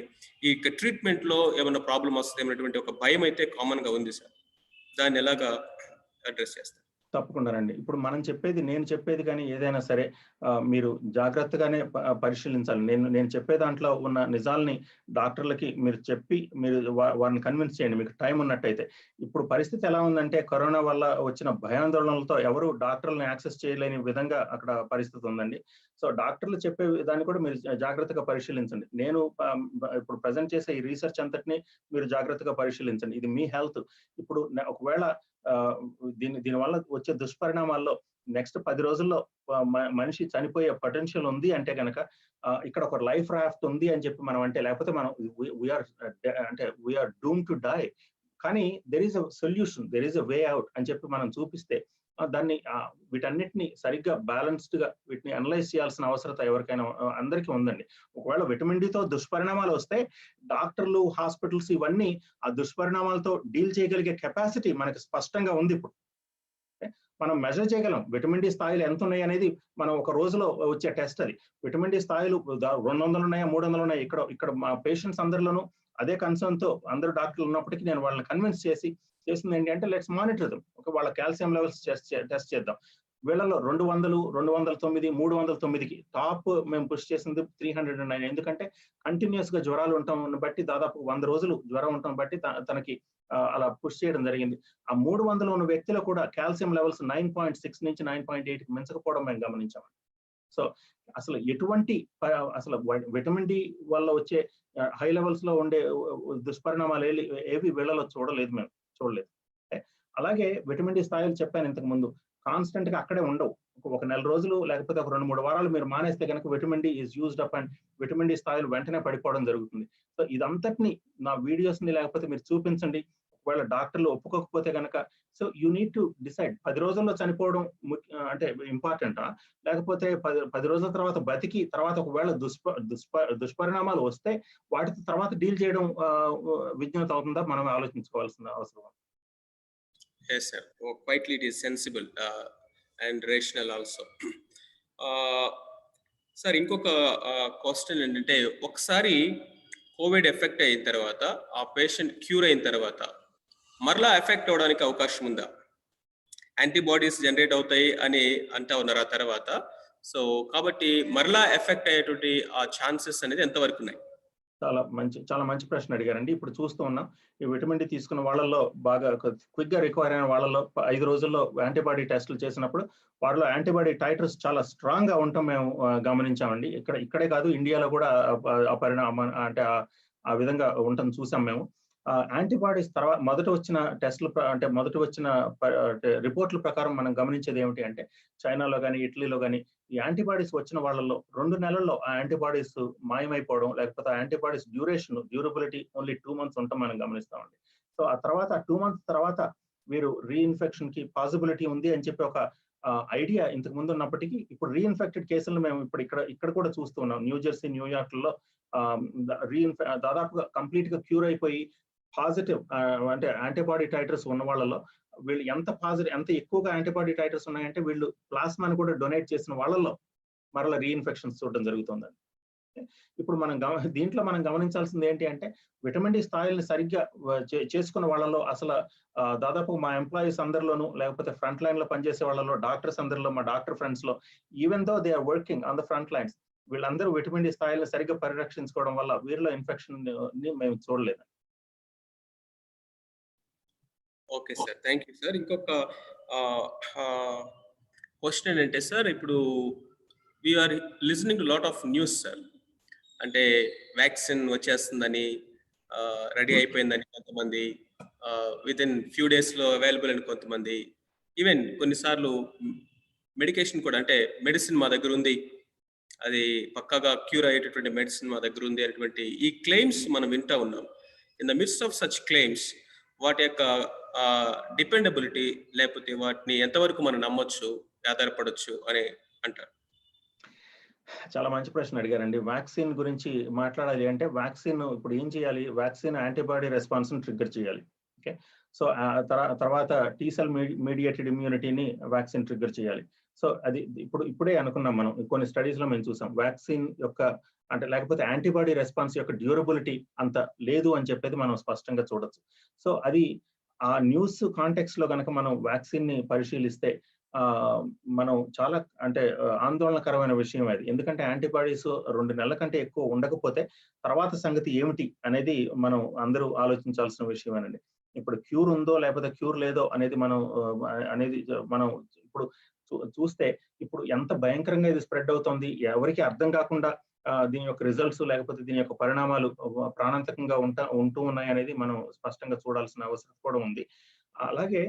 ఈ ట్రీట్మెంట్ లో ఏమైనా ప్రాబ్లం వస్తుందేమోనటువంటి ఒక భయం అయితే కామన్ గా ఉంది సార్. దాన్ని ఎలాగా అడ్రస్ చేస్తారు? తప్పకుండానండి. ఇప్పుడు నేను చెప్పేది కానీ ఏదైనా సరే మీరు జాగ్రత్తగానే పరిశీలించాలి. నేను చెప్పే దాంట్లో ఉన్న నిజాల్ని డాక్టర్లకి మీరు చెప్పి వారిని కన్విన్స్ చేయండి మీకు టైం ఉన్నట్టయితే. ఇప్పుడు పరిస్థితి ఎలా ఉందంటే కరోనా వల్ల వచ్చిన భయాందోళనలతో ఎవరు డాక్టర్లను యాక్సెస్ చేయలేని విధంగా అక్కడ పరిస్థితి ఉందండి. సో డాక్టర్లు చెప్పే దాన్ని కూడా మీరు జాగ్రత్తగా పరిశీలించండి. నేను ఇప్పుడు ప్రజెంట్ చేసే ఈ రీసెర్చ్ అంతటిని మీరు జాగ్రత్తగా పరిశీలించండి. ఇది మీ హెల్త్. ఇప్పుడు ఒకవేళ దీనివల్ల వచ్చే దుష్పరిణామాల్లో నెక్స్ట్ 10 రోజుల్లో మనిషి చనిపోయే పొటెన్షియల్ ఉంది అంటే కనుక ఇక్కడ ఒక లైఫ్ రాఫ్ట్ ఉంది అని చెప్పి మనం అంటే, లేకపోతే మనం వీఆర్ డూమ్ టు డై. కానీ there is a solution, there is a way out అని చెప్పి మనం చూపిస్తే దాన్ని వీటన్నిటిని సరిగ్గా బ్యాలెన్స్డ్ గా వీటిని అనలైజ్ చేయాల్సిన అవసరత ఎవరికైనా అందరికీ ఉందండి. ఒకవేళ విటమిన్ డితో దుష్పరిణామాలు వస్తే డాక్టర్లు, హాస్పిటల్స్ ఇవన్నీ ఆ దుష్పరిణామాలతో డీల్ చేయగలిగే కెపాసిటీ మనకి స్పష్టంగా ఉంది. ఇప్పుడు మనం మెజర్ చేయగలం విటమిన్ డి స్థాయిలు ఎంత ఉన్నాయి అనేది. మనం ఒక రోజులో వచ్చే టెస్ట్ అది. విటమిన్ డి స్థాయిలు 200 ఉన్నాయా 300 ఉన్నాయా, ఇక్కడ మా పేషెంట్స్ అందరిలోనూ అదే కన్సర్న్ తో అందరు డాక్టర్లు ఉన్నప్పటికీ నేను వాళ్ళని కన్విన్స్ చేసింది ఏంటంటే లెట్స్ మానిటర్ దెమ్. వాళ్ళ కాల్షియం లెవెల్స్ టెస్ట్ చేద్దాం. వీళ్ళలో 200, 209, 309కి టాప్ మేము పుష్ చేసింది 309. ఎందుకంటే కంటిన్యూస్ గా జ్వరాలు ఉండటం బట్టి దాదాపు 100 రోజులు జ్వరం ఉండటం బట్టి తనకి అలా పుష్ చేయడం జరిగింది. ఆ 300 ఉన్న వ్యక్తిలో కూడా కాల్షియం లెవెల్స్ 9.6 నుంచి 9.8కి మించకపోవడం మేము గమనించాము. సో అసలు అసలు విటమిన్ డి వల్ల వచ్చే హై లెవెల్స్ లో ఉండే దుష్పరిణామాలు ఏవి వీళ్ళలో చూడలేదు. అలాగే విటమిన్ డి స్థాయిలు చెప్పాను ఇంతకు ముందు, కాన్స్టెంట్ గా అక్కడే ఉండవు. ఒక నెల రోజులు లేకపోతే ఒక 2-3 వారాలు మీరు మానేస్తే కనుక vitamin D is used up and vitamin D స్థాయిలు వెంటనే పడిపోవడం జరుగుతుంది. సో ఇదంతటిని నా వీడియోస్ ని లేకపోతే మీరు చూపించండి. ఒకవేళ డాక్టర్లు ఒప్పుకోకపోతే కనుక so you need to decide 10 రోజుల్లో చనిపోవడం అంటే ఇంపార్టెంటా, లేకపోతే 10 రోజుల తర్వాత బతికి తర్వాత ఒకవేళ దుష్పరిణామాలు వస్తే వాటితో తర్వాత డీల్ చేయడం విజ్ఞత అవుతుందా మనం ఆలోచించుకోవాల్సిన అవసరం. Yes, sir. Quietly it is sensible and rational also. Sir ఇంకొక క్వశ్చన్ ఏంటంటే, ఒకసారి కోవిడ్ ఎఫెక్ట్ అయిన తర్వాత ఆ పేషెంట్ క్యూర్ అయిన తర్వాత మరలా ఎఫెక్ట్ అవడానికి అవకాశం ఉందా? యాంటీబాడీస్ జనరేట్ అవుతాయి అని అంటా ఉన్నారు ఆ తర్వాత. సో కాబట్టి మరలా ఎఫెక్ట్ అయ్యేటువంటి ఆ ఛాన్సెస్ అనేది ఎంతవరకు ఉన్నాయి? చాలా మంచి ప్రశ్న అడిగారండి. ఇప్పుడు చూస్తూ ఉన్నాం ఈ విటమిన్ డి తీసుకున్న వాళ్ళల్లో బాగా క్విక్ గా రికవర్ అయిన వాళ్ళలో 5 రోజుల్లో యాంటీబాడీ టెస్టులు చేసినప్పుడు వాళ్ళలో యాంటీబాడీ టైటర్స్ చాలా స్ట్రాంగ్ గా ఉండటం మేము గమనించామండి. ఇక్కడే కాదు ఇండియాలో కూడా ఆ పరిణామం అంటే ఆ విధంగా ఉండటం చూసాం మేము. యాంటీబాడీస్ తర్వాత మొదట వచ్చిన రిపోర్ట్ల ప్రకారం మనం గమనించేది ఏమిటి అంటే, చైనాలో కానీ ఇటలీలో కానీ ఈ యాంటీబాడీస్ వచ్చిన వాళ్ళలో 2 నెలల్లో ఆ యాంటీబాడీస్ మాయమైపోవడం, లేకపోతే ఆ యాంటీబాడీస్ డ్యూరబిలిటీ ఓన్లీ 2 months ఉండటం మనం గమనిస్తామండి. సో ఆ తర్వాత 2 months తర్వాత వీరు రీఇన్ఫెక్షన్ కి పాసిబిలిటీ ఉంది అని చెప్పి ఒక ఐడియా ఇంతకు ముందు ఉన్నప్పటికీ ఇప్పుడు రీఇన్ఫెక్టెడ్ కేసులను మేము ఇక్కడ కూడా చూస్తూ ఉన్నాం. న్యూజెర్సీ, న్యూయార్క్ లో దాదాపుగా కంప్లీట్ గా క్యూర్ అయిపోయి పాజిటివ్ అంటే యాంటీబాడీ టైటర్స్ ఉన్న వాళ్ళలో వీళ్ళు ఎంత ఎక్కువగా యాంటీబాడీ టైటర్స్ ఉన్నాయంటే వీళ్ళు ప్లాస్మాని కూడా డొనేట్ చేసిన వాళ్ళలో మరలా రీఇన్ఫెక్షన్స్ చూడడం జరుగుతుందండి. ఇప్పుడు దీంట్లో మనం గమనించాల్సింది ఏంటి అంటే, విటమిన్ డి స్థాయిల్ని సరిగ్గా చేసుకున్న వాళ్ళలో అసలు దాదాపు మా ఎంప్లాయీస్ అందరిలోనూ లేకపోతే ఫ్రంట్ లైన్ లో పనిచేసే వాళ్ళలో డాక్టర్స్ అందరిలో మా డాక్టర్ ఫ్రెండ్స్ లో even though they are working on the front lines వీళ్ళందరూ విటమిన్ డి స్థాయిల్ని సరిగ్గా పరిరక్షించుకోవడం వల్ల వీరిలో ఇన్ఫెక్షన్ ని మేము చూడలేదు. Okay sir, thank you sir. ఇంకొక క్వశ్చన్ ఏంటంటే సార్, ఇప్పుడు we're listening to lot of news sir. అంటే వ్యాక్సిన్ వచ్చేస్తుందని, రెడీ అయిపోయిందని కొంతమంది, విత్ ఇన్ ఫ్యూ డేస్లో అవైలబుల్ అని కొంతమంది, ఈవెన్ కొన్నిసార్లు మెడికేషన్ కూడా అంటే మెడిసిన్ మా దగ్గర ఉంది అది పక్కాగా క్యూర్ అయ్యేటటువంటి మెడిసిన్ మా దగ్గర ఉంది అనేటువంటి ఈ క్లెయిమ్స్ మనం వింటా ఉన్నాం. In the midst of such claims వాటి యొక్క డిపెండబిలిటీ లేకపోతే వాటిని ఎంతవరకు మనం నమ్మొచ్చు, ఆధారపడొచ్చు అని అంటారు? చాలా మంచి ప్రశ్న అడిగారండి. వ్యాక్సిన్ గురించి మాట్లాడాలి అంటే వ్యాక్సిన్ ఇప్పుడు ఏం చేయాలి? వ్యాక్సిన్ యాంటీబాడీ రెస్పాన్స్ ని ట్రిగ్గర్ చేయాలి. ఓకే. సో తర్వాత టీ సెల్ మీడియేటెడ్ ఇమ్యూనిటీని వ్యాక్సిన్ ట్రిగ్గర్ చేయాలి. సో అది ఇప్పుడే అనుకున్నాం మనం, కొన్ని స్టడీస్ లో మేము చూసాం వ్యాక్సిన్ యొక్క అంటే లేకపోతే యాంటీబాడీ రెస్పాన్స్ యొక్క డ్యూరబిలిటీ అంత లేదు అని చెప్పేది మనం స్పష్టంగా చూడొచ్చు. సో అది ఆ న్యూస్ కాంటెక్స్ట్ లో కనుక మనం వ్యాక్సిన్ ని పరిశీలిస్తే మనం చాలా అంటే ఆందోళనకరమైన విషయం అది. ఎందుకంటే యాంటీబాడీస్ 2 నెలల కంటే ఎక్కువ ఉండకపోతే తర్వాత సంగతి ఏమిటి అనేది మనం అందరూ ఆలోచించాల్సిన విషయమేనండి. ఇప్పుడు క్యూర్ ఉందో లేకపోతే క్యూర్ లేదో అనేది మనం ఇప్పుడు చూస్తే ఇప్పుడు ఎంత భయంకరంగా ఇది స్ప్రెడ్ అవుతుంది, ఎవరికి అర్థం కాకుండా దీని యొక్క రిజల్ట్స్ లేకపోతే దీని యొక్క పరిణామాలు ప్రాణాంతకంగా ఉంటూ ఉన్నాయి అనేది మనం స్పష్టంగా చూడాల్సిన అవసరం కూడా ఉంది. అలాగే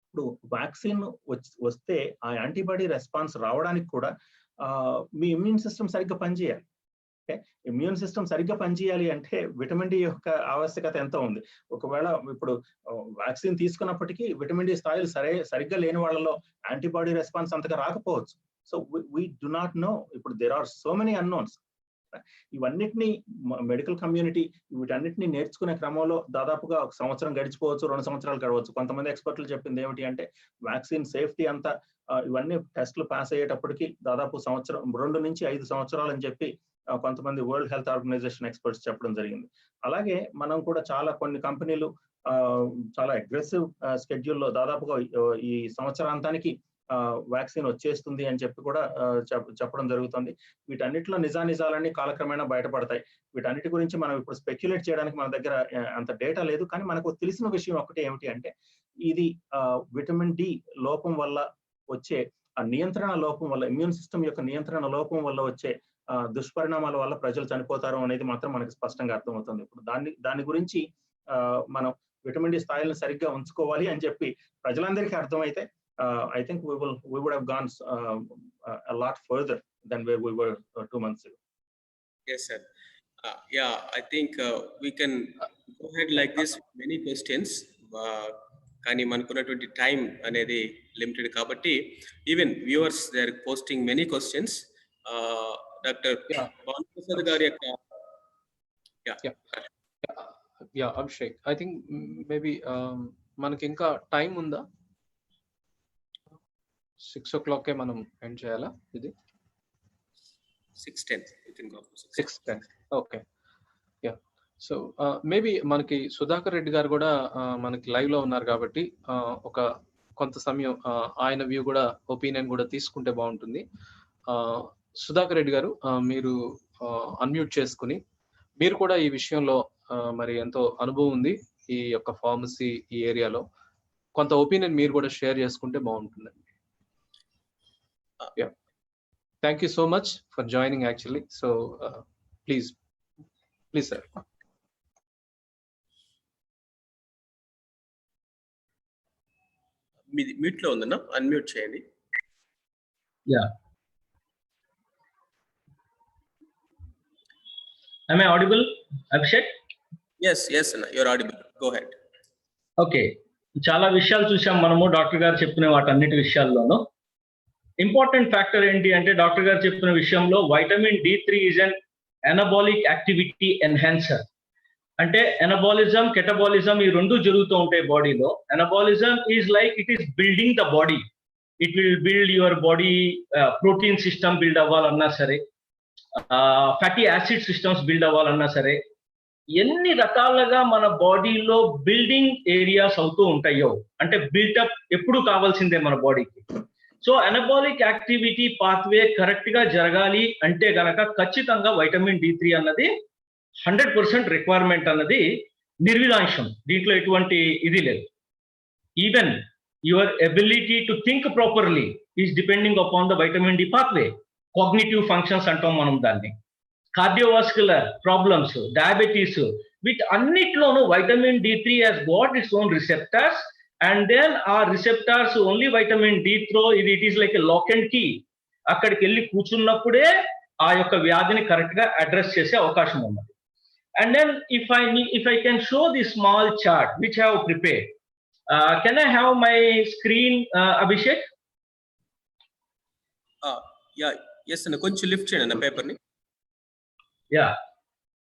ఇప్పుడు వ్యాక్సిన్ వస్తే ఆ యాంటీబాడీ రెస్పాన్స్ రావడానికి కూడా మీ ఇమ్యూన్ సిస్టమ్ సరిగ్గా పనిచేయాలి. ఓకే. ఇమ్యూన్ సిస్టమ్ సరిగ్గా పనిచేయాలి అంటే విటమిన్ డి యొక్క ఆవశ్యకత ఎంత ఉంది. ఒకవేళ ఇప్పుడు వ్యాక్సిన్ తీసుకున్నప్పటికీ విటమిన్ డి స్థాయిలు సరిగ్గా లేని వాళ్ళలో యాంటీబాడీ రెస్పాన్స్ అంతగా రాకపోవచ్చు. So we do not know. ఇప్పుడు there are so many unknowns. ఇవన్నిటిని మెడికల్ కమ్యూనిటీ వీటన్నిటిని నేర్చుకునే క్రమంలో దాదాపుగా 1 సంవత్సరం గడిచిపోవచ్చు, 2 సంవత్సరాలు గడవచ్చు. కొంతమంది ఎక్స్పర్ట్లు చెప్పింది ఏమిటి అంటే వ్యాక్సిన్ సేఫ్టీ అంతా ఇవన్నీ టెస్టులు పాస్ అయ్యేటప్పటికి దాదాపు 2 నుంచి 5 సంవత్సరాలు అని చెప్పి కొంతమంది వరల్డ్ హెల్త్ ఆర్గనైజేషన్ ఎక్స్పర్ట్స్ చెప్పడం జరిగింది. అలాగే మనం కూడా కొన్ని కంపెనీలు చాలా అగ్రెసివ్ స్కెడ్యూల్లో దాదాపుగా ఈ సంవత్సరాంతానికి వ్యాక్సిన్ వచ్చేస్తుంది అని చెప్పి కూడా చెప్పడం జరుగుతుంది. వీటన్నిటిలో నిజానిజాలన్నీ కాలక్రమేణా బయటపడతాయి. వీటన్నిటి గురించి మనం ఇప్పుడు స్పెక్యులేట్ చేయడానికి మన దగ్గర అంత డేటా లేదు. కానీ మనకు తెలిసిన విషయం ఒకటి ఏమిటి అంటే ఇది విటమిన్ డి లోపం వల్ల వచ్చే ఆ నియంత్రణ లోపం వల్ల, ఇమ్యూన్ సిస్టమ్ యొక్క నియంత్రణ లోపం వల్ల వచ్చే దుష్పరిణామాల వల్ల ప్రజలు చనిపోతారు అనేది మాత్రం మనకి స్పష్టంగా అర్థమవుతుంది. ఇప్పుడు దాని గురించి మనం విటమిన్ డి స్థాయిలను సరిగ్గా ఉంచుకోవాలి అని చెప్పి ప్రజలందరికీ అర్థమైతే I think we would have gone a lot further than where we were 2 months ago. Yes, sir. Yeah, I think we can go ahead like this. Many questions. కానీ మనకున్నటువంటి టైం అనేది లిమిటెడ్ కాబట్టి even viewers they are posting many questions. Doctor Bhanuprasad గారి యొక్క అభిషేక్, ఐ థింక్ మేబీ మనకి ఇంకా టైం ఉందా? 6 o'clock మనం ఎండ్ చేయాలా? ఇది 6:10. ఓకే. యా. సో మేబీ మనకి సుధాకర్ రెడ్డి గారు కూడా మనకి లైవ్ లో ఉన్నారు కాబట్టి ఒక కొంత సమయం ఆయన వ్యూ కూడా, ఒపీనియన్ కూడా తీసుకుంటే బాగుంటుంది. సుధాకర్ రెడ్డి గారు, మీరు అన్మ్యూట్ చేసుకుని, మీరు కూడా ఈ విషయంలో మరి ఎంతో అనుభవం ఉంది ఈ యొక్క ఫార్మసీ ఈ ఏరియాలో, కొంత ఒపీనియన్ మీరు కూడా షేర్ చేసుకుంటే బాగుంటుందండి. Yeah, thank you so much for joining actually. So please sir. Mute లో ఉందన్నా, అన్మ్యూట్ చేయండి. Yeah. Am I audible, Abhishek? Yes అన్న, you're audible. Go ahead. Okay. చాలా విషయాలు చూసాం మనము డాక్టర్ గారు చెప్పిన వాటన్నిటి విషయాల్లోనూ. ఇంపార్టెంట్ ఫ్యాక్టర్ ఏంటి అంటే డాక్టర్ గారు చెప్పిన విషయంలో vitamin D3 is an anabolic activity enhancer. అంటే ఎనబాలిజం, కెటబాలిజం ఈ రెండు జరుగుతూ ఉంటాయి బాడీలో. Anabolism is like it is building the body. It will build your body, protein system build అవ్వాలన్నా సరే, ఫ్యాటీ యాసిడ్ సిస్టమ్స్ బిల్డ్ అవ్వాలన్నా సరే, ఎన్ని రకాలుగా మన బాడీలో బిల్డింగ్ ఏరియాస్ అవుతూ ఉంటాయో, అంటే బిల్డప్ ఎప్పుడు కావాల్సిందే మన బాడీకి. So anabolic activity pathway correct గా జరగాలి అంటే గనక ఖచ్చితంగా వైటమిన్ D3 అన్నది 100% రిక్వైర్మెంట్ అన్నది నిర్విధాంశం. దీంట్లో ఎటువంటి ఇది లేదు. Even your ability to think properly is depending upon the vitamin D pathway. Cognitive functions అంటాం మనం దాన్ని. కార్డియోవాస్కులర్ ప్రాబ్లమ్స్, డయాబెటీస్, వీటన్నిటిలోనూ vitamin D3 has got its own receptors. And then our receptors only vitamin D throw it is like a lock and key. అక్కడికి వెళ్ళి కూర్చున్నప్పుడే ఆ యొక్క వ్యాధిని కరెక్ట్ గా అడ్రస్ చేసే అవకాశం ఉన్నది. And then if I can show this small chart which I have prepared, can I have my screen, Abhishek? Yeah, yes, and konచెం lift చేయండి పేపర్ ని. Yeah.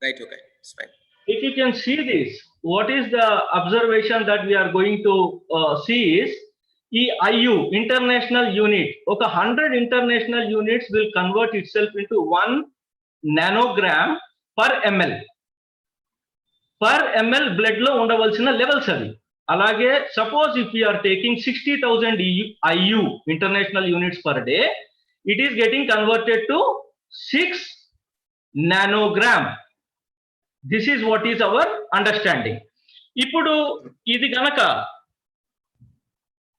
Right, okay, it's fine. If you can see this, what is the observation that we are going to see is IU, international unit, okay, 100 international units will convert itself into 1 nanogram per ml. Per ml blood లో ఉండవలసిన లెవెల్స్ అవి. అలాగే suppose if you are taking 60,000 IU international units per day, it is getting converted to 6 nanogram. This is what is our understanding. ఇప్పుడు ఇది గనక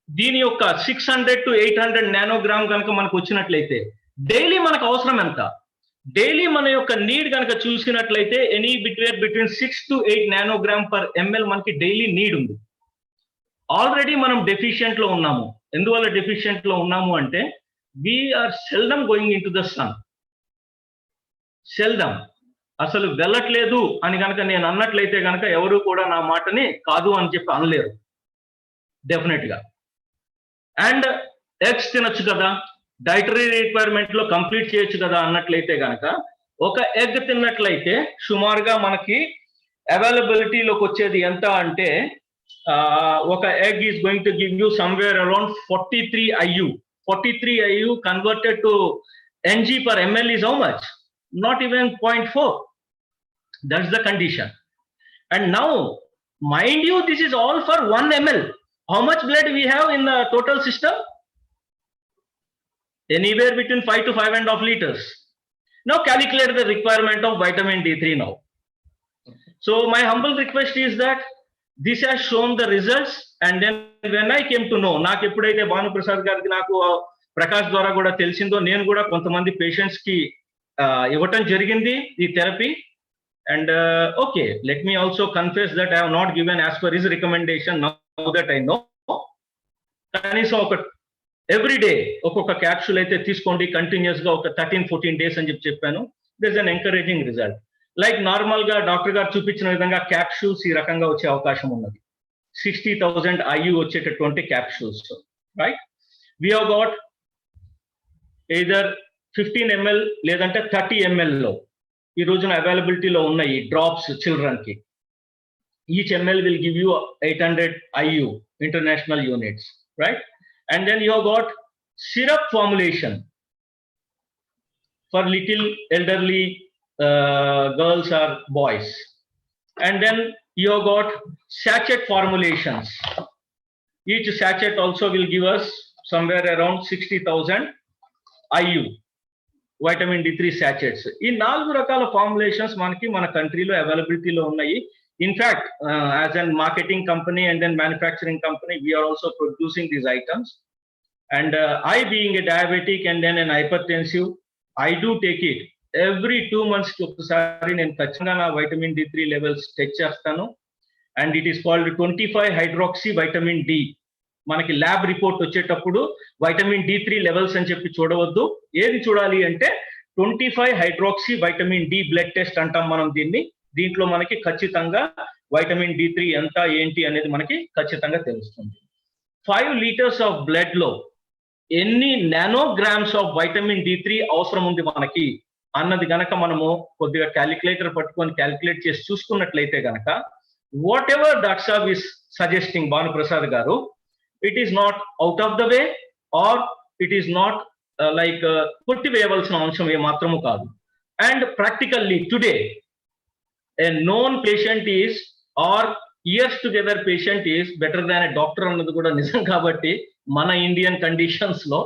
దీని యొక్క 600 to 800 నానోగ్రామ్ కనుక మనకు వచ్చినట్లయితే డైలీ మనకు అవసరం ఎంత? డైలీ మన యొక్క నీడ్ కనుక చూసినట్లయితే any between 6 to 8 nanogram per ML మనకి డైలీ నీడ్ ఉంది. ఆల్రెడీ మనం డెఫిషియెంట్ లో ఉన్నాము. ఎందువల్ల డెఫిషియెంట్ లో ఉన్నాము అంటే we're seldom going into the sun. Seldom, అసలు వెళ్ళట్లేదు అని కనుక నేను అన్నట్లయితే కనుక ఎవరు కూడా నా మాటని కాదు అని చెప్పి అనలేరు డెఫినెట్ గా. అండ్ ఎగ్స్ తినొచ్చు కదా, డైటరీ రిక్వైర్మెంట్ లో కంప్లీట్ చేయొచ్చు కదా అన్నట్లయితే కనుక ఒక ఎగ్ తిన్నట్లయితే సుమారుగా మనకి అవైలబిలిటీలోకి వచ్చేది ఎంత అంటే ఒక egg is going to give you somewhere around 43 IU. 43 IU converted to NG per ml is how much? Not even 0.4. That's the condition. And now, mind you, this is all for 1 ml. How much blood we have in the total system? Anywhere between 5 to 5.5 liters. Now calculate the requirement of vitamin D3 now. So my humble request is that this has shown the results, and then when I came to know, నాకు ఎప్పుడైతే భాను ప్రసాద్ గారికి నాకు ప్రకాష్ ద్వారా కూడా తెలిసిందో నేను కూడా కొంతమంది పేషెంట్స్ కి ఇవ్వటం జరిగింది ఈ therapy. And okay, let me also confess that I have not given as per his recommendation now that I know. కనీసం ఒక ఎవ్రీ డే ఒక్కొక్క క్యాప్సూల్ అయితే తీసుకోండి కంటిన్యూస్ గా ఒక 13-14 days అని చెప్పాను. This an encouraging result. Like normal గా డాక్టర్ గారు చూపించిన విధంగా క్యాప్సూల్స్ ఈ రకంగా వచ్చే అవకాశం ఉన్నది. 60,000 IU వచ్చేటటువంటి capsules, right? We have got either 15 ml లేదంటే 30 ml లో ఈ రోజున అవైలబిలిటీలో ఉన్నాయి డ్రాప్స్ చిల్డ్రన్ కి. Each ml will give you 800 IU international units, right? And then you have got syrup formulation for little elderly girls or boys. And then you have got sachet formulations. Each sachet also will give us somewhere around 60,000 IU vitamin D3 sachets. ఈ 4 రకాల ఫార్ములేషన్స్ మనకి మన కంట్రీలో అవైలబిలిటీలో ఉన్నాయి. In fact, as a marketing company and then manufacturing company, we are also producing these items. And I being a diabetic and then an hypertensive, I do take it. Every 2 months కి ఒకసారి నేను ఖచ్చితంగా నా vitamin D3 levels చెక్ చేస్తాను. And it is called 25 hydroxy vitamin D. మనకి ల్యాబ్ రిపోర్ట్ వచ్చేటప్పుడు వైటమిన్ D3 లెవెల్స్ అని చెప్పి చూడవద్దు. ఏది చూడాలి అంటే 25 hydroxy vitamin D blood test అంటాం మనం దీన్ని. దీంట్లో మనకి ఖచ్చితంగా వైటమిన్ D3 ఎంత ఏంటి అనేది మనకి ఖచ్చితంగా తెలుస్తుంది. 5 liters ఆఫ్ బ్లడ్ లో ఎన్ని నానోగ్రామ్స్ ఆఫ్ వైటమిన్ D3 అవసరం ఉంది మనకి అన్నది గనక మనము కొద్దిగా క్యాలిక్యులేటర్ పట్టుకొని క్యాలిక్యులేట్ చేసి చూసుకున్నట్లయితే గనక what ever doctor Saab is suggesting Bhanu Prasad గారు, it is not out of the way or it is not కొట్టివేయవలసిన అంశం ఏ మాత్రము కాదు. And practically today a known patient is or years together patient is better than a doctor అన్నది కూడా నిజం. కాబట్టి మన ఇండియన్ కండిషన్స్ లో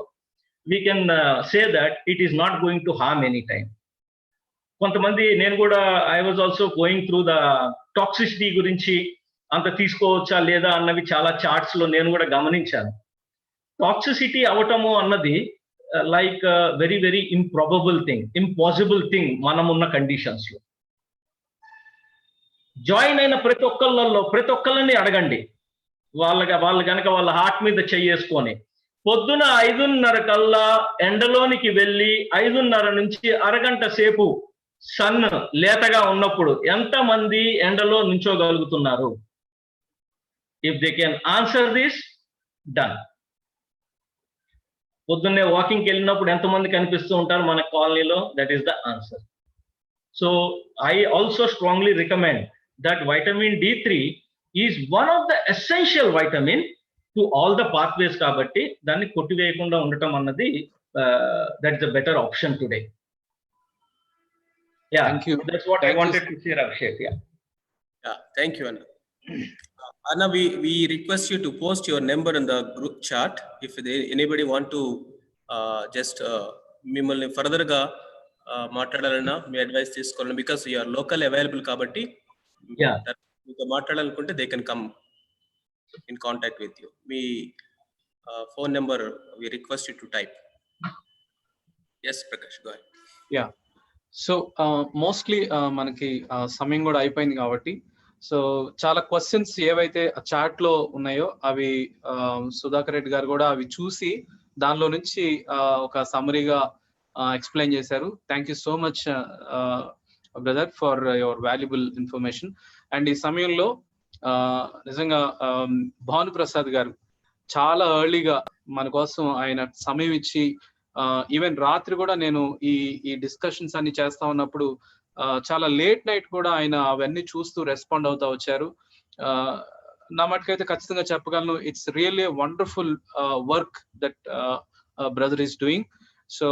we can say that it is not going to harm any time. కొంతమంది నేను కూడా I was also going through the toxicity గురించి అంత తీసుకోవచ్చా లేదా అన్నవి చాలా చార్ట్స్ లో నేను కూడా గమనించాను. టాక్సిసిటీ అవటము అన్నది like very very improbable thing, impossible thing మనం ఉన్న కండిషన్స్ లో. జాయిన్ అయిన ప్రతి ఒక్కళ్ళని అడగండి, వాళ్ళు కనుక వాళ్ళ హార్ట్ మీద చేసుకొని పొద్దున 5:30 కల్లా ఎండలోనికి వెళ్ళి 5:30 నుంచి అరగంట సేపు సన్ లేతగా ఉన్నప్పుడు ఎంతమంది ఎండలో నుంచోగలుగుతున్నారు? If they can answer this, done. పొద్దున్నే వాకింగ్కి వెళ్ళినప్పుడు ఎంతమంది కనిపిస్తూ ఉంటారు మన కాలనీలో? That is the answer. So I also strongly recommend that vitamin D3 is one of the essential vitamin to all the pathways. కాబట్టి దాన్ని కొట్టివేయకుండా ఉండటం అన్నది that is the better option today. Yeah, Thank you. That's what Thank I you. wanted to share, Abhishek. Yeah. Thank you, Anna. Anna, we request you to post your number in the group chat if anybody want to just మిమ్మల్ని ఫర్దర్ గా మాట్లాడాలన్నా మీ అడ్వైస్ తీసుకోవాలన్నా, because you are local available కాబట్టి మీతో మాట్లాడాలనుకుంటే they can come in contact with you. మీ phone number we request you to type. Yes Prakash, go ahead. Yeah, so mostly మనకి సమయం కూడా అయిపోయింది కాబట్టి, సో చాలా క్వశ్చన్స్ ఏవైతే చాట్ లో ఉన్నాయో అవి సుధాకర్ రెడ్డి గారు కూడా అవి చూసి దానిలో నుంచి ఒక సమరీగా ఎక్స్ప్లెయిన్ చేశారు. Thank you so much brother for your valuable information. And ఈ సమయంలో నిజంగా భానుప్రసాద్ గారు చాలా ఎర్లీగా మన కోసం ఆయన సమయం ఇచ్చి, ఈవెన్ రాత్రి కూడా నేను ఈ డిస్కషన్స్ అన్ని చేస్తా ఉన్నప్పుడు చాలా లేట్ నైట్ కూడా ఆయన అవన్నీ చూస్తూ రెస్పాండ్ అవుతా వచ్చారు. నా మటుకైతే ఖచ్చితంగా చెప్పగలను, it's really wonderful work that brother is doing. So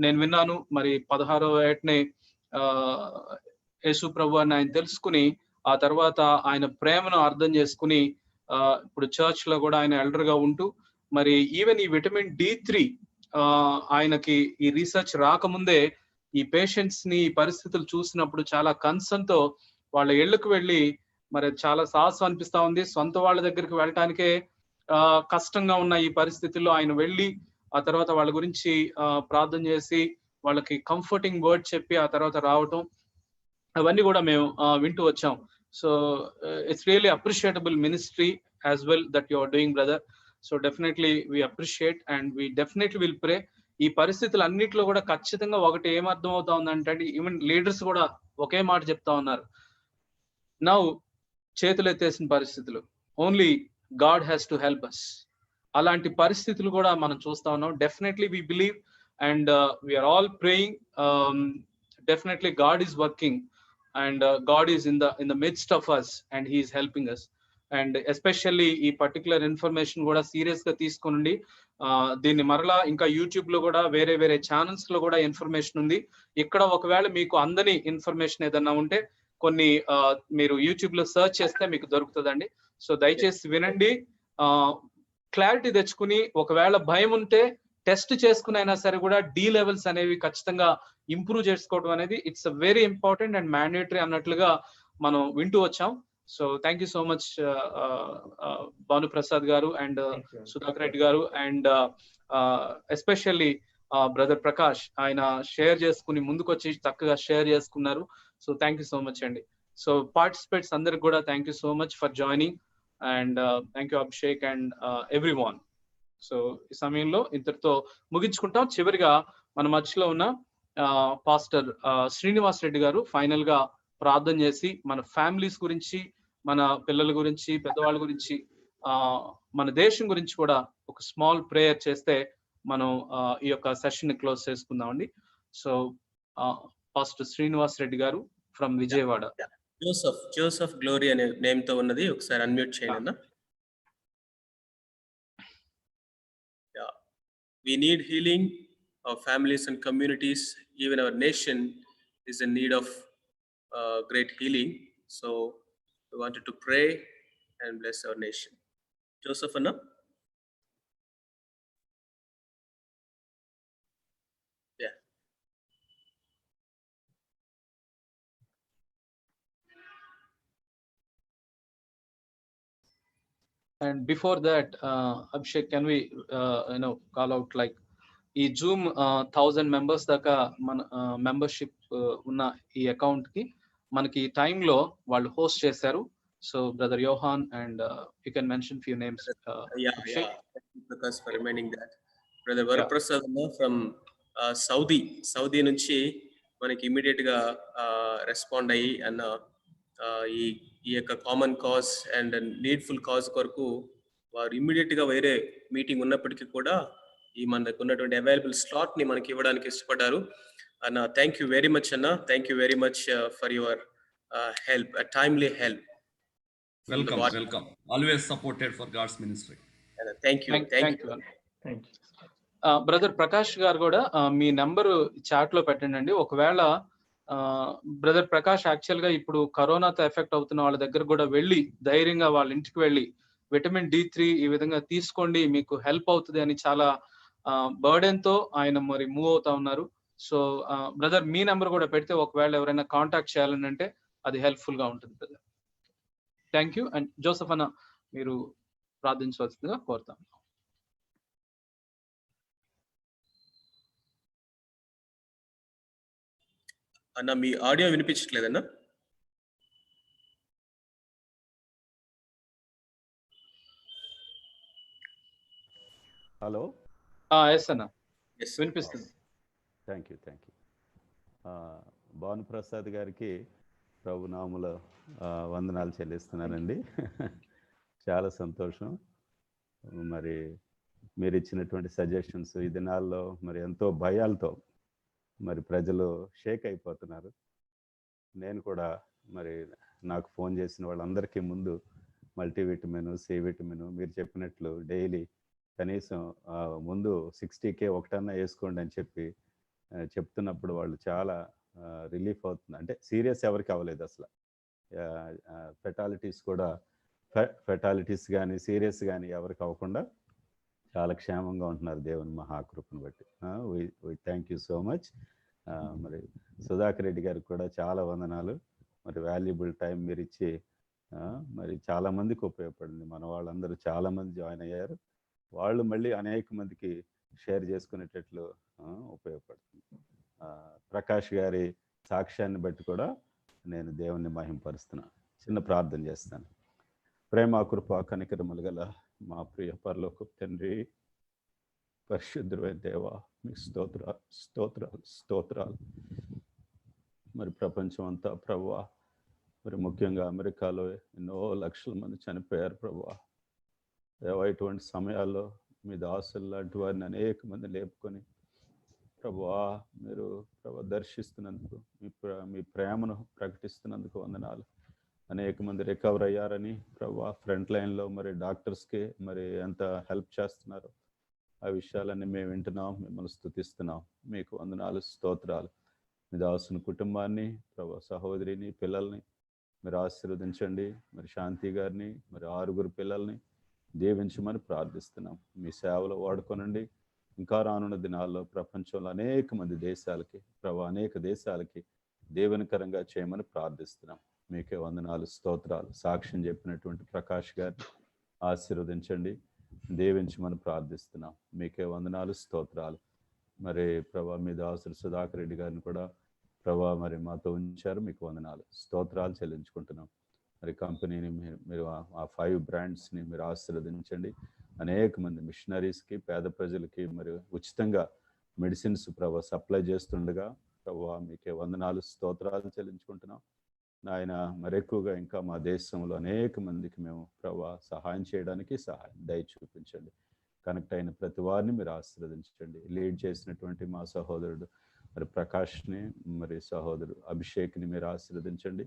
నేను విన్నాను, మరి 16వ ఏటనే యేసు ప్రభు అని ఆయన తెలుసుకుని, ఆ తర్వాత ఆయన ప్రేమను అర్థం చేసుకుని ఇప్పుడు చర్చ్ లో కూడా ఆయన ఎల్డర్ గా ఉంటూ, మరి ఈవెన్ ఈ విటమిన్ D3 ఆయనకి ఈ రీసెర్చ్ రాకముందే ఈ పేషెంట్స్ ని ఈ పరిస్థితులు చూసినప్పుడు చాలా కన్సర్న్ తో వాళ్ళ ఇళ్లకు వెళ్ళి, మరి చాలా సాహసం అనిపిస్తా ఉంది. సొంత వాళ్ళ దగ్గరికి వెళ్ళటానికే కష్టంగా ఉన్న ఈ పరిస్థితుల్లో ఆయన వెళ్ళి ఆ తర్వాత వాళ్ళ గురించి ప్రార్థన చేసి వాళ్ళకి కంఫర్టింగ్ వర్డ్ చెప్పి ఆ తర్వాత రావటం, అవన్నీ కూడా మేము వింటూ వచ్చాం. So it's really appreciable ministry as well that you are doing brother. So definitely we appreciate and we definitely will pray. ఈ పరిస్థితులు అన్నిట్లో కూడా ఖచ్చితంగా ఒకటి ఏమర్థం అవుతా ఉందంటే, ఈవెన్ లీడర్స్ కూడా ఒకే మాట చెప్తా ఉన్నారు, నౌ చేతులు ఎత్తేసిన పరిస్థితులు, only God has to help us. అలాంటి పరిస్థితులు కూడా మనం చూస్తా ఉన్నాం. Definitely we believe and we're all praying. Definitely God is working and God is in the midst of us and he is helping us. And especially ఈ పర్టికులర్ ఇన్ఫర్మేషన్ కూడా సీరియస్ గా తీసుకుని దీన్ని మరలా ఇంకా యూట్యూబ్ లో కూడా వేరే వేరే ఛానల్స్ లో కూడా ఇన్ఫర్మేషన్ ఉంది. ఇక్కడ ఒకవేళ మీకు అందని ఇన్ఫర్మేషన్ ఏదన్నా ఉంటే కొన్ని మీరు యూట్యూబ్ లో సెర్చ్ చేస్తే మీకు దొరుకుతుందండి. సో దయచేసి వినండి, క్లారిటీ తెచ్చుకుని, ఒకవేళ భయం ఉంటే టెస్ట్ చేసుకుని అయినా సరే కూడా D లెవెల్స్ అనేవి ఖచ్చితంగా ఇంప్రూవ్ చేసుకోవడం అనేది it's very important and mandatory అన్నట్లుగా మనం వింటూ వచ్చాం. So thank you so much Bhanuprasad గారు అండ్ సుధాకర్ రెడ్డి గారు అండ్ ఎస్పెషల్లీ బ్రదర్ ప్రకాష్, ఆయన షేర్ చేసుకుని ముందుకు వచ్చి చక్కగా షేర్ చేసుకున్నారు. So thank you so much అండి. సో పార్టిసిపేట్స్ అందరికి కూడా thank you so much for joining and thank you Abhishek and every one. So ఈ సమయంలో ఇంతటితో ముగించుకుంటాం. చివరిగా మన మధ్యలో ఉన్న పాస్టర్ శ్రీనివాస్ రెడ్డి గారు ఫైనల్ గా ప్రార్థన చేసి మన ఫ్యామిలీస్ గురించి, మన పిల్లల గురించి, పెద్దవాళ్ళ గురించి, మన దేశం గురించి కూడా ఒక స్మాల్ ప్రేయర్ చేస్తే మనం ఈ యొక్క సెషన్ ని క్లోజ్ చేసుకుందామండి. సో పాస్టర్ శ్రీనివాస్ రెడ్డి గారు ఫ్రమ్ విజయవాడ. జోసెఫ్ గ్లోరీ అనే నేమ్ తో ఉన్నది, ఒకసారి అన్మ్యూట్ చేయండి. We need healing. Our families and communities, even our nation is in need of great healing. So we wanted to pray and bless our nation. Joseph Anna? Yeah. And before that, Abhishek, can we call out like ఈ జూమ్ 1000 మెంబర్స్ దాకా మన మెంబర్షిప్ ఉన్న ఈ అకౌంట్ కి మనకి ఈ టైంలో వాళ్ళు హోస్ట్ చేశారు. So brother Yohan and you can mention few names. Prakash for reminding that. Brother Varaprasad from Saudi నుంచి మనకి ఇమీడియట్ గా రెస్పాండ్ అయ్యి అన్న ఈ యొక్క common cause and needful cause కొరకు వారు ఇమీడియట్ గా వేరే మీటింగ్ ఉన్నప్పటికీ కూడా ఈ మనకు ఉన్నటువంటి అవైలబుల్ స్లాట్ ని మనకి ఇవ్వడానికి ఇష్టపడ్డారు అన్న. థ్యాంక్ యూ వెరీ మచ్ అన్న. Thank you very much for your help, a timely help. Welcome. Always supported for God's ministry. Thank you. Brother Prakash గారు కూడా మీ నెంబర్ చాట్ లో పెట్టండి. ఒకవేళ బ్రదర్ ప్రకాష్ యాక్చువల్ గా ఇప్పుడు కరోనాతో ఎఫెక్ట్ అవుతున్న వాళ్ళ దగ్గర కూడా వెళ్ళి ధైర్యంగా వాళ్ళ ఇంటికి వెళ్ళి విటమిన్ D3 ఈ విధంగా తీసుకోండి మీకు హెల్ప్ అవుతుంది అని చాలా బర్డెన్ తో ఆయన మరి మూవ్ అవుతా ఉన్నారు. సో బ్రదర్ మీ నెంబర్ కూడా పెడితే ఒకవేళ ఎవరైనా కాంటాక్ట్ చేయాలని అంటే అది హెల్ప్ఫుల్ గా ఉంటుంది brother. Thank you. And Joseph అన్న మీరు ప్రార్థించవలసిందిగా కోరుతాం. అన్న మీ ఆడియో వినిపించట్లేదన్నా? హలో. ఎస్ అన్న వినిపిస్తుంది. Thank you. భానుప్రసాద్ గారికి ప్రభునామములో వందనాలు చెల్లిస్తున్నానండి. చాలా సంతోషం. మరి మీరు ఇచ్చినటువంటి సజెషన్స్ ఈ దినాల్లో మరి ఎంతో భయాలతో మరి ప్రజలు షేక్ అయిపోతున్నారు. నేను కూడా మరి నాకు ఫోన్ చేసిన వాళ్ళందరికీ ముందు మల్టీవిటమిన్, సి విటమిన్ మీరు చెప్పినట్లు డైలీ కనీసం ముందు 60K ఒకటన్నా వేసుకోండి అని చెప్తున్నప్పుడు వాళ్ళు చాలా రిలీఫ్ అవుతుంది. అంటే సీరియస్ ఎవరికి అవ్వలేదు అసలు. ఫెటాలిటీస్ కానీ సీరియస్ కానీ ఎవరికి అవ్వకుండా చాలా క్షేమంగా ఉంటున్నారు దేవుని మహాకృపను బట్టి. Thank you so much. మరి సుధాకర్ రెడ్డి గారికి కూడా చాలా వందనాలు. మరి వాల్యుబుల్ టైం మీరు ఇచ్చి మరి చాలామందికి ఉపయోగపడింది. మన వాళ్ళందరూ చాలామంది జాయిన్ అయ్యారు. వాళ్ళు మళ్ళీ అనేక మందికి షేర్ చేసుకునేటట్లు ఉపయోగపడుతుంది. ప్రకాష్ గారి సాక్ష్యాన్ని బట్టి కూడా నేను దేవుణ్ణి మహింపరుస్తున్నా. చిన్న ప్రార్థన చేస్తాను. ప్రేమ, కృప, కనికరములు గల మా ప్రియ పరలోకపు తండ్రి, పరిశుద్ధుడైన దేవా, మీకు స్తోత్రాలు. మరి ప్రపంచం అంతా ప్రభువా, మరి ముఖ్యంగా అమెరికాలో ఎన్నో లక్షల మంది చనిపోయారు ప్రభువా. దేవా, ఇటువంటి సమయాల్లో మీ దాసులు లాంటి వారిని అనేక మంది లేపుకొని ప్రభువా మీరు దర్శిస్తున్నందుకు, మీ ప్రేమను ప్రకటిస్తున్నందుకు వందనాలు. అనేక మంది రికవర్ అయ్యారని ప్రభువా ఫ్రంట్ లైన్లో మరి డాక్టర్స్కి మరి ఎంత హెల్ప్ చేస్తున్నారు ఆ విషయాలన్నీ మేము వింటున్నాం. మిమ్మల్ని స్తుతిస్తున్నాం. మీకు వందనాలు, స్తోత్రాలు. మీ దాసుని కుటుంబాన్ని ప్రభువా, సహోదరిని, పిల్లల్ని మీరు ఆశీర్వదించండి. మరి శాంతి గారిని, మరి 6 పిల్లల్ని దీవించమని ప్రార్థిస్తున్నాం. మీ సేవలో వాడుకోనండి. ఇంకా రానున్న దినాల్లో ప్రపంచంలో అనేక దేశాలకి దేవునికరంగా చేయమని ప్రార్థిస్తున్నాం. మీకే వందనాలు, స్తోత్రాలు. సాక్ష్యం చెప్పినటువంటి ప్రకాష్ గారిని ఆశీర్వదించండి, దీవించమని ప్రార్థిస్తున్నాం. మీకే వందనాలు, స్తోత్రాలు. మరి ప్రభా మీ దాసుడు సుధాకర్ రెడ్డి గారిని కూడా ప్రభా మరి మాతో ఉంచారు. మీకు వందనాలు, స్తోత్రాలు చెల్లించుకుంటున్నాం. మరి కంపెనీని మీరు ఆ 5 బ్రాండ్స్ని మీరు ఆశీర్వదించండి. అనేక మంది మిషనరీస్కి, పేద ప్రజలకి మరి ఉచితంగా మెడిసిన్స్ ప్రభా సప్లై చేస్తుండగా ప్రభా మీకే వందనాలు, స్తోత్రాలు చెల్లించుకుంటున్నాం. ఆయన మరి ఎక్కువగా ఇంకా మా దేశంలో అనేక మందికి మేము ప్రభా సహాయం చేయడానికి దయ చూపించండి. కనెక్ట్ అయిన ప్రతి వారిని మీరు ఆశీర్వదించండి. లీడ్ చేసినటువంటి మా సహోదరుడు మరి ప్రకాష్ని, మరి సహోదరుడు అభిషేక్ని మీరు ఆశీర్వదించండి.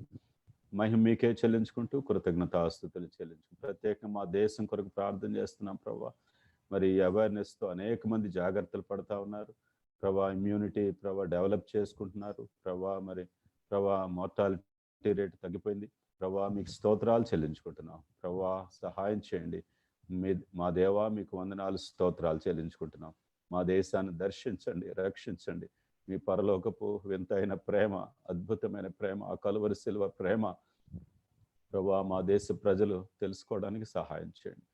మహిమ మీకే చెల్లించుకుంటూ కృతజ్ఞతాస్తుతులు చెల్లించుకుంటూ ప్రత్యేకంగా మా దేశం కొరకు ప్రార్థన చేస్తున్నాం ప్రభా. మరి అవేర్నెస్తో అనేక మంది జాగ్రత్తలు పడతా ఉన్నారు ప్రభా. ఇమ్యూనిటీ ప్రభా డెవలప్ చేసుకుంటున్నారు ప్రభా. మరి ప్రభా మార్టాలిటీ రేట్ తగ్గిపోయింది ప్రభా. మీకు స్తోత్రాలు చెల్లించుకుంటున్నాం ప్రభా. సహాయం చేయండి. మా దేవా మీకు వందనాలు, స్తోత్రాలు చెల్లించుకుంటున్నాం. మా దేశాన్ని దర్శించండి, రక్షించండి. మీ పరలోకపు వింతైన ప్రేమ, అద్భుతమైన ప్రేమ, ఆ కలువరి శిలువ ప్రేమ ప్రభా మా దేశ ప్రజలు తెలుసుకోవడానికి సహాయం చేయండి.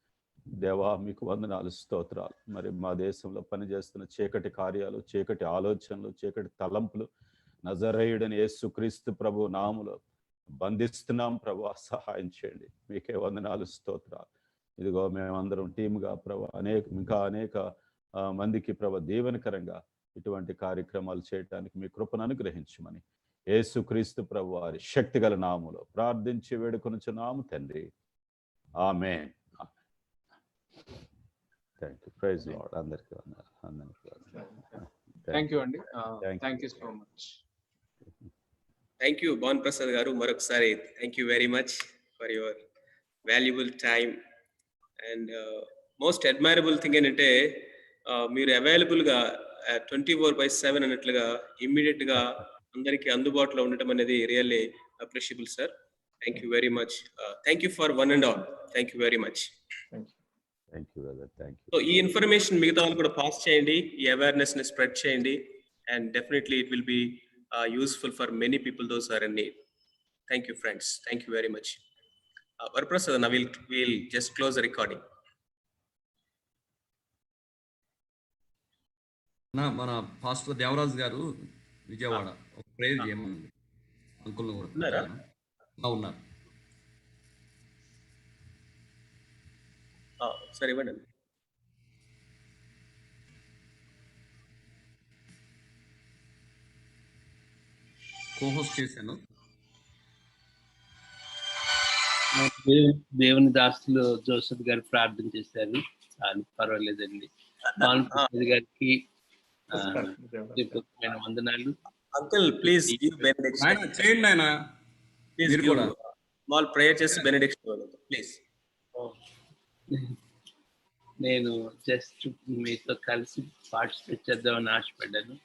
దేవా మీకు వందనాలు, స్తోత్రాలు. మరి మా దేశంలో పనిచేస్తున్న చీకటి కార్యాలు, చీకటి ఆలోచనలు, చీకటి తలంపులు నజరేయుడని యేసుక్రీస్తు ప్రభు నామములో బంధిస్తున్నాం ప్రభా. సహాయం చేయండి. మీకే వందనాలు, స్తోత్రాలు. ఇదిగో మేమందరం టీమ్గా ప్రభా ఇంకా అనేక మందికి ప్రభా దీవెనకరంగా ఇటువంటి కార్యక్రమాలు చేయడానికి మీ కృపను అనుగ్రహించమని యేసుక్రీస్తు ప్రభు వారి శక్తిగల నామములో ప్రార్థించి వేడుకొనుచున్నాము తండ్రి. ఆమేన్. Thank you. Praise Lord. అందరికీ థ్యాంక్ యూ అండి. Thank you so much. Thank you Bhan Prasad garu. మరొకసారి thank you very much for your valuable time. And most admirable thing ఏంటంటే మీరు అవైలబుల్గా 24/7 అన్నట్లుగా ఇమ్మీడియట్గా అందరికీ అందుబాటులో ఉండటం అనేది really appreciable sir. Thank you very much. Thank you for one and all. Thank you very much. So ఈ ఇన్ఫర్మేషన్ మిగతా వాళ్ళు కూడా పాస్ చేయండి, ఈ అవేర్నెస్ ని స్ప్రెడ్ చేయండి, and definitely it will be useful for many people those are in need. Thank you friends. Thank you very much. Varaprasad అన్న, we'll just close the recording. మన పాస్టర్ దేవరాజ్ గారు విజయవాడ ఒక ప్రేయర్ చేయమని అంకుల్ కూడా ఉన్నారు. సరే ఇవ్వండి. కోహోస్ట్ చేశాను. దేవుని దాసులు జోసెఫ్ గారు ప్రార్థన చేశారు, చాలు పర్వాలేదండి. భానుప్రసాద్ గారికి వందనాలు. Uncle please give benediction. చేయండి ఆయన. ప్లీజ్ కూడా స్మాల్ ప్రేయర్ చేసి బెనెడిక్షన్ ఇవ్వండి ప్లీజ్. నేను జస్ట్ మీతో కలిసి పార్టిసిపేట్ చేద్దామని ఆశపడ్డాను.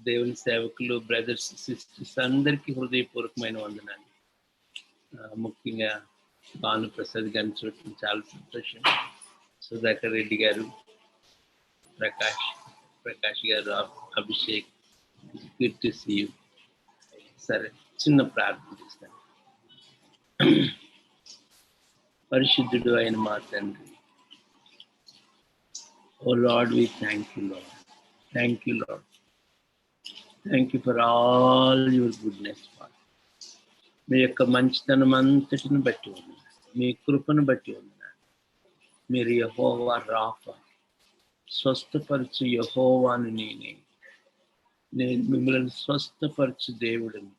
దేవుని సేవకులు, బ్రదర్స్, సిస్టర్స్ అందరికీ హృదయపూర్వకమైన వందనాలు. ముఖ్యంగా భానుప్రసాద్ గారిని చూడటం చాలా సంతోషం. Sudhakar Reddy garu, Prakash garu, Abhishek, good to see you. సరే, చిన్న ప్రార్థన చేస్తాను. పరిశుద్ధుడు అయిన మా తండ్రి, O Lord, we thank you Lord. Thank you Lord. Thank you for all your goodness. మీ యొక్క మంచితనం అంతటిని బట్టి ఉన్నాను, మీ కృపను బట్టి ఉన్నాను. మీరు యెహోవా రాఫా, స్వస్థపరచు యెహోవాను నేనే. నేను మిమ్మల్ని స్వస్థపరచు దేవుడిని.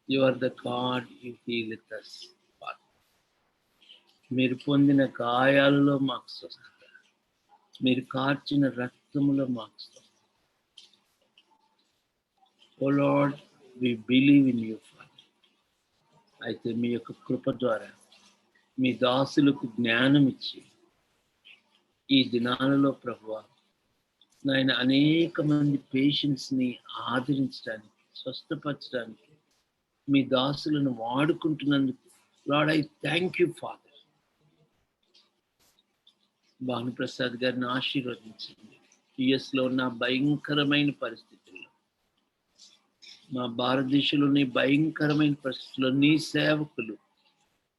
You are the God you healeth us. మీరు పొందిన గాయాలలో మాకు స్వస్థత, మీరు కార్చిన రక్తములో మాకు స్వస్థత. O Lord, we believe in you Father. అయితే మీ యొక్క కృప ద్వారా మీ దాసులకు జ్ఞానం ఇచ్చి ఈ దినాలలో ప్రభువా నాయన అనేక మంది పేషెంట్స్ని ఆదరించడానికి, స్వస్థపరచడానికి మీ దాసులను వాడుకుంటున్నందుకు Lord I thank you Father. Bhanuprasad గారిని ఆశీర్వదించండి. యుఎస్లో ఉన్న భయంకరమైన పరిస్థితుల్లో, మా భారతదేశంలోని భయంకరమైన పరిస్థితుల్లో నీ సేవకులు,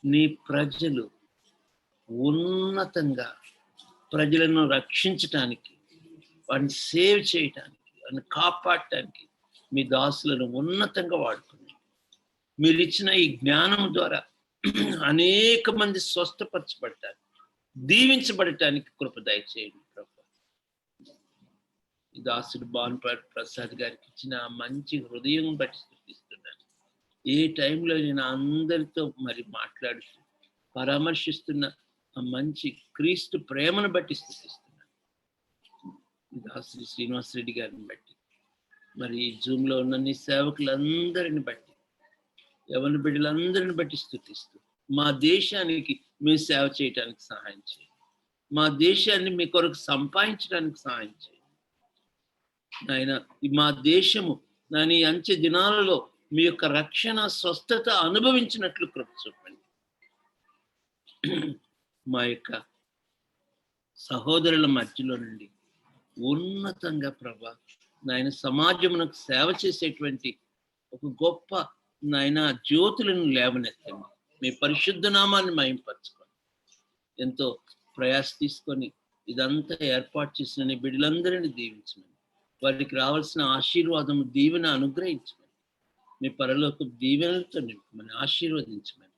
నీ ప్రజలు ఉన్నతంగా ప్రజలను రక్షించటానికి, వాడిని సేవ్ చేయటానికి, వాడిని కాపాడటానికి మీ దాసులను ఉన్నతంగా వాడుకున్నాయి. మీరు ఇచ్చిన ఈ జ్ఞానం ద్వారా అనేక మంది స్వస్థపరచబడటానికి, దీవించబడటానికి కృప దయచేయండి ప్రభు. ఈ దాసుడు భానుప్రసాద్ గారికి ఇచ్చిన మంచి హృదయం బట్టి స్తుతిస్తున్నాను. ఏ టైంలో నేను అందరితో మరి మాట్లాడుతూ పరామర్శిస్తున్న ఆ మంచి క్రీస్తు ప్రేమను బట్టి స్తుతిస్తున్నాను. దాసుడు శ్రీనివాస్ రెడ్డి గారిని బట్టి, మరి ఈ జూమ్లో ఉన్న నీ సేవకులందరిని బట్టి, యవన బిడ్డలందరిని బట్టి స్తుతిస్తూ మా దేశానికి మేము సేవ చేయడానికి సహాయం చేయండి. మా దేశాన్ని మీ కొరకు సంపాదించడానికి సహాయం చేయండి నాయన. మా దేశము నాని అంచె దినాలలో మీ యొక్క రక్షణ, స్వస్థత అనుభవించినట్లు కృప చూపండి. మా యొక్క సహోదరుల మధ్యలో నుండి ఉన్నతంగా ప్రభా నాయన సమాజమునకు సేవ చేసేటువంటి ఒక గొప్ప నాయన జ్యోతులను లేవనెత్తండి. మీ పరిశుద్ధ నామాన్ని మహింపరచుకోండి. ఎంతో ప్రయాస తీసుకొని ఇదంతా ఏర్పాటు చేసిన నీ బిడ్డలందరినీ దీవించమని, వారికి రావాల్సిన ఆశీర్వాదం, దీవెన అనుగ్రహించమని, మీ పరలోక దీవెనలతో నింపమని, ఆశీర్వదించమని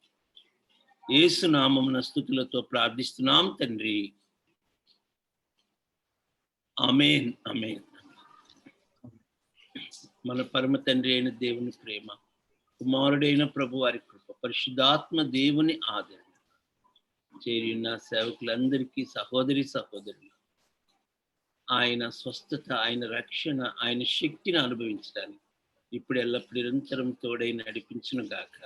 యేసు నామమున స్తుతులతో ప్రార్థిస్తున్నాం తండ్రి. ఆమేన్ ఆమేన్. మన పరమ తండ్రి అయిన దేవుని ప్రేమ, కుమారుడైన ప్రభు వారి కృప, పరిశుద్ధాత్మ దేవుని ఆదరణ చేరిన సేవకులందరికీ, సహోదరి సహోదరులు ఆయన స్వస్థత, ఆయన రక్షణ, ఆయన శక్తిని అనుభవించడానికి ఇప్పుడు ఎల్లప్పుడు నిరంతరం తోడై నడిపించును గాక.